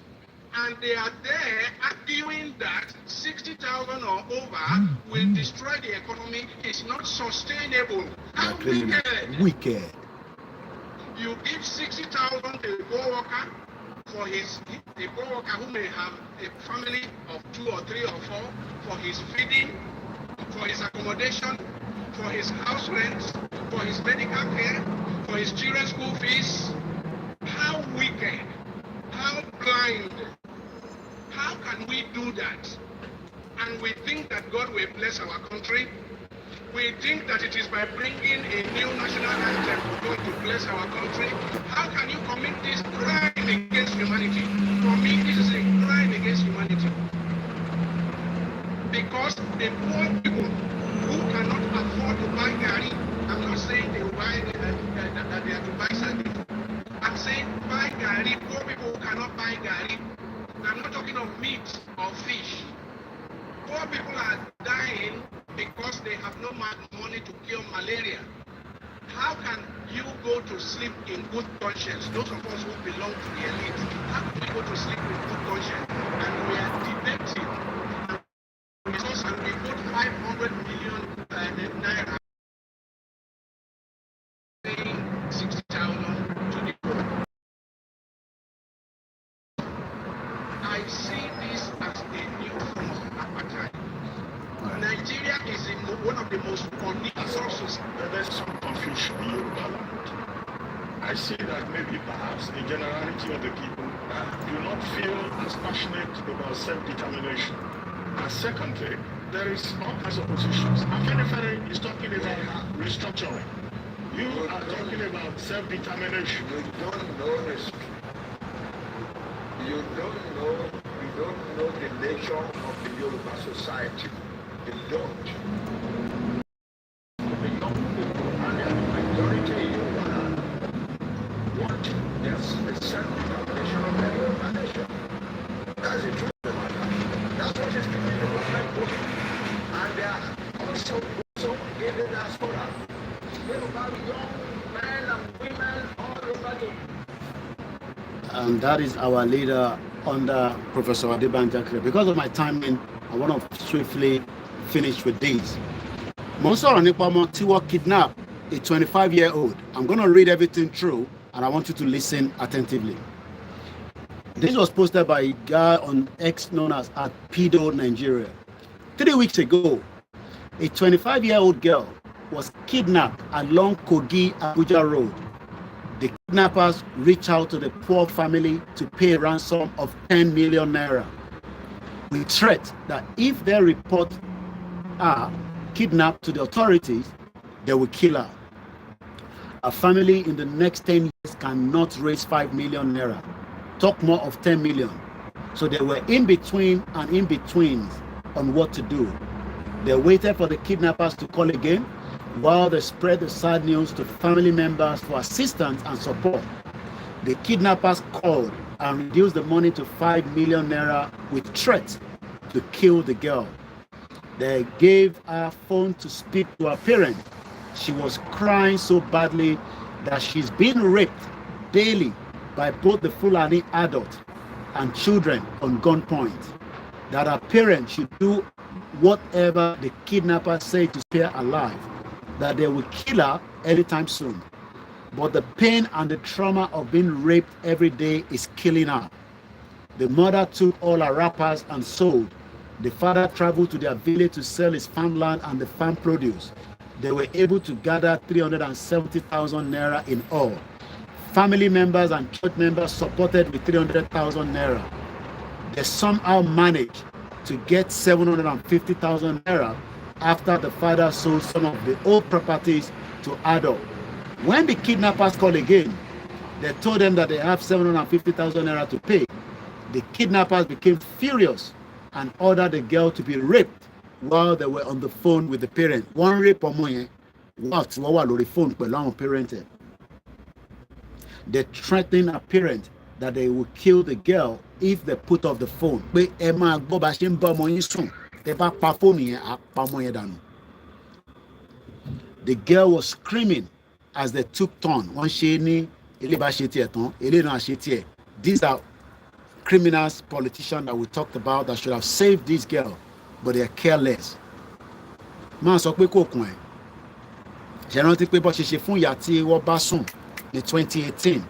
And they are there arguing that 60,000 or over will destroy the economy. It's not sustainable. How wicked. You give 60,000 to a poor worker for a poor worker who may have a family of 2 or 3 or 4, for his feeding, for his accommodation, for his house rent, for his medical care, for his children's school fees. How wicked, how blind. How can we do that? And we think that God will bless our country. We think that it is by bringing a new national anthem for God to bless our country. How can you commit this crime against humanity? For me, this is a crime against humanity. Because the poor people who cannot afford to buy gari, I'm not saying they will buy that they have to buy something. I'm saying buy gari. Poor people who cannot buy gari. I'm not talking of meat or fish. Poor people are dying because they have no money to cure malaria. How can you go to sleep in good conscience? Those of us who belong to the elite, how can we go to sleep in good conscience? And we are debating and we put 500 million naira paying 60,000 to the poor. I see this as a new form of apartheid. Nigeria is one of the most unequal societies. There's some confusion in Yoruba land. I see that maybe perhaps the generality of the people do not feel as passionate about self-determination. And secondly, there is all kinds of positions. Afenifere is talking about restructuring. You are talking about self-determination. You don't know you don't know the nature of the Yoruba society. You don't. The young people and the majority in Yoruba want their self-determination of their Yoruba nation. That's the truth of the matter. That's what is keeping the movement going. And they are also in the diaspora. Yoruba young men and women all over the. And that is our leader under Professor Adebanja. Because of my timing, I want to swiftly finish with these. Monsoro Nipomo Tiwo kidnapped a 25-year-old. I'm going to read everything through, and I want you to listen attentively. This was posted by a guy on X known as @Pedo Nigeria. 3 weeks ago, a 25-year-old girl was kidnapped along Kogi Abuja Road. The kidnappers reached out to the poor family to pay a ransom of 10 million naira, with threat that if they report her kidnapped to the authorities, they will kill her. A family in the next 10 years cannot raise 5 million naira. talk more of 10 million. So they were in between and in betweens on what to do. They waited for the kidnappers to call again while they spread the sad news to family members for assistance and support. The kidnappers called and reduced the money to 5 million naira with threats to kill the girl. They gave her phone to speak to her parents. She was crying so badly that she's being raped daily by both the Fulani adult and children on gunpoint. That her parents should do whatever the kidnappers say to spare her life, that they will kill her anytime soon. But the pain and the trauma of being raped every day is killing her. The mother took all her wrappers and sold. The father traveled to their village to sell his farmland and the farm produce. They were able to gather 370,000 naira in all. Family members and church members supported with 300,000 naira. They somehow managed to get 750,000 naira after the father sold some of the old properties to adult. When the kidnappers called again, they told them that they have 750,000 naira to pay. The kidnappers became furious and ordered the girl to be raped while they were on the phone with the parents. One rape or more, what the phone parent. They threatened a parent that they will kill the girl if they put off the phone. The girl was screaming as they took turn. These are criminals, politicians that we talked about that should have saved this girl, but they are careless. Man sọ pé kò kún ẹ̀. Ṣé rántí pé bó ṣe ṣe fún ìyá tí wọ́n bá sùn ní 2018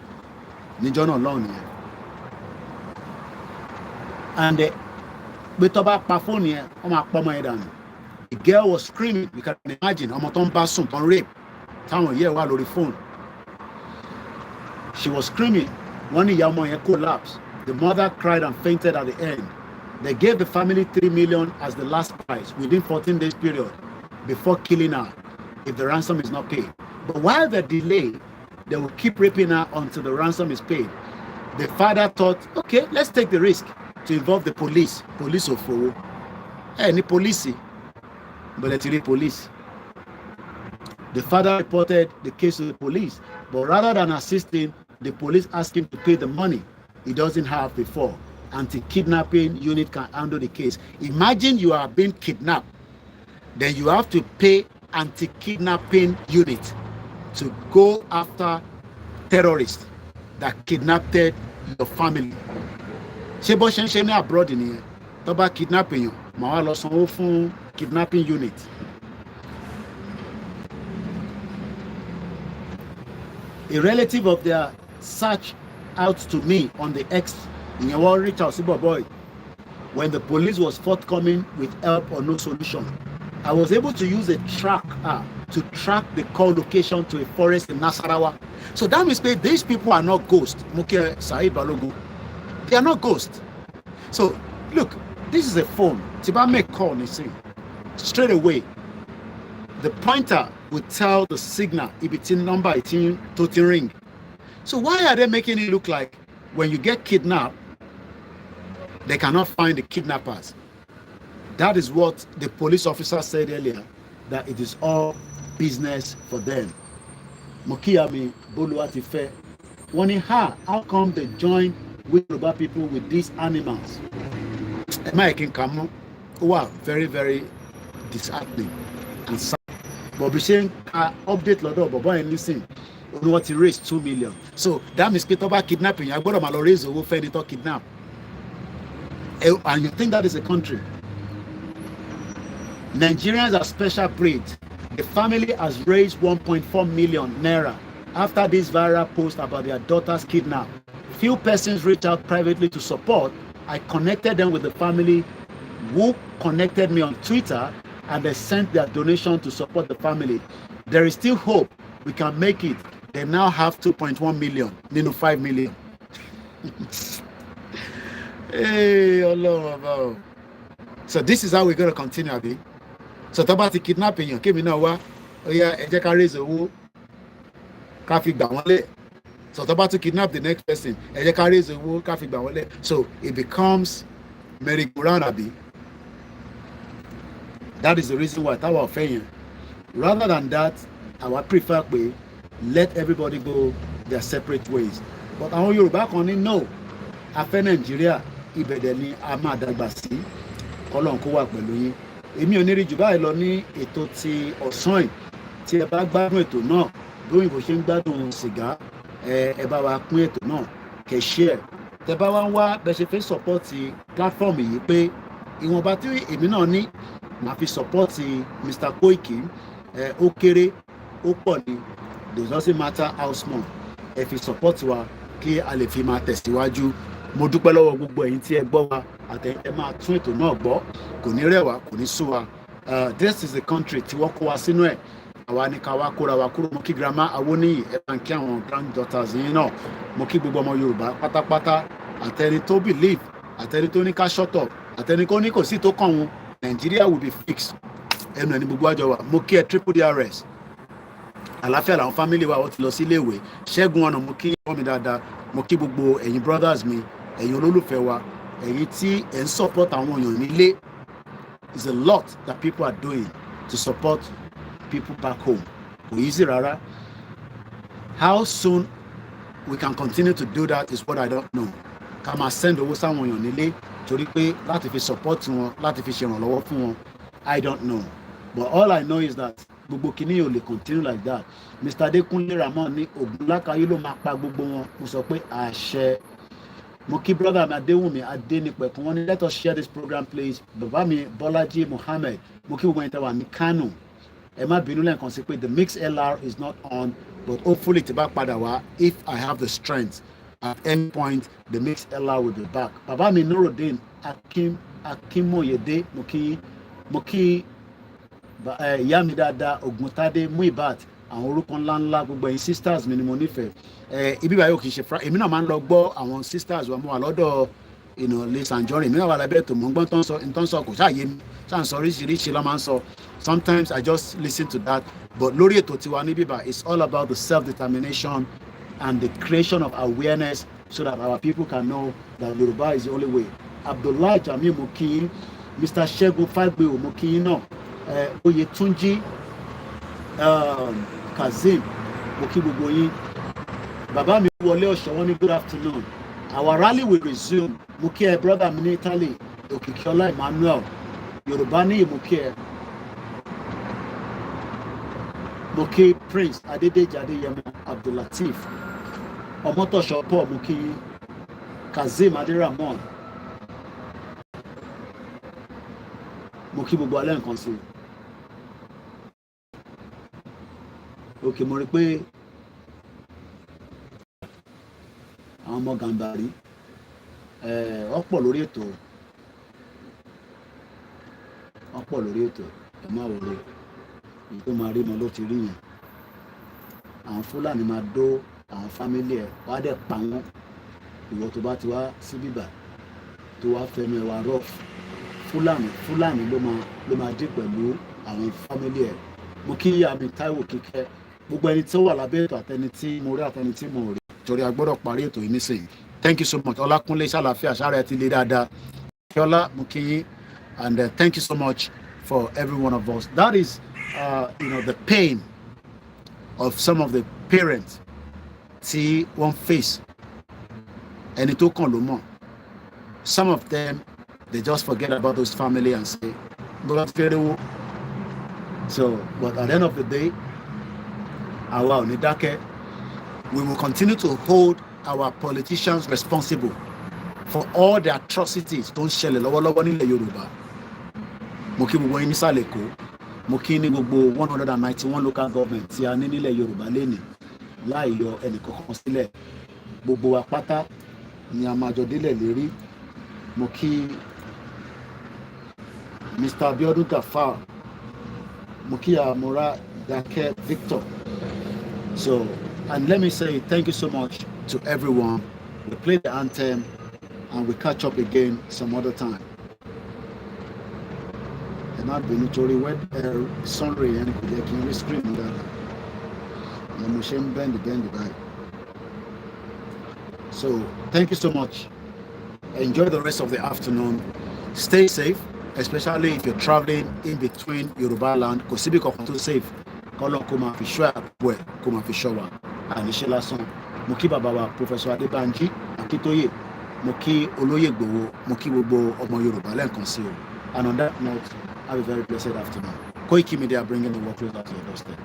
níjọ́ náà lọ́hùn nìyẹn. And pé tó bá pa fóònù yẹn, wọ́n máa pọ́ ọmọ yẹn dànù. The girl was screaming, you can imagine, ọmọ tó ń bá sùn tó ń rape táwọn yẹ̀ wá lórí phone. She was screaming. Wọ́n ní ìyá ọmọ yẹn collapsed. The mother cried and fainted at the end. They gave the family 3 million as the last price within 14 days period before killing her if the ransom is not paid. But while they delay, they will keep raping her until the ransom is paid. The father thought, okay, let's take the risk to involve the police. Police of Foro. Any police, but let's read police. The father reported the case to the police, but rather than assisting, the police asked him to pay the money he doesn't have before. Anti-kidnapping unit can handle the case. Imagine you are being kidnapped, then you have to pay anti-kidnapping unit to go after terrorists that kidnapped your family. Ṣé bó ṣe ń ṣe ní abroad nìyẹn? Tó bá kidnap èèyàn, màá wá lọ sanwó fún kidnapping unit. A relative of their searched out to me on the X in your reach out boy when the police was forthcoming with help or no solution. I was able to use a tracker to track the call location to a forest in Nasarawa. So that means that these people are not ghosts. Muke Said Balogun. They are not ghosts. So look, this is a phone. Tiba make call, you see. Straight away, the pointer would tell the signal if it's in number 18 to ring. So why are they making it look like when you get kidnapped, they cannot find the kidnappers? That is what the police officer said earlier, that it is all business for them. Mokiyami Boluwatife, how come they join with Yoruba people with these animals? Wow, very, very disheartening and sad. But we saying update Lodo, but boy, listen. What he raised 2 million. So that means kidnapping. I got to raise a wolf to kidnap. And you think that is a country? Nigerians are special breed. The family has raised 1.4 million naira after this viral post about their daughter's kidnap. Few persons reached out privately to support. I connected them with the family who connected me on Twitter, and they sent their donation to support the family. There is still hope we can make it. They now have 2.1 million, 5 million. Hey, Allah. So this is how we're going to continue, Abi. So about the kidnapping, you came in now. Oh yeah, raise a woo. So tó bá tún kidnap the next person, ẹ jẹ́ ká raise owó ká fi gbà wọlé. So it becomes merry-go-round àbí. That is the reason why táwa ọ̀fẹ́ yẹn. Rather than that, I would prefer pé let everybody go their separate ways. But àwọn Yorùbá kan ní no, a fẹ́ Nàìjíríà, ibẹ̀dẹ̀ ni a máa dàgbà sí. Kọ́lọ́n kó wà pẹ̀lú yín. Èmi ò ní rí jù báyìí lọ ní ètò ti ọ̀sán yìí. Tí ẹ bá gbádùn ètò náà, bí òyìnbó ṣe ń gbádùn sìgá, ẹ bá wa pín ètò náà, kẹ́ share. Tẹ́ bá wá ń wá bẹ́ ṣe fẹ́ support platform yìí pé ìwọ̀nba tí èmi náà ní màá fi support Mr. Koiki, ó kéré, ó pọ̀ ni, doesn't matter how small. Ẹ fi support wa kí a lè fi máa tẹ̀síwájú. Mo dúpẹ́ lọ́wọ́ gbogbo ẹ̀yin tí ẹ gbọ́ wa àtẹ̀yin tẹ́ máa tún ètò náà gbọ́, kò ní rẹ̀ wá, kò ní sú wa. This is the country tí wọ́n kó wa sínú ẹ̀. Àwa ní ká wá kóra wa kúrò. Mo kí grandma Awoniyi, ẹ bá ń kí àwọn granddaughters yín náà. Mo kí gbogbo ọmọ Yorùbá pátápátá, àtẹni tó believe, àtẹni tó ní ká shut up, àtẹni tó ní kò sí tó kàn wọn. Nigeria will be fixed. Ẹnu ẹni gbogbo àjọ wa. Mo kí ẹ triple DRS. Àlàáfíà làwọn family wa wọ́n ti lọ sí ilé ìwé. Ṣẹ́gun ọ̀nà mo kí wọ́n mi dáadáa. Mo kí gbogbo ẹ̀yin brothers mi, ẹ̀yin olólùfẹ́ wa, ẹ̀yin tí ẹ̀ ń support àwọn èèyàn nílé. It's a lot that people are doing to support people back home. Kò easy rárá. How soon we can continue to do that is what I don't know. Ká máa send owó sáwọn èèyàn nílé torí pé láti fi support wọn, láti fi ṣèrànlọ́wọ́ fún wọn, I don't know. But all I know is that gbogbo kìíní yóò lè continue like that. Mr. Adekunle Ramon ní Ògúnlákayé ló máa pa gbogbo wọn. Mo sọ pé àṣẹ. Mo kí brother mi Adéwùnmí Adénípẹ̀kun wọ́n ní let us share this program please. Bàbá mi Bọ́lájí Mohammed, mo kí gbogbo ẹni tẹ́ wà ní Kano. Ẹ má bínú lẹ́ẹ̀kan sí pé the mix LR is not on, but hopefully tí bá padà wá, if I have the strength, at any point the mix LR will be back. Bàbá mi Nurudeen Akimoyede, mo kí ìyá mi dáadáa Ògúntádé Muibat, àwọn orúkọ ńláńlá gbogbo ẹ̀yin sisters mi ni mo nífẹ̀ẹ́. Ibi báyìí ò kì í ṣe èmi náà máa ń lọ gbọ́ àwọn sisters wa mo wà lọ́dọ̀ Liz Anjorin, èmi náà wà lábẹ́ ètò mò ń gbọ́ tó ń sọ kò ṣáàyè mi ṣáà ń sọ oríṣiríṣi ló máa ń sọ. Sometimes I just listen to that, but lórí ètò tiwa ní bíbá it's all about the self-determination and the creation of awareness so that our people can know that Yoruba is the only way. Abdullahi Jamiu mo kí yín, Mr. Ṣẹ́gun Fágbèwò mo kí yín náà, Oyètúnjí Kazeem mo kí gbogbo yín. Bàbá mi Wọlé Ọ̀ṣọ́ wọ́n ní good afternoon. Our rally will resume. Mo kí ẹ brother mi ní Italy, Òkìkíọlá Emmanuel, Yorùbá ní mo kí ẹ. Mo kí Prince Adédèjì Adéyẹmọ Abdulateef, Ọmọtọ̀ṣọ́ Paul mo kí Kazeem Adéramon. Mo kí gbogbo alẹ́ nǹkan sí. Okay, mo rí pé àwọn ọmọ Gàmbàrí ọ̀pọ̀ lórí ètò ẹ má wọlé èyí tó máa rí mọ ló ti rí yẹn. Àwọn Fúlàní máa dó àwọn fámílì ẹ wá dẹ̀ pa wọ́n. Ìwọ tó bá ti wá sí bíbà tó wá fẹnu ẹ wá rọ́ọ̀fù, Fúlàní ló máa dé pẹ̀lú àwọn fámílì ẹ. Mo kí àmì Táíwò Kíkẹ́, gbogbo ẹni tó wà lábẹ́ ètò àtẹni tí mo rí àtẹni tí mo rí torí a gbọ́dọ̀ parí ètò yìí nísìnyí. Thank you so much. Ọlákúnlé ṣàlàfíà ṣàrẹ ti lé dáadáa. Kíọ́lá mo kí yín, and thank you so much for every one of us. That is the pain of some of the parents tí wọ́n face. Ẹni tó kàn ló mọ̀. Some of them they just forget about those family and say bọ́lá ti fẹ́rẹ̀ wó. So but at the end of the day, àwa ò ní dákẹ́. We will continue to hold our politicians responsible for all the atrocities tó ń ṣẹlẹ̀ lọ́wọ́lọ́wọ́ nílẹ̀ Yorùbá. Mo kí gbogbo yín nísàlẹ̀ Èkó, mo kí ní gbogbo 191 local government tí a ní nílẹ̀ Yorùbá lénìí láì yọ ẹnìkankan sílẹ̀. Gbogbo wa pátá ni a máa jọ délẹ̀ lérí. Mo kí Mr. Abiodun Gafar, mo kí Amora Dake Victor. So, and let me say thank you so much to everyone. We play the anthem and we catch up again some other time. And I've been to sunray and could get screen that. I'm ashamed bend the back. So thank you so much. Enjoy the rest of the afternoon. Stay safe, especially if you're traveling in between Yoruba land. Kò síbi kankan tó safe. Kọ́lọ́ kó máa fi ṣọ́ àpò ẹ̀ kó máa fi ṣọ́ wa. Àníṣe lásán. Mo kí bàbá wa Professor Adébánjí Akíntóyè. Mo kí Olóyè Ìgbòho. Mo kí gbogbo ọmọ Yorùbá lẹ́ẹ̀kan sí o. And on that note, have a very blessed afternoon. Koikimedia bringing the work closer to your doorstep.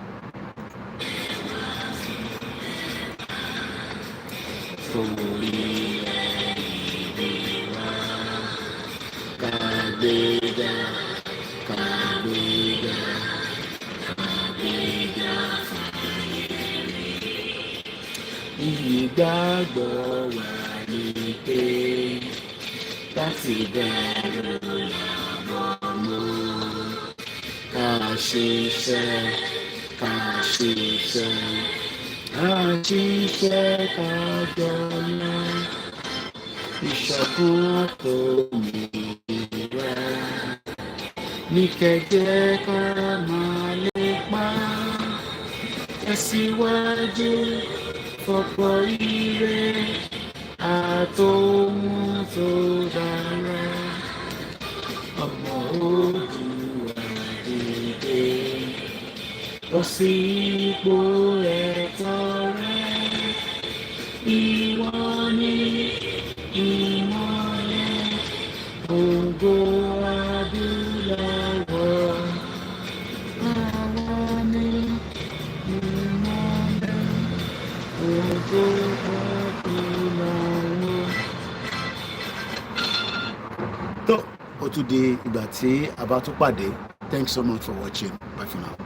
Ìgbàgbọ́ wà ní pé láti bẹ̀rù làbọ̀ mọ́. Ká ṣiṣẹ́, ká ṣiṣẹ́, ká ṣiṣẹ́ ká jọlá. Ìṣọ̀kan àtòmìnira ní kẹ̀kẹ́ ká máa lépa. Tẹ̀síwájú fọ̀pọ̀ ire àtòhun tó dára. Ọmọ Oòduà dìde lọ sí ipò ẹ̀tọ́ rẹ. Ìwọ ni ìmọ́lẹ̀ ògo adúláwọ̀. Àwa ni ìmọ́lẹ̀ ògo adúláwọ̀. Tó o tún di ìgbà tí a bá tún pàdé. Thanks so much for watching. Bye for now.